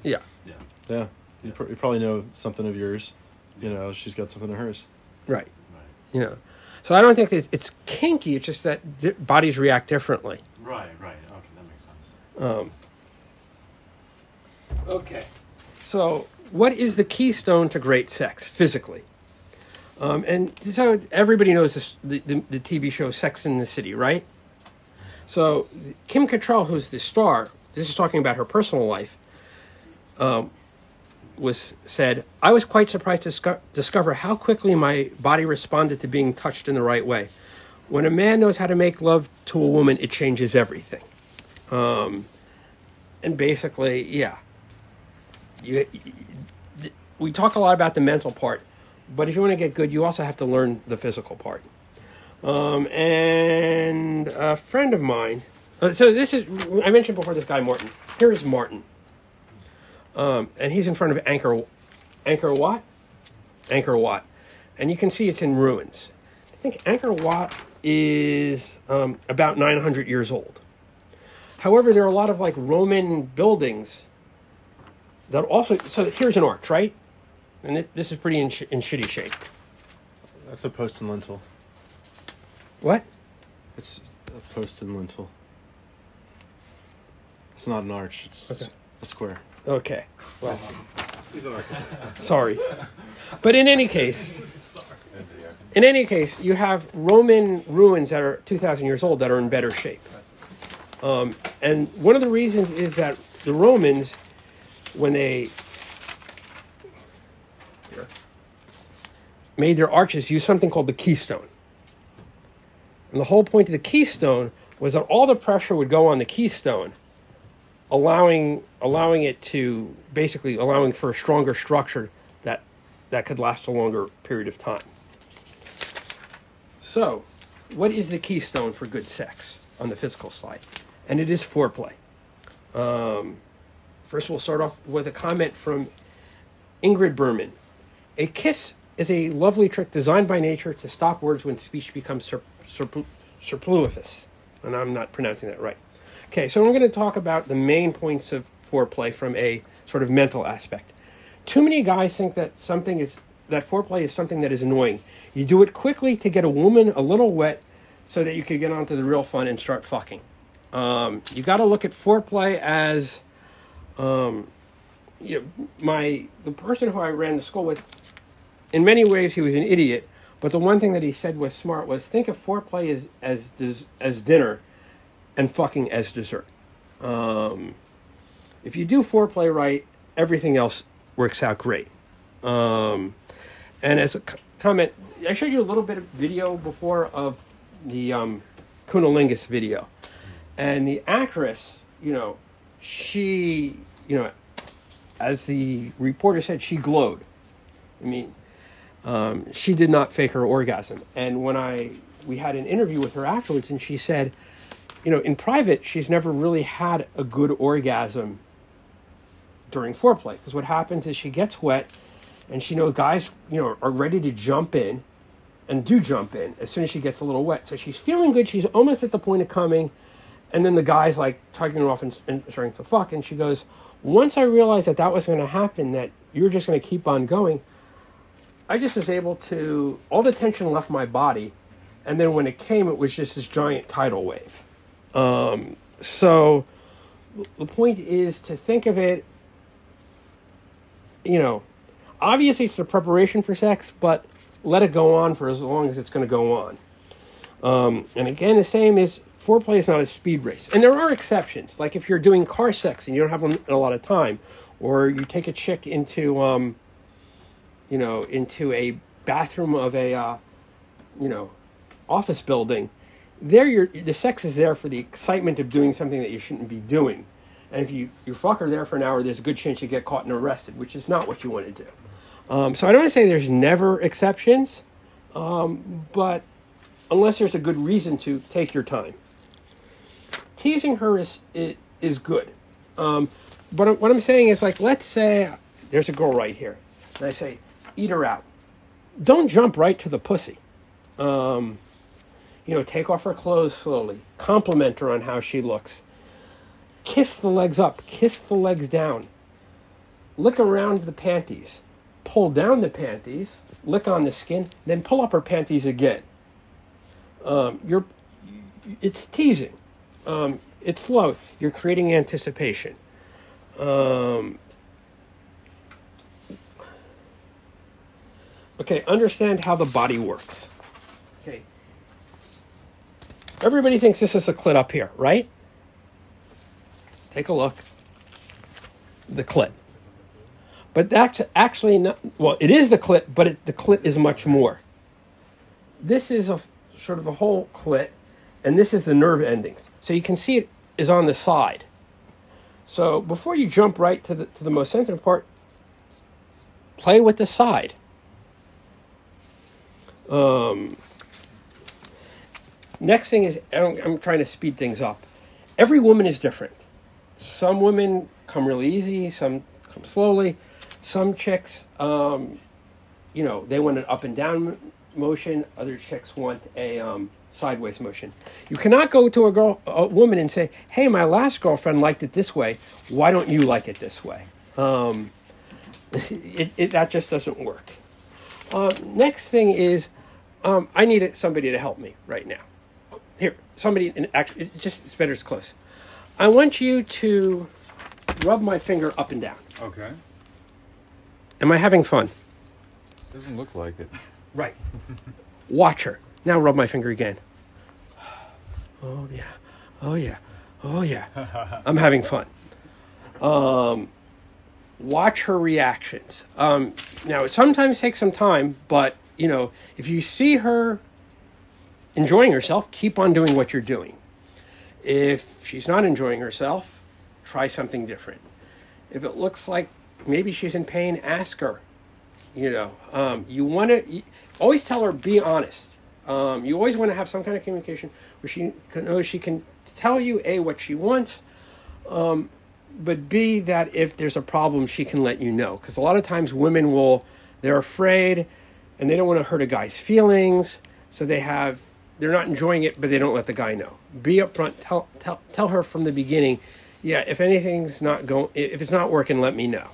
Yeah. Yeah. You probably know something of yours. She's got something of hers. Right. So I don't think it's kinky. It's just that bodies react differently. Right. Okay, that makes sense. Okay. So what is the keystone to great sex physically? And so everybody knows this, the TV show Sex and the City, right? So Kim Cattrall, who's the star, this is talking about her personal life, said, I was quite surprised to discover how quickly my body responded to being touched in the right way. When a man knows how to make love to a woman, it changes everything. And basically, yeah. We talk a lot about the mental part, but if you want to get good, you also have to learn the physical part. And a friend of mine, so this is, I mentioned before this guy Martin. Here is Martin. And he's in front of Angkor Wat. And you can see it's in ruins. I think Angkor Wat is about 900 years old. However, there are a lot of Roman buildings that also, so here's an arch, right? And this is pretty in shitty shape. That's a post and lintel. What? It's a post and lintel. It's not an arch. It's a square. Okay. Well, he's an architect. Sorry. But in any case, you have Roman ruins that are 2,000 years old that are in better shape. And one of the reasons is that the Romans, when they made their arches, used something called the keystone. And the whole point of the keystone was that all the pressure would go on the keystone, allowing it to, basically allowing for a stronger structure that could last a longer period of time. So, what is the keystone for good sex on the physical side? And it is foreplay. First, we'll start off with a comment from Ingrid Berman. A kiss is a lovely trick designed by nature to stop words when speech becomes superfluous. And I'm not pronouncing that right. Okay, so we're going to talk about the main points of foreplay from a sort of mental aspect. Too many guys think that foreplay is something that is annoying. You do it quickly to get a woman a little wet so that you can get on to the real fun and start fucking. You got to look at foreplay as, the person who I ran the school with, in many ways he was an idiot, but the one thing that he said was smart was think of foreplay as dinner and fucking as dessert. If you do foreplay right, everything else works out great. And as a comment. I showed you a little bit of video before of the cunnilingus video. And the actress, she, as the reporter said, she glowed. I mean, she did not fake her orgasm. And when we had an interview with her afterwards, and she said, in private, she's never really had a good orgasm during foreplay. Because what happens is she gets wet, and she knows guys, are ready to jump in, and do jump in as soon as she gets a little wet. So she's feeling good. She's almost at the point of coming. And then the guy's like tugging her off and starting to fuck. And she goes, once I realized that was going to happen, that you're just going to keep on going, I just was able to, all the tension left my body. And then when it came, it was just this giant tidal wave. So the point is to think of it, obviously it's the preparation for sex, but let it go on for as long as it's going to go on. And again, the same is foreplay is not a speed race. And there are exceptions. Like if you're doing car sex and you don't have a lot of time, or you take a chick into, into a bathroom of a, office building, the sex is there for the excitement of doing something that you shouldn't be doing. And if you fuck her there for an hour, there's a good chance you get caught and arrested, which is not what you want to do. So I don't want to say there's never exceptions, but unless there's a good reason to, take your time. Teasing her is good. But what I'm saying is, like, let's say there's a girl right here, and I say, eat her out. Don't jump right to the pussy. Take off her clothes slowly. Compliment her on how she looks. Kiss the legs up. Kiss the legs down. Lick around the panties. Pull down the panties. Lick on the skin. Then pull up her panties again. It's teasing. It's slow. You're creating anticipation. Okay, understand how the body works. Okay. Everybody thinks this is a clit up here, right? Take a look. The clit. But that's actually not, well, it is the clit, but the clit is much more. This is sort of the whole clit, and this is the nerve endings. So you can see it is on the side. So before you jump right to the most sensitive part, play with the side. Next thing is, I'm trying to speed things up. Every woman is different. Some women come really easy, some come slowly. Some chicks, they want an up and down motion. Other chicks want a sideways motion. You cannot go to a woman and say, hey, my last girlfriend liked it this way. Why don't you like it this way? That just doesn't work. Next thing is, I need somebody to help me right now. Here, somebody, it's better it's close. I want you to rub my finger up and down. Okay. Am I having fun? Doesn't look like it. Right. Watch her. Now rub my finger again. Oh, yeah. Oh, yeah. Oh, yeah. I'm having fun. Watch her reactions. Now, it sometimes takes some time, but, if you see her enjoying herself, keep on doing what you're doing. If she's not enjoying herself, try something different. If it looks like maybe she's in pain, ask her. You want to always tell her, be honest. You always want to have some kind of communication where she can tell you, A, what she wants, but B, that if there's a problem, she can let you know. Because a lot of times women they're afraid and they don't want to hurt a guy's feelings, so they're not enjoying it, but they don't let the guy know. Be upfront. Tell her from the beginning, yeah, if it's not working, let me know.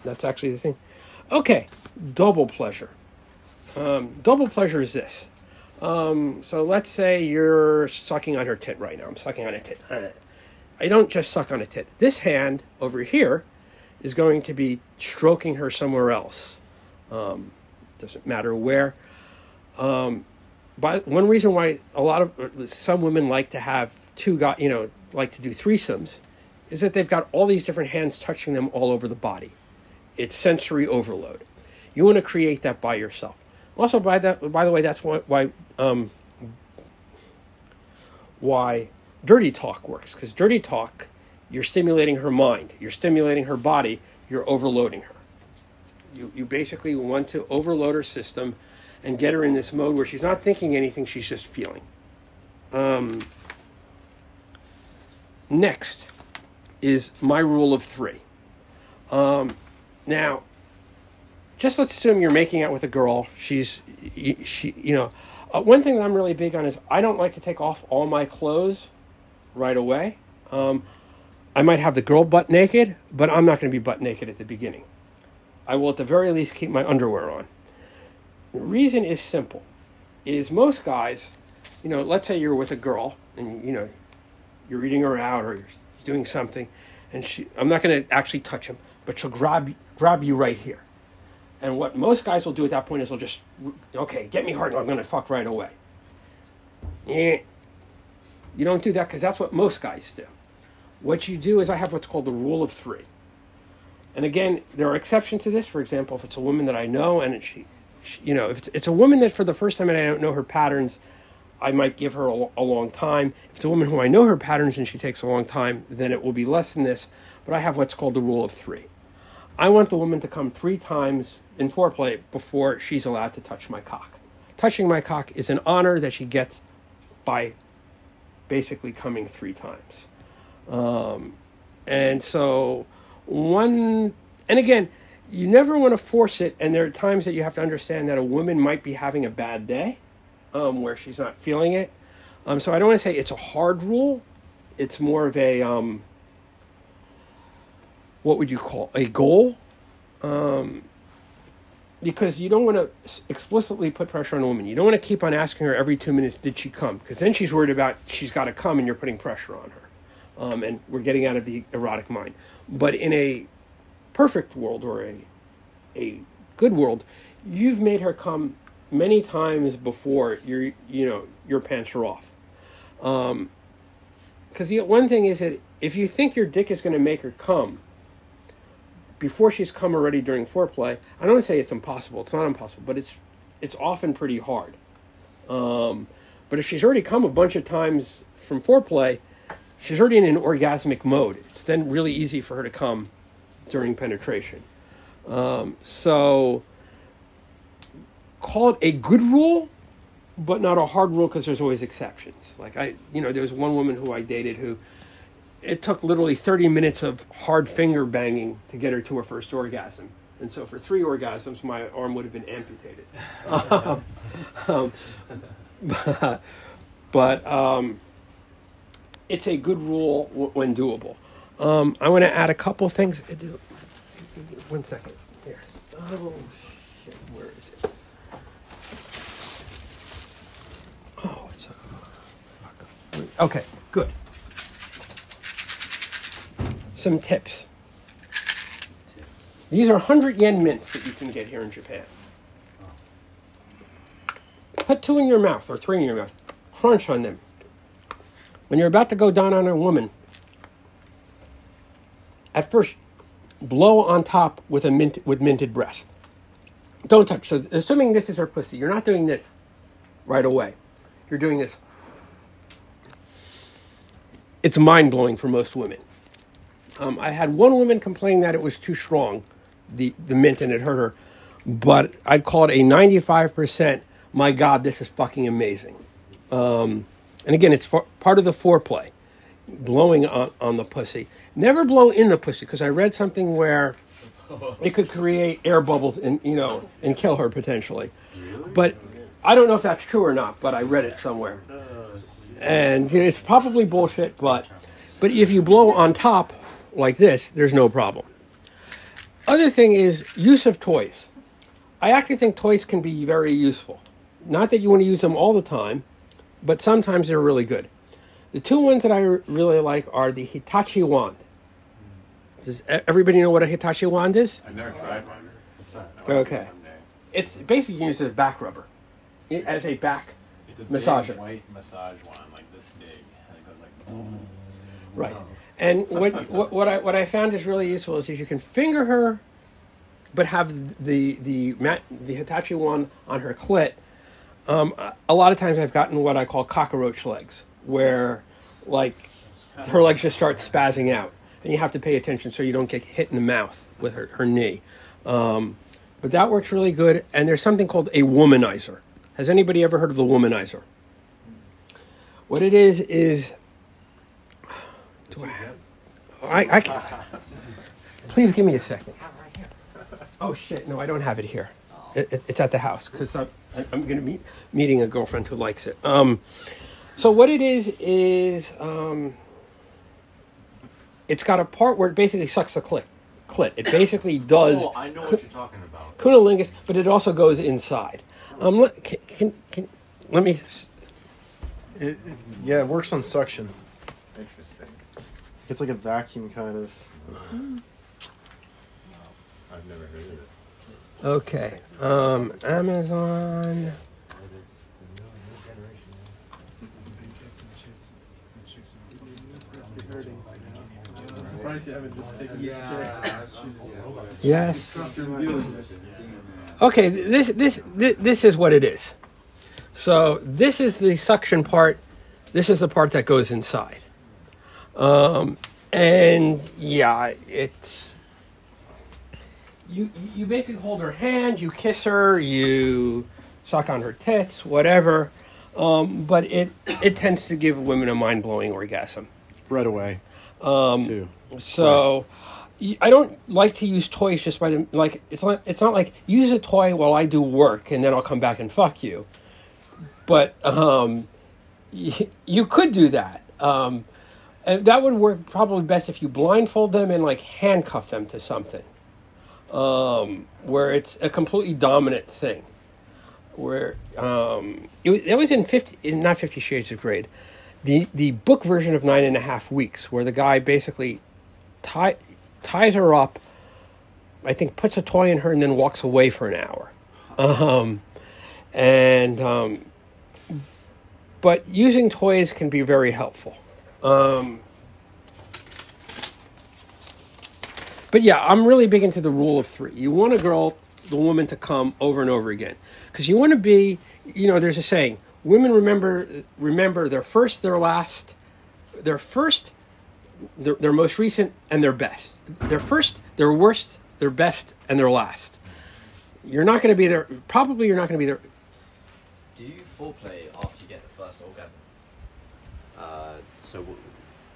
That's actually the thing. Okay, double pleasure. Double pleasure is this. So let's say you're sucking on her tit right now. I'm sucking on a tit. I don't just suck on a tit. This hand over here is going to be stroking her somewhere else. Doesn't matter where. But one reason why some women like to have like to do threesomes is that they've got all these different hands touching them all over the body. It's sensory overload. You want to create that by yourself. Also, by the way, that's why dirty talk works. Because dirty talk, you're stimulating her mind, you're stimulating her body, you're overloading her. You basically want to overload her system and get her in this mode where she's not thinking anything, she's just feeling. Next is my rule of 3. Now, just let's assume you're making out with a girl. One thing that I'm really big on is I don't like to take off all my clothes right away. I might have the girl butt naked, but I'm not going to be butt naked at the beginning. I will at the very least keep my underwear on. The reason is simple, is most guys, let's say you're with a girl and, you're eating her out or you're doing something, and I'm not going to actually touch him, but she'll grab you right here. And what most guys will do at that point is they'll just, okay, get me hard, I'm going to fuck right away. Yeah. You don't do that because that's what most guys do. What you do is I have what's called the rule of 3. And again, there are exceptions to this. For example, if it's a woman that I know and if it's a woman that for the first time and I don't know her patterns, I might give her a long time. If it's a woman who I know her patterns and she takes a long time, then it will be less than this. But I have what's called the rule of 3. I want the woman to come 3 times in foreplay before she's allowed to touch my cock. Touching my cock is an honor that she gets by basically coming 3 times. And so and again, you never want to force it, and there are times that you have to understand that a woman might be having a bad day, where she's not feeling it. So I don't want to say it's a hard rule. It's more of a, what would you call, a goal? Because you don't want to explicitly put pressure on a woman. You don't want to keep on asking her every 2 minutes, did she come? Because then she's worried about she's got to come and you're putting pressure on her. And we're getting out of the erotic mind. But in a perfect world or a good world, you've made her come many times before your pants are off. Because one thing is that if you think your dick is going to make her come before she's come already during foreplay, I don't want to say it's impossible. It's not impossible, but it's often pretty hard. But if she's already come a bunch of times from foreplay, she's already in an orgasmic mode. It's then really easy for her to come during penetration. So call it a good rule, but not a hard rule because there's always exceptions. Like there was one woman who I dated who it took literally 30 minutes of hard finger banging to get her to her first orgasm. And so for 3 orgasms, my arm would have been amputated. But it's a good rule when doable. I want to add a couple things. 1 second. Here. Oh, shit. Where is it? Oh, it's okay, good. Some tips. These are 100 yen mints that you can get here in Japan. Put 2 in your mouth or 3 in your mouth. Crunch on them. When you're about to go down on a woman, at first, blow on top with minted breast. Don't touch. So assuming this is her pussy, you're not doing this right away. You're doing this. It's mind-blowing for most women. I had one woman complain that it was too strong, the mint, and it hurt her. But I'd call it a 95%, my God, this is fucking amazing. And again, it's part of the foreplay, blowing on the pussy. Never blow in the pussy, because I read something where it could create air bubbles and kill her potentially. But I don't know if that's true or not, but I read it somewhere. And it's probably bullshit, but if you blow on top like this, there's no problem. Other thing is use of toys. I actually think toys can be very useful. Not that you want to use them all the time, but sometimes they're really good. The 2 ones that I really like are the Hitachi wand. Does everybody know what a Hitachi wand is? I've never tried one. Okay. It's basically used as a back rubber, as a back massager. Big white massage wand, like this big, and it goes like. Right. And what I found is really useful is you can finger her but have the Hitachi one on her clit. A lot of times I've gotten what I call cockroach legs, where like her legs just start spazzing out, and you have to pay attention so you don't get hit in the mouth with her knee. But that works really good. And there's something called a womanizer. Has anybody ever heard of the womanizer? What it is do I can, please give me a second. Oh shit! No, I don't have it here. It's at the house because I'm going to be meeting a girlfriend who likes it. So what it is it's got a part where it basically sucks the clit. It basically does. Oh, I know what you're talking about. Cunnilingus, but it also goes inside. Let me. Yeah, it works on suction. Interesting. It's like a vacuum kind of. I've never heard of it. Okay. Amazon. Yes. Okay, this is what it is. So this is the suction part. This is the part that goes inside. And yeah, it's you basically hold her hand, you kiss her, you suck on her tits, whatever. But it tends to give women a mind-blowing orgasm Right away. too. So I don't like to use toys just by the like. It's not like use a toy while I do work and then I'll come back and fuck you. But you could do that, and that would work probably best if you blindfold them and like handcuff them to something, where it's a completely dominant thing. Where it was in not 50 Shades of Grey, the book version of 9.5 Weeks, where the guy basically ties her up, I think puts a toy in her and then walks away for an hour. But using toys can be very helpful. But yeah, I'm really big into the rule of 3. You want the woman to come over and over again. Because you want to be, there's a saying, women remember their first, their last, their most recent, and their best. Their first, their worst, their best, and their last. You're not going to be there, probably you're not going to be there. Do you foreplay after you get the first orgasm?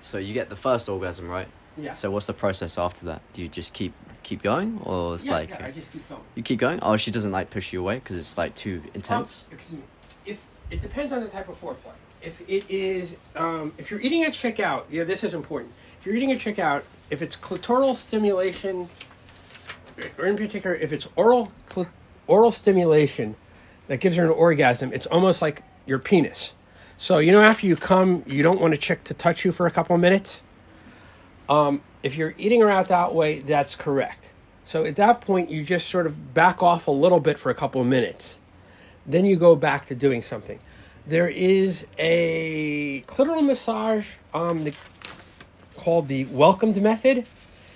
So you get the first orgasm, right? Yeah. So what's the process after that? Do you just keep going, or it's I just keep going. You keep going? Oh, she doesn't like push you away because it's like too intense. Excuse me. If it depends on the type of foreplay. If it is, if you're eating a chick out, yeah, this is important. If you're eating a chick out, if it's clitoral stimulation, or in particular, if it's oral stimulation that gives her an orgasm, it's almost like your penis. So, after you come, you don't want a chick to touch you for a couple of minutes. If you're eating her out that way, that's correct. So at that point, you just sort of back off a little bit for a couple of minutes. Then you go back to doing something. There is a clitoral massage called the Welcomed Method.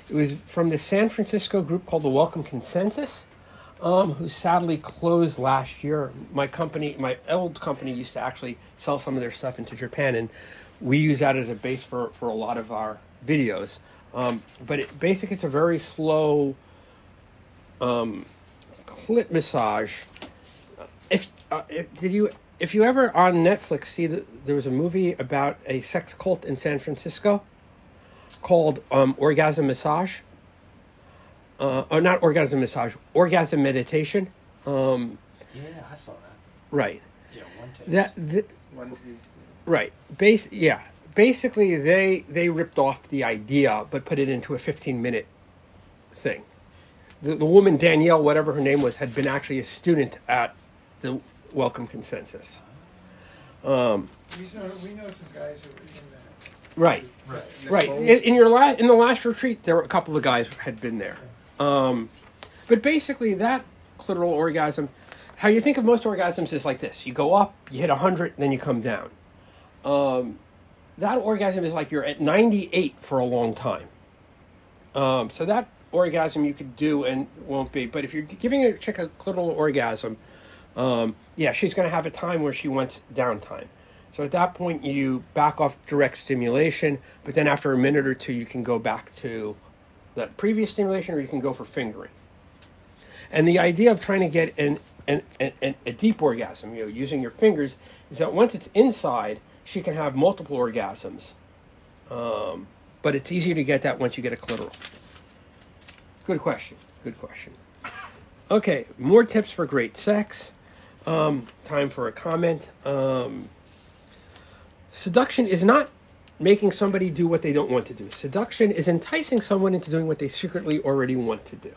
It was from the San Francisco group called the Welcome Consensus, who sadly closed last year. My old company used to actually sell some of their stuff into Japan, and we use that as a base for a lot of our videos. But basically it's a very slow clit massage. If you ever on Netflix see there was a movie about a sex cult in San Francisco called Orgasm Massage. Or not Orgasm Massage, Orgasm Meditation. Yeah, I saw that. Right. Yeah, one take. Right. Basically, they ripped off the idea, but put it into a 15-minute thing. The woman, Danielle, whatever her name was, had been actually a student at the Welcome Consensus. We know some guys who were in that. Right. In the last retreat, there were a couple of guys who had been there. But basically, that clitoral orgasm, how you think of most orgasms is like this. You go up, you hit 100, and then you come down. That orgasm is like you're at 98 for a long time. So that orgasm you could do and won't be. But if you're giving a chick a clitoral orgasm, yeah, she's going to have a time where she wants downtime. So at that point, you back off direct stimulation, but then after a minute or two, you can go back to that previous stimulation, or you can go for fingering. And the idea of trying to get a deep orgasm, using your fingers, is that once it's inside, she can have multiple orgasms. But it's easier to get that once you get a clitoral. Good question. Good question. Okay, more tips for great sex. Time for a comment. Seduction is not making somebody do what they don't want to do. Seduction is enticing someone into doing what they secretly already want to do.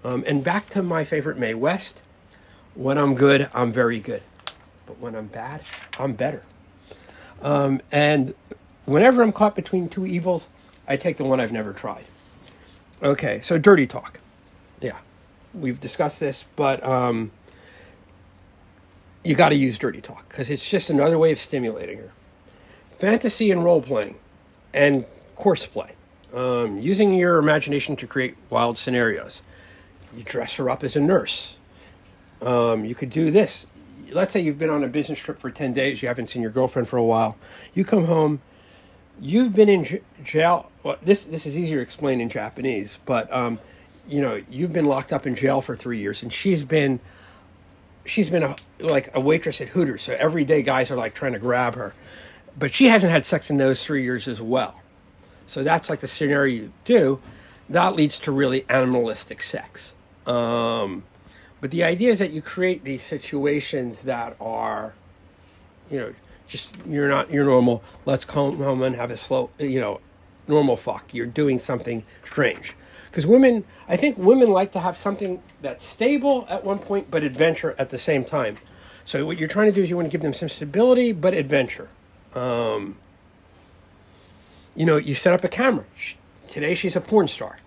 And back to my favorite Mae West, when I'm good, I'm very good. But when I'm bad, I'm better. And whenever I'm caught between two evils, I take the one I've never tried. Okay, so dirty talk. Yeah, we've discussed this, but you got to use dirty talk because it's just another way of stimulating her. Fantasy and role-playing and course play. Using your imagination to create wild scenarios. You dress her up as a nurse. You could do this. Let's say you've been on a business trip for 10 days. You haven't seen your girlfriend for a while. You come home. You've been in jail. Well, this is easier to explain in Japanese, but you've been locked up in jail for 3 years, and she's been like a waitress at Hooters. So every day guys are like trying to grab her, but she hasn't had sex in those 3 years as well. So that's like the scenario you do. That leads to really animalistic sex. But the idea is that you create these situations that are, just you're not your normal. Let's come home and have a slow, normal fuck. You're doing something strange. Because I think women like to have something that's stable at one point, but adventure at the same time. So what you're trying to do is you want to give them some stability, but adventure. You set up a camera. Today she's a porn star.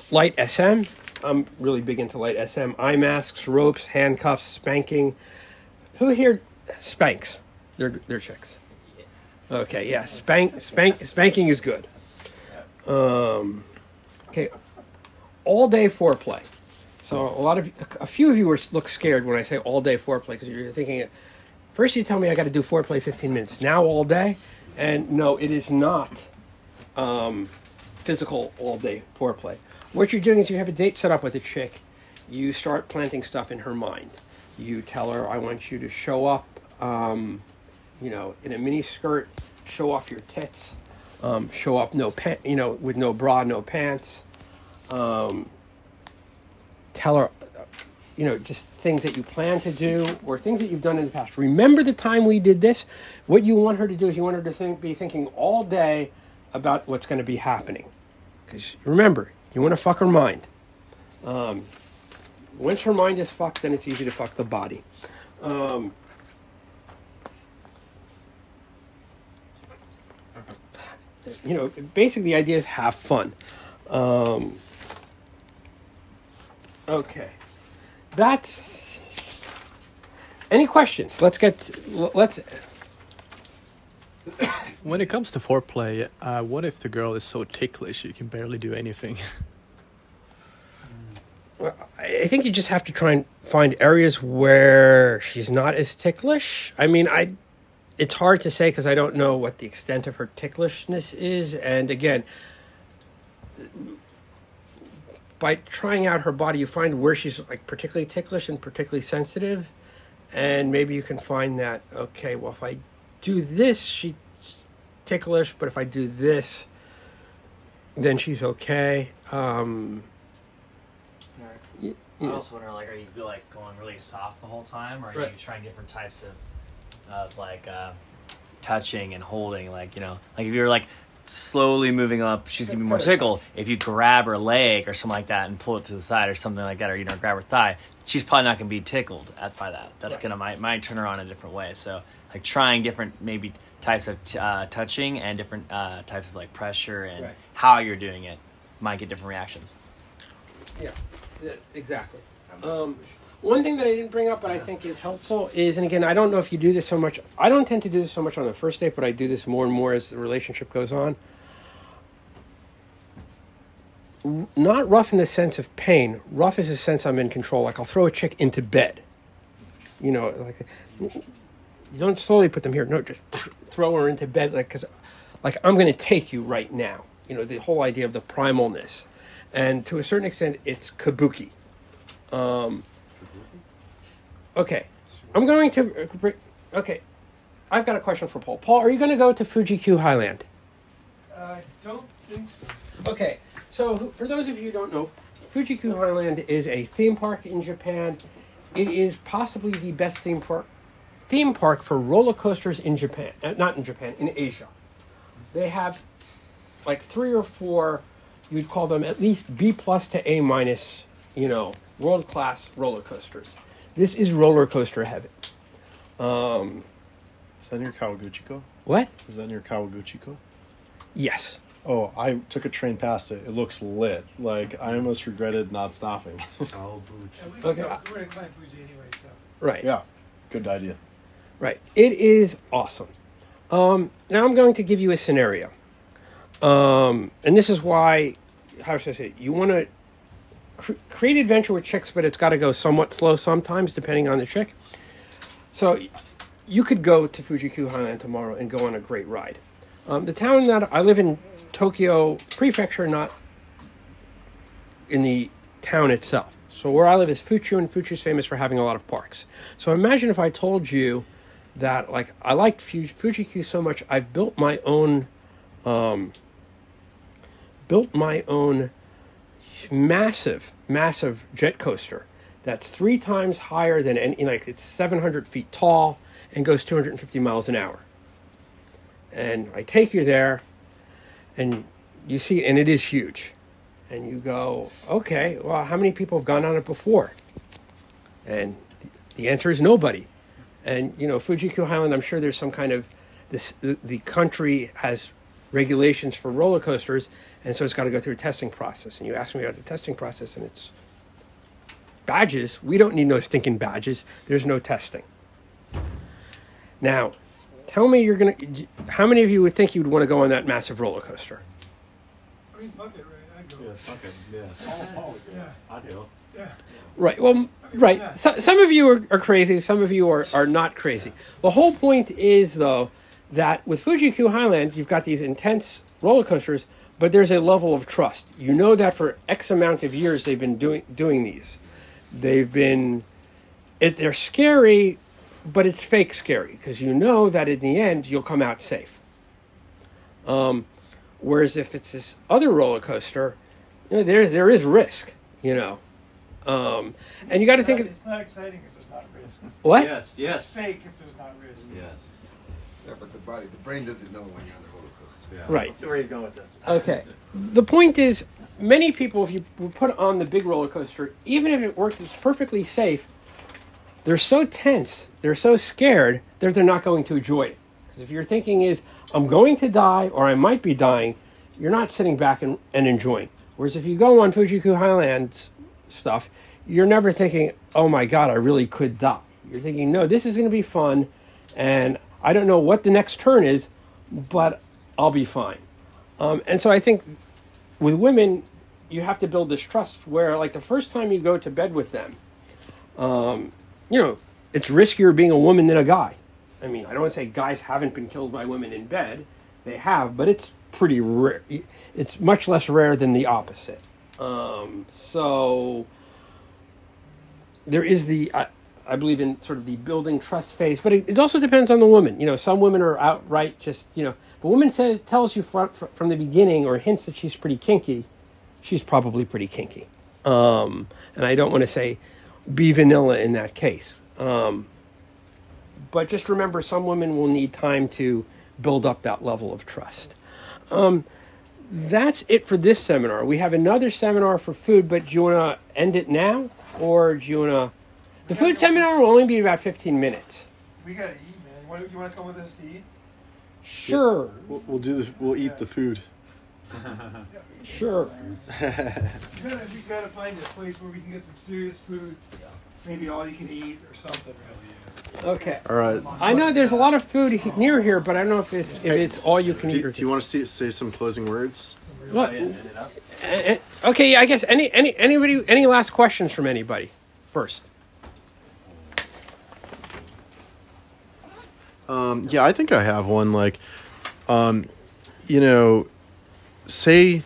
Light SM. I'm really big into light SM. Eye masks, ropes, handcuffs, spanking. Who here spanks? They're chicks. Okay, yeah. Spanking is good. Okay. All day foreplay. So a few of you look scared when I say all day foreplay because you're thinking, first you tell me I got to do foreplay 15 minutes. Now all day, and no, it is not physical all day foreplay. What you're doing is you have a date set up with a chick. You start planting stuff in her mind. You tell her, I want you to show up, in a mini skirt, show off your tits, show up with no bra, no pants. Tell her, just things that you plan to do or things that you've done in the past. Remember the time we did this? What you want her to do is you want her to be thinking all day about what's going to be happening. Because remember, you want to fuck her mind. Once her mind is fucked, then it's easy to fuck the body. Basically the idea is have fun. Okay. That's... Any questions? When it comes to foreplay, what if the girl is so ticklish you can barely do anything? Well, I think you just have to try and find areas where she's not as ticklish. I mean, it's hard to say because I don't know what the extent of her ticklishness is. And again, by trying out her body, you find where she's like particularly ticklish and particularly sensitive. And maybe you can find that, okay, well, if I do this, she's ticklish, but if I do this, then she's okay. I also wonder, are you going really soft the whole time, or are you trying different types of touching and holding? If you're slowly moving up, she's gonna be more tickled. If you grab her leg or something like that and pull it to the side or something like that, or grab her thigh, she's probably not gonna be tickled by that. That's gonna might turn her on a different way. So trying different maybe types of touching and different types of pressure and how you're doing it might get different reactions. Yeah, exactly. One thing that I didn't bring up but I think is helpful is, and again, I don't know if you do this so much. I don't tend to do this so much on the first date, but I do this more and more as the relationship goes on. not rough in the sense of pain. Rough is the sense I'm in control. Like I'll throw a chick into bed. You know, like you don't slowly put them here. No, just throw her into bed. Because I'm going to take you right now. You know, the whole idea of the primalness. And to a certain extent, it's kabuki. Okay. I'm going to... Okay. I've got a question for Paul. Paul, are you going to go to Fuji-Q Highland? I don't think so. Okay. So, for those of you who don't know, Fuji-Q Highland is a theme park in Japan. It is possibly the best theme park for roller coasters in Japan. Not in Japan, in Asia. They have like 3 or 4, you'd call them at least B+ to A-, you know, world-class roller coasters. This is roller coaster heaven. Is that near Kawaguchiko? What? Is that near Kawaguchiko? Yes. Oh, I took a train past it. It looks lit. Like, I almost regretted not stopping. Okay. We're going to climb Fuji anyway, so. Right. Yeah. Good idea. Right. It is awesome. Now I'm going to give you a scenario. And this is why, how should I say it? You want to create adventure with chicks, but it's got to go somewhat slow sometimes, depending on the chick. So you could go to Fuji-Q Highland tomorrow and go on a great ride. The town that I live in, Tokyo Prefecture, not in the town itself. So where I live is Fuchu, and Fuchu's famous for having a lot of parks. So imagine if I told you that, like, I liked Fuji-Q so much, I've built my own massive jet coaster that's 3 times higher than any, like, it's 700 feet tall and goes 250 miles an hour. And I take you there, and you see it, and it is huge. And you go, okay, well, how many people have gone on it before? And the answer is nobody. And, you know, Fuji-Q Highland, I'm sure there's some kind of, the country has regulations for roller coasters, and so it's got to go through a testing process. And you ask me about the testing process, and it's badges. We don't need no stinking badges. There's no testing. Now, tell me how many of you would think you'd want to go on that massive roller coaster? I mean, fuck it, right? I'd go. Yeah, fuck it, yeah. Yeah. I do. Yeah. Right, well, right. So, some of you are crazy, some of you are not crazy. The whole point is, though, that with Fuji-Q Highland, you've got these intense roller coasters, but there's a level of trust. You know that for X amount of years they've been doing these. They're scary, but it's fake scary, because you know that in the end you'll come out safe. Whereas if it's this other roller coaster, you know, there is risk, you know. And you got to think... It's not exciting if there's not risk. What? Yes. It's fake if there's not risk. Yes. Yeah, but the brain doesn't know when you're on the roller coaster. Yeah. Right. Let's see where he's going with this. Okay. The point is, many people, if you put on the big roller coaster, even if it works, it's perfectly safe, they're so tense, they're so scared that they're not going to enjoy it. Because if your thinking is, I'm going to die or I might be dying, you're not sitting back and enjoying. Whereas if you go on Fuji-Q Highlands stuff, you're never thinking, oh my God, I really could die. You're thinking, no, this is going to be fun, and I don't know what the next turn is, but I'll be fine. And so I think with women, you have to build this trust where, like, the first time you go to bed with them, you know, it's riskier being a woman than a guy. I mean, I don't want to say guys haven't been killed by women in bed. They have, but it's pretty rare. It's much less rare than the opposite. So there is I believe in sort of the building trust phase, but it also depends on the woman. You know, some women are outright just, you know, if a woman tells you from the beginning or hints that she's pretty kinky, she's probably pretty kinky. And I don't want to say be vanilla in that case. But just remember, some women will need time to build up that level of trust. That's it for this seminar. We have another seminar for food, but do you want to end it now? Or do you want to... The food seminar will only be about 15 minutes. We got to eat, man. You want to come with us to eat? Sure. Yeah, we'll eat the food. Sure. We gotta find a place where we can get some serious food. Maybe all you can eat or something. Okay. All right. I know there's a lot of food near here, but I don't know if it's all you can eat. Do you want to say some closing words? Well, okay, I guess any last questions from anybody first? Yeah, I think I have one. Like, you know, say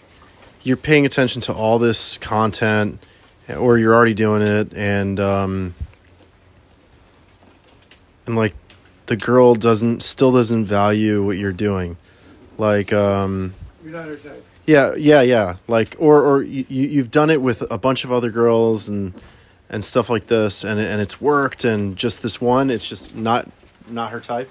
you're paying attention to all this content, or you're already doing it, and like the girl still doesn't value what you're doing. Like, You're not her type. Yeah. Like, or you've done it with a bunch of other girls and stuff like this, and it's worked, and just this one, it's just not her type.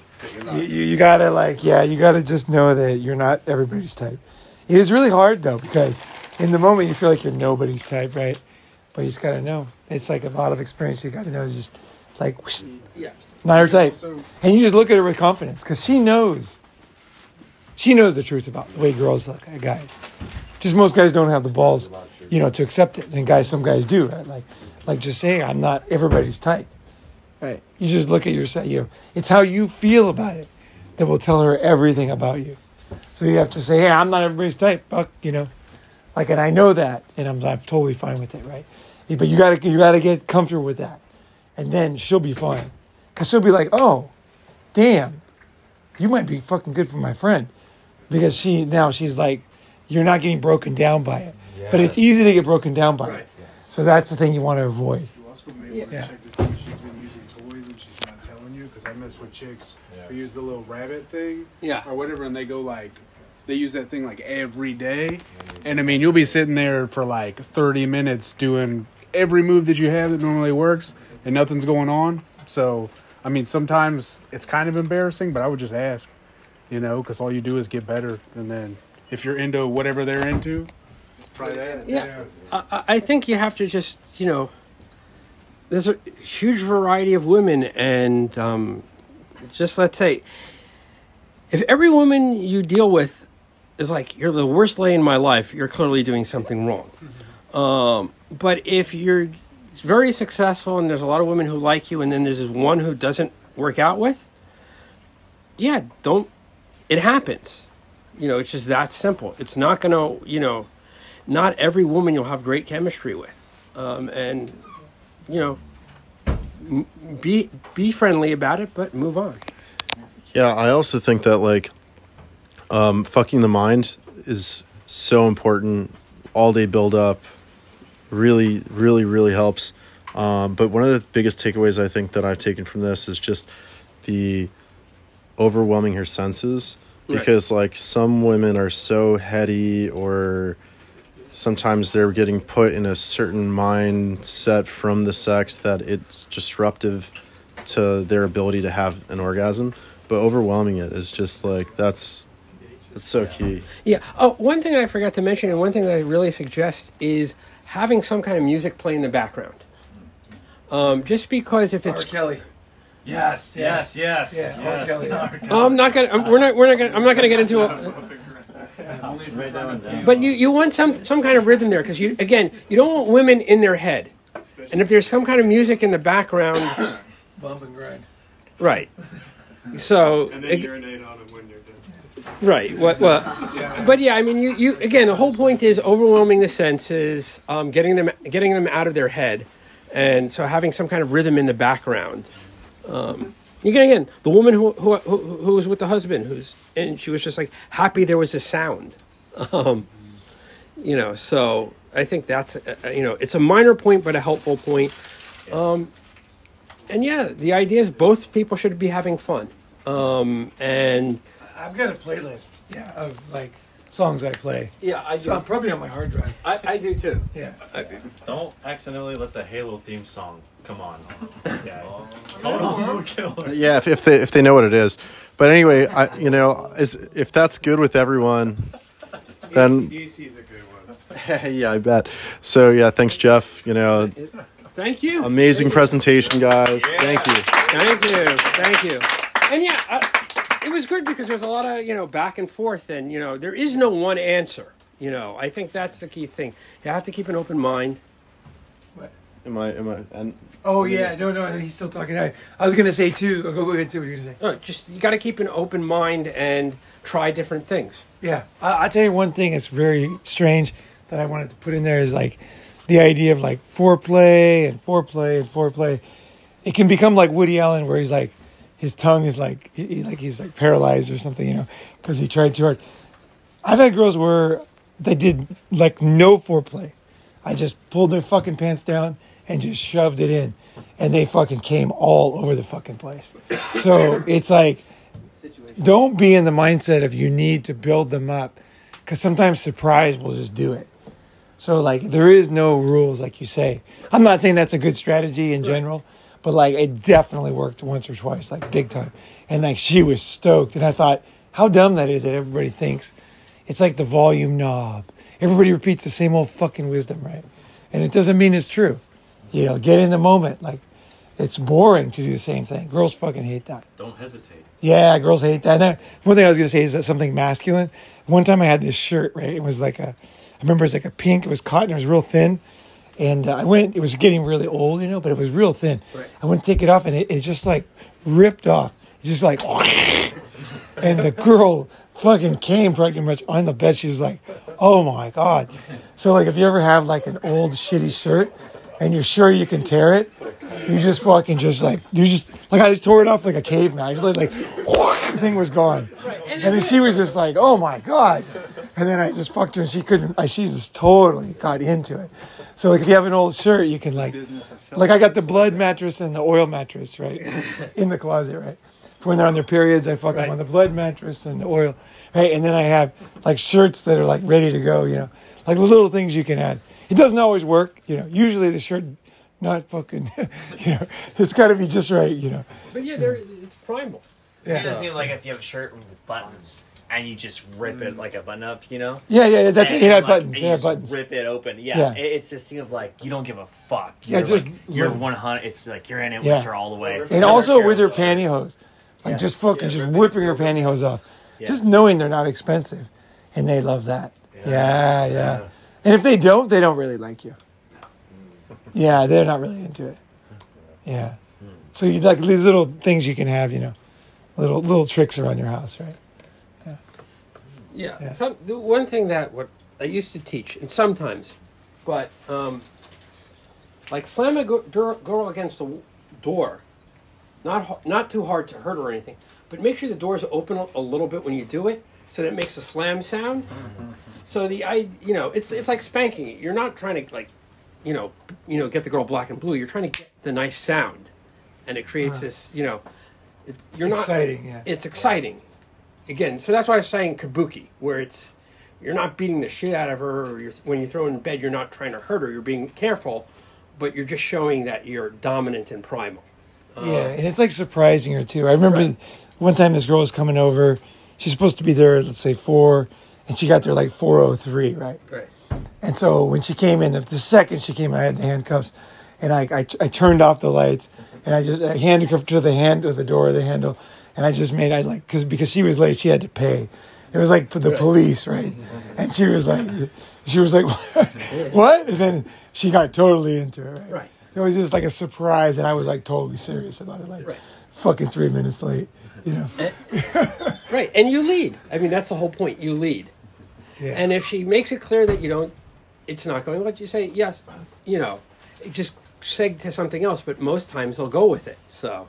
You gotta you gotta just know that you're not everybody's type. It is really hard though, because in the moment you feel like you're nobody's type, right? But you just gotta know. It's like a lot of experience. You gotta know. It's just like, whoosh, not her type, and you just look at her with confidence because she knows. She knows the truth about the way girls look at guys. Just most guys don't have the balls, to accept it, and some guys do, right? Like just saying, I'm not everybody's type. Right. You just look at yourself. It's how you feel about it that will tell her everything about you. So you have to say, "Hey, I'm not everybody's type, Buck." And I know that, and I'm totally fine with it, right? But you gotta get comfortable with that, and then she'll be fine, because she'll be like, "Oh, damn, you might be fucking good for my friend," because she's like, you're not getting broken down by it, but it's easy to get broken down by it. So that's the thing you want to avoid. You also may want to check to see if she's been using toys and she's not telling you, because I mess with chicks who use the little rabbit thing or whatever, and they go they use that thing every day, and I mean you'll be sitting there for 30 minutes doing every move that you have that normally works, and nothing's going on. So I mean sometimes it's kind of embarrassing, but I would just ask, because all you do is get better, and then if you're into whatever they're into, just try that. Yeah. I think you have to just, there's a huge variety of women, and just let's say, if every woman you deal with is like, you're the worst lay in my life, you're clearly doing something wrong. But if you're very successful and there's a lot of women who like you, and then there's this one who doesn't work out with, it happens. It's just that simple. It's not going to, not every woman you'll have great chemistry with. And, be friendly about it, but move on. Yeah, I also think that fucking the mind is so important. All day build up really, really, really helps. But one of the biggest takeaways I think that I've taken from this is just the overwhelming her senses, because some women are so heady, or sometimes they're getting put in a certain mindset from the sex that it's disruptive to their ability to have an orgasm. But overwhelming it is just that's so key. Yeah. Oh, one thing I forgot to mention, and one thing that I really suggest, is having some kind of music play in the background. Just because if it's R. Kelly. Yes. Yeah, R. Kelly. I'm not gonna get into it. But you want some kind of rhythm there, because you don't want women in their head, and if there's some kind of music in the background, bump and grind. Right. So and then urinate on them when you're done. Right. But yeah, I mean, you again, the whole point is overwhelming the senses, getting them out of their head, and so having some kind of rhythm in the background. The woman who was with the husband, and she was just happy there was a sound, So I think that's it's a minor point but a helpful point, and the idea is both people should be having fun, and I've got a playlist, of songs I play. Yeah, I do. So I'm probably on my hard drive. I do too. Yeah. Don't accidentally let the Halo theme song come on. Yeah. Yeah, if they know what it is. But anyway, if that's good with everyone, then ACDC's a good one. yeah, I bet. So yeah, thanks, Jeff. Thank you. Amazing presentation, guys. Thank you. Thank you. And it was good because there's a lot of back and forth, and there is no one answer. I think that's the key thing. You have to keep an open mind. Am I? And Oh yeah, no, he's still talking. I was gonna say too. Go ahead and say what you're gonna say. No, just you got to keep an open mind and try different things. Yeah, I'll tell you one thing that's very strange that I wanted to put in there is like the idea of like foreplay and foreplay and foreplay. It can become like Woody Allen, where he's like, his tongue is like, he's like paralyzed or something, you know, because he tried too hard. I've had girls where they did like no foreplay. I just pulled their fucking pants down and just shoved it in, and they fucking came all over the fucking place. So it's like, don't be in the mindset of you need to build them up, because sometimes surprise will just do it. So like there is no rules, like you say. I'm not saying that's a good strategy in general, but like it definitely worked once or twice, like big time. And like she was stoked, and I thought how dumb that is that everybody thinks it's like the volume knob. Everybody repeats the same old fucking wisdom, right? And it doesn't mean it's true. You know, get in the moment. Like, it's boring to do the same thing. Girls fucking hate that. Don't hesitate. Yeah, girls hate that. And then, one thing I was going to say is that something masculine. One time I had this shirt, right? It was like I remember it was like a pink. It was cotton. It was real thin. And it was getting really old, you know, but it was real thin. Right. I went to take it off, and it just like ripped off. It's just like, and the girl fucking came pretty much on the bed. She was like, oh my God. So like if you ever have like an old shitty shirt and you're sure you can tear it, you just fucking just like, I just tore it off like a caveman. I just like the thing was gone. And then she was just like, oh my God. And then I just fucked her, and she just totally got into it. So like if you have an old shirt, you can like I got the blood mattress and the oil mattress, right? In the closet, right? For when they're on their periods, I fuck them on the blood mattress and the oil, right? And then I have like shirts that are like ready to go, you know, like the little things you can add. It doesn't always work, you know. Usually the shirt, not fucking, you know, it's got to be just right, you know. But yeah, it's primal. It's the thing, like if you have a shirt with buttons and you just rip it like a button up, you know? Yeah, that's it. It had buttons. And It you had just buttons. rip it open. Yeah, it's this thing of like you don't give a fuck. You're you're 100. It's like you're in it with her all the way. And also with her pantyhose, like just fucking just whipping her pantyhose off, just knowing they're not expensive, and they love that. Yeah. And if they don't really like you. Yeah, they're not really into it. Yeah. So you like these little things you can have, you know, little tricks around your house, right? Yeah. So the one thing that what I used to teach, and sometimes, but like slam a girl against a door, not too hard to hurt her or anything, but make sure the door's open a little bit when you do it, so that it makes a slam sound. Mm-hmm. So it's like spanking it. You're not trying to like, get the girl black and blue. You're trying to get the nice sound, and it creates this, you're not exciting. Yeah. It's exciting. Again, so that's why I was saying kabuki, where you're not beating the shit out of her, or when you throw her in bed, you're not trying to hurt her. You're being careful, but you're just showing that you're dominant and primal. Yeah, and it's like surprising her too. I remember one time this girl was coming over. She's supposed to be there, let's say 4, and she got there like 4:03, right? Right. And so when she came in, the second she came in, I had the handcuffs, and I turned off the lights, and I handed her to the handle, and I just made because she was late, she had to pay. It was like for the police, right? And she was like, what? And then she got totally into it, right? Right. So it was just like a surprise, and I was like totally serious about it, like fucking 3 minutes late, you know. Right, and you lead. I mean, that's the whole point. You lead. Yeah. And if she makes it clear that it's not going, what you say, yes, just seg to something else, but most times they'll go with it. So,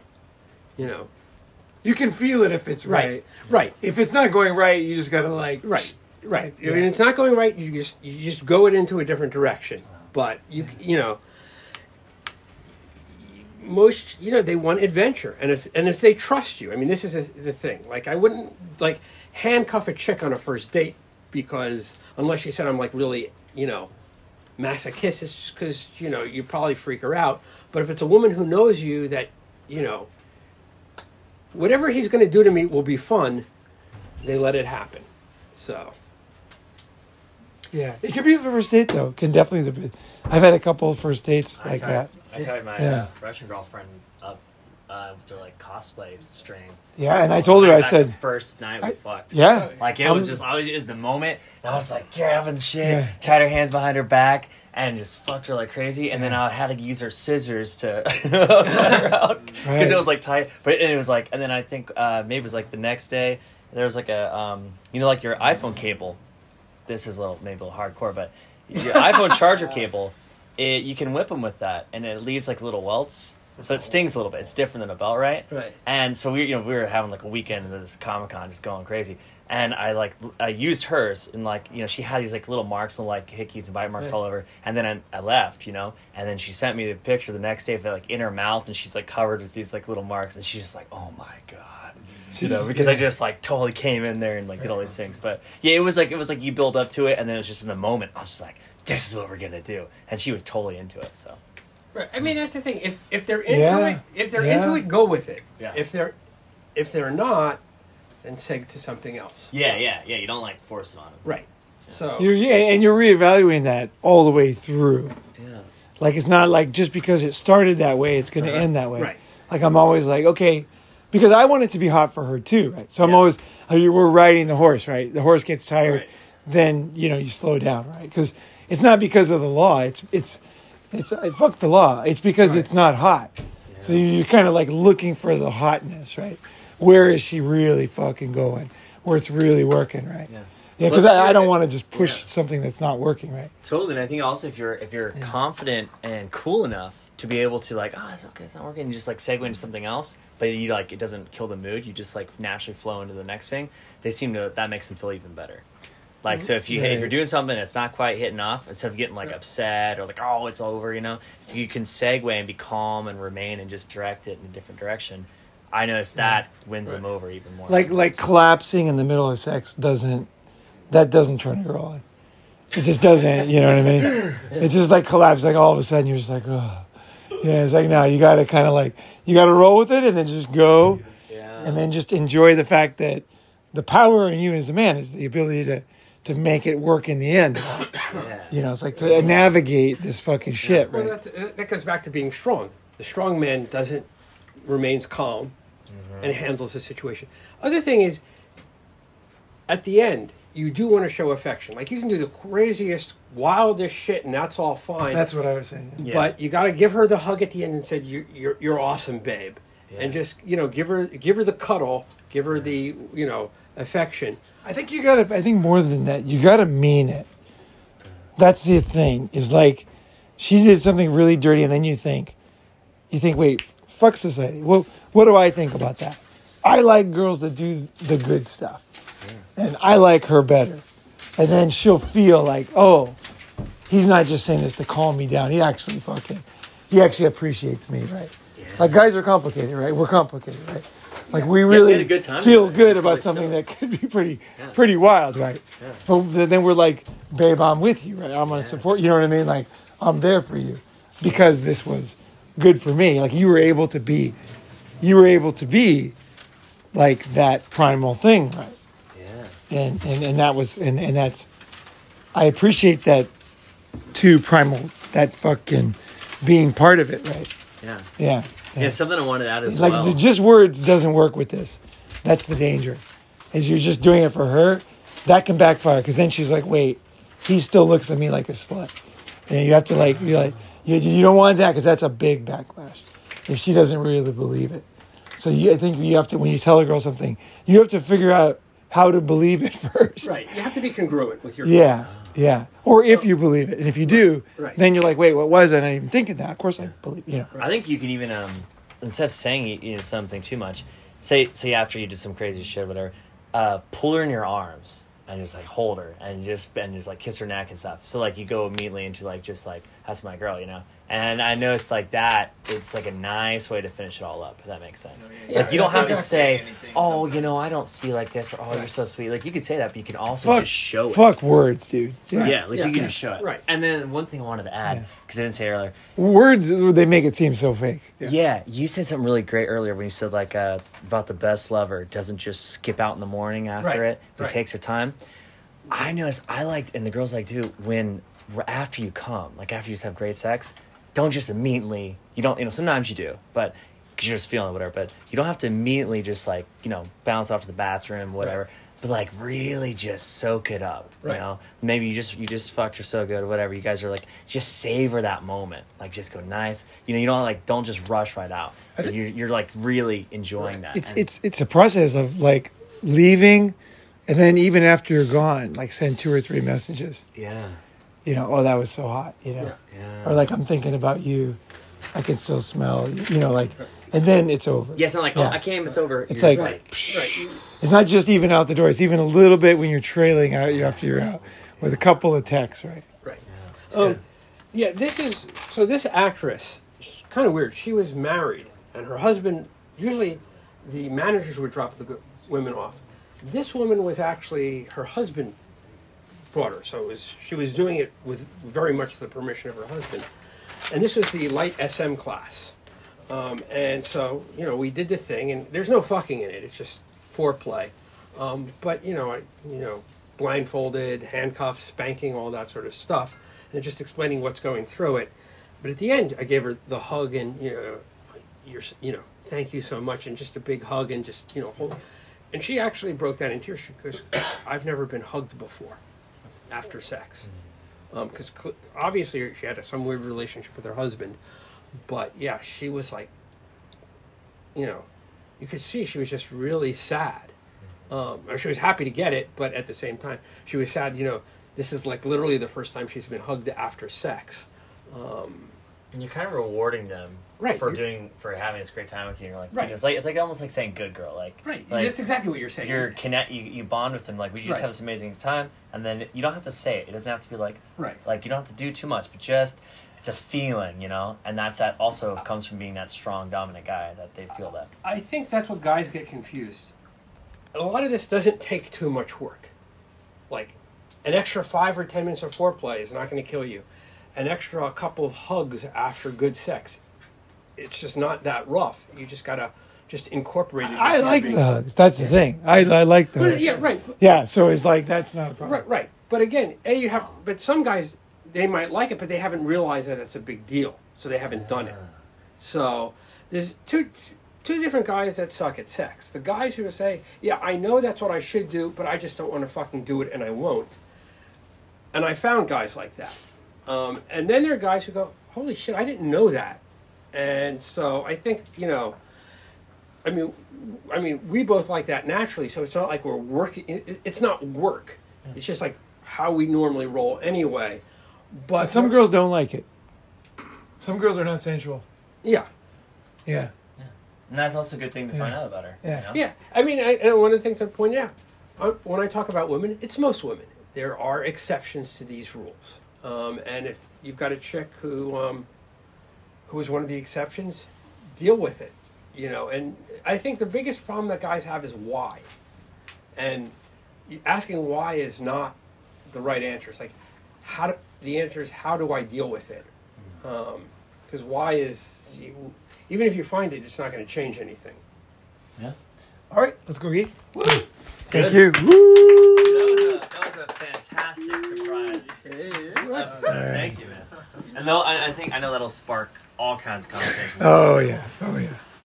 you can feel it if it's right. Right. If it's not going right, you just gotta like Right. Yeah. I mean, it's not going right. You just go it into a different direction. But most they want adventure, and if they trust you, I mean, this is the thing. Like I wouldn't like handcuff a chick on a first date because unless she said I'm like really masochistic, because you probably freak her out. But if it's a woman who knows you that whatever he's going to do to me will be fun, they let it happen. So. Yeah, it could be a first date though. Can definitely be. I've had a couple of first dates like that. I tied my Russian girlfriend up with their like cosplay string. Yeah, and I told her, I said, the first night we fucked. Yeah, like it was the moment. And I was like, you're having shit. Yeah. Tied her hands behind her back, and just fucked her like crazy. And then I had to use her scissors to cut her out because it was like tight. But it was like, and then I think maybe it was like the next day there was like a like your iPhone cable. This is maybe a little hardcore, but your iPhone charger cable, you can whip them with that, and it leaves like little welts. So it stings a little bit. It's different than a belt, right? Right. And so we were having like a weekend at this Comic-Con, just going crazy. And I used hers, and she had these like little marks and like hickeys and bite marks all over. And then I left, and then she sent me the picture the next day of like in her mouth, and she's like covered with these like little marks, and she's just like, oh my god, because I just like totally came in there and like did all these things. But yeah, it was like you build up to it, and then it was just in the moment. I was just like, this is what we're gonna do, and she was totally into it. So. Right. I mean, that's the thing. If they're into into it, go with it. Yeah. If they're not, then seg to something else. Yeah. You don't like force it on them. Right. So you're reevaluating that all the way through. Yeah. Like it's not like just because it started that way, it's going to end that way. Right. Like I'm always like, okay, because I want it to be hot for her too, right? So I'm always we're riding the horse, right? The horse gets tired, then you slow down, right? Because it's not because of the law. It's fuck the law. It's because it's not hot. Yeah. So you're kind of like looking for the hotness, right? Where is she really fucking going? Where it's really working, right? Yeah. Yeah, because I don't want to just push something that's not working, right? Totally. And I think also if you're confident and cool enough to be able to like, it's okay, it's not working, and just like segue into something else, but you like it doesn't kill the mood. You just like naturally flow into the next thing. That makes them feel even better. Like, so if you're doing something that's not quite hitting off, instead of getting like upset or like, oh, it's over, if you can segue and be calm and remain and just direct it in a different direction, I notice that wins them over even more. Like collapsing in the middle of sex doesn't turn a girl on. It just doesn't, you know what I mean? It's just like collapse, like all of a sudden you're just like, oh. Yeah, it's like, no, you got to kind of like, you got to roll with it and then just go. Yeah. And then just enjoy the fact that the power in you as a man is the ability to make it work in the end. It's like to navigate this fucking shit, right? Well, that goes back to being strong. The strong man remains calm and handles the situation. Other thing is, at the end, you do want to show affection. Like, you can do the craziest, wildest shit, and that's all fine. That's what I was saying. Yeah. But you got to give her the hug at the end and say, "You're awesome, babe," and just give her the cuddle, give her the affection. I think more than that, you gotta mean it. That's the thing. Is like, she did something really dirty, and then you think, wait, fuck society. Well, what do I think about that? I like girls that do the good stuff, and I like her better. And then she'll feel like, oh, he's not just saying this to calm me down. He actually appreciates me, right? Yeah. Like, guys are complicated, right? We're complicated, right? Like, we really feel good about something that could be pretty wild, right? Yeah. But then we're like, babe, I'm with you, right? I'm going to support you, you know what I mean? Like, I'm there for you because this was good for me. Like, you were able to be like that primal thing, right? Yeah. And that was, and that's, I appreciate that too, primal, that fucking being part of it, right? Yeah. Yeah. Yeah, something I wanted to add as well. Like, just words doesn't work with this. That's the danger. Is you're just doing it for her, that can backfire. Because then she's like, wait, he still looks at me like a slut. And you have to you don't want that because that's a big backlash. If she doesn't really believe it. So I think you have to, when you tell a girl something, you have to figure out how to believe it first. Right. You have to be congruent with your feelings. Yeah. Or if you believe it. And if you do, then you're like, wait, what was I not even thinking that? Of course I believe, I think you can even, instead of saying something too much, say after you did some crazy shit or whatever, pull her in your arms and just like hold her and just like kiss her neck and stuff. So like you go immediately into like just like, that's my girl, And I noticed like that, it's like a nice way to finish it all up, if that makes sense. Yeah, like you don't have to say, oh, I don't see you like this, or oh, you're so sweet. Like you could say that, but you can also just show it. Fuck words, dude. You can just show it. Right. And then one thing I wanted to add, because I didn't say earlier. Words, they make it seem so fake. Yeah, you said something really great earlier when you said like about the best lover doesn't just skip out in the morning after it, but takes her time. I noticed and the girls like too, when after you come, like after you just have great sex, don't just immediately, sometimes you do, but because you're just feeling it, whatever. But you don't have to immediately just like, bounce off to the bathroom, whatever. Right. But like really just soak it up, right. Maybe you just fucked her so good or whatever. You guys are like, just savor that moment. Like just go nice. You don't just rush right out. You're like really enjoying that. It's a process of like leaving, and then even after you're gone, like send 2 or 3 messages. Yeah. Oh, that was so hot. Yeah. Or like I'm thinking about you. I can still smell. Like. And then it's over. Yeah, it's not like, I came, it's over. It's like, right. It's not just even out the door. It's even a little bit when you're trailing out after you're out with a couple of texts, right? Right. This actress, kind of weird. She was married, and her husband, usually the managers would drop the women off. This woman was actually, her husband brought her. So she was doing it with very much the permission of her husband. And this was the light SM class. And so, we did the thing, and there's no fucking in it. It's just foreplay. But, blindfolded, handcuffs, spanking, all that sort of stuff, and just explaining what's going through it. But at the end, I gave her the hug and, thank you so much, and just a big hug and just, hold. And she actually broke down in tears because I've never been hugged before after sex. Because obviously she had some weird relationship with her husband. But yeah, she was like, you could see she was just really sad. She was happy to get it, but at the same time, she was sad. This is like literally the first time she's been hugged after sex. And you're kind of rewarding them, right, for having this great time with you. And you're like, right. It's like almost like saying "good girl," right. That's exactly what you're saying. You bond with them, like we just have this amazing time, and then you don't have to say it. It doesn't have to be like, right. Like you don't have to do too much, but just. It's a feeling, and that also comes from being that strong, dominant guy that they feel that. I think that's what guys get confused. A lot of this doesn't take too much work. Like, an extra 5 or 10 minutes of foreplay is not going to kill you. An extra couple of hugs after good sex, it's just not that rough. You just got to just incorporate it. I like the hugs. That's the thing. I like the hugs. Yeah, right. Yeah, so it's like, that's not a problem. Right. But again, but some guys... They might like it, but they haven't realized that it's a big deal, so they haven't done it. So there's two different guys that suck at sex. The guys who say, yeah, I know that's what I should do, but I just don't want to fucking do it, and I won't. And I found guys like that. And then there are guys who go, holy shit, I didn't know that. And so I think, I mean, we both like that naturally, so it's not like we're working. It's not work. It's just like how we normally roll anyway. But some girls don't like it. Some girls are not sensual. Yeah. And that's also a good thing to find out about her. Yeah. Yeah. I mean, and one of the things I point out, when I talk about women, it's most women. There are exceptions to these rules. And if you've got a chick who is one of the exceptions, deal with it. And I think the biggest problem that guys have is why. And asking why is not the right answer. It's like, the answer is, how do I deal with it? Because why is, even if you find it, it's not going to change anything. Yeah. All right, let's go eat. Woo. Thank you. Woo. That was a fantastic surprise episode. Thank you, man. And I know that'll spark all kinds of conversations. Oh yeah.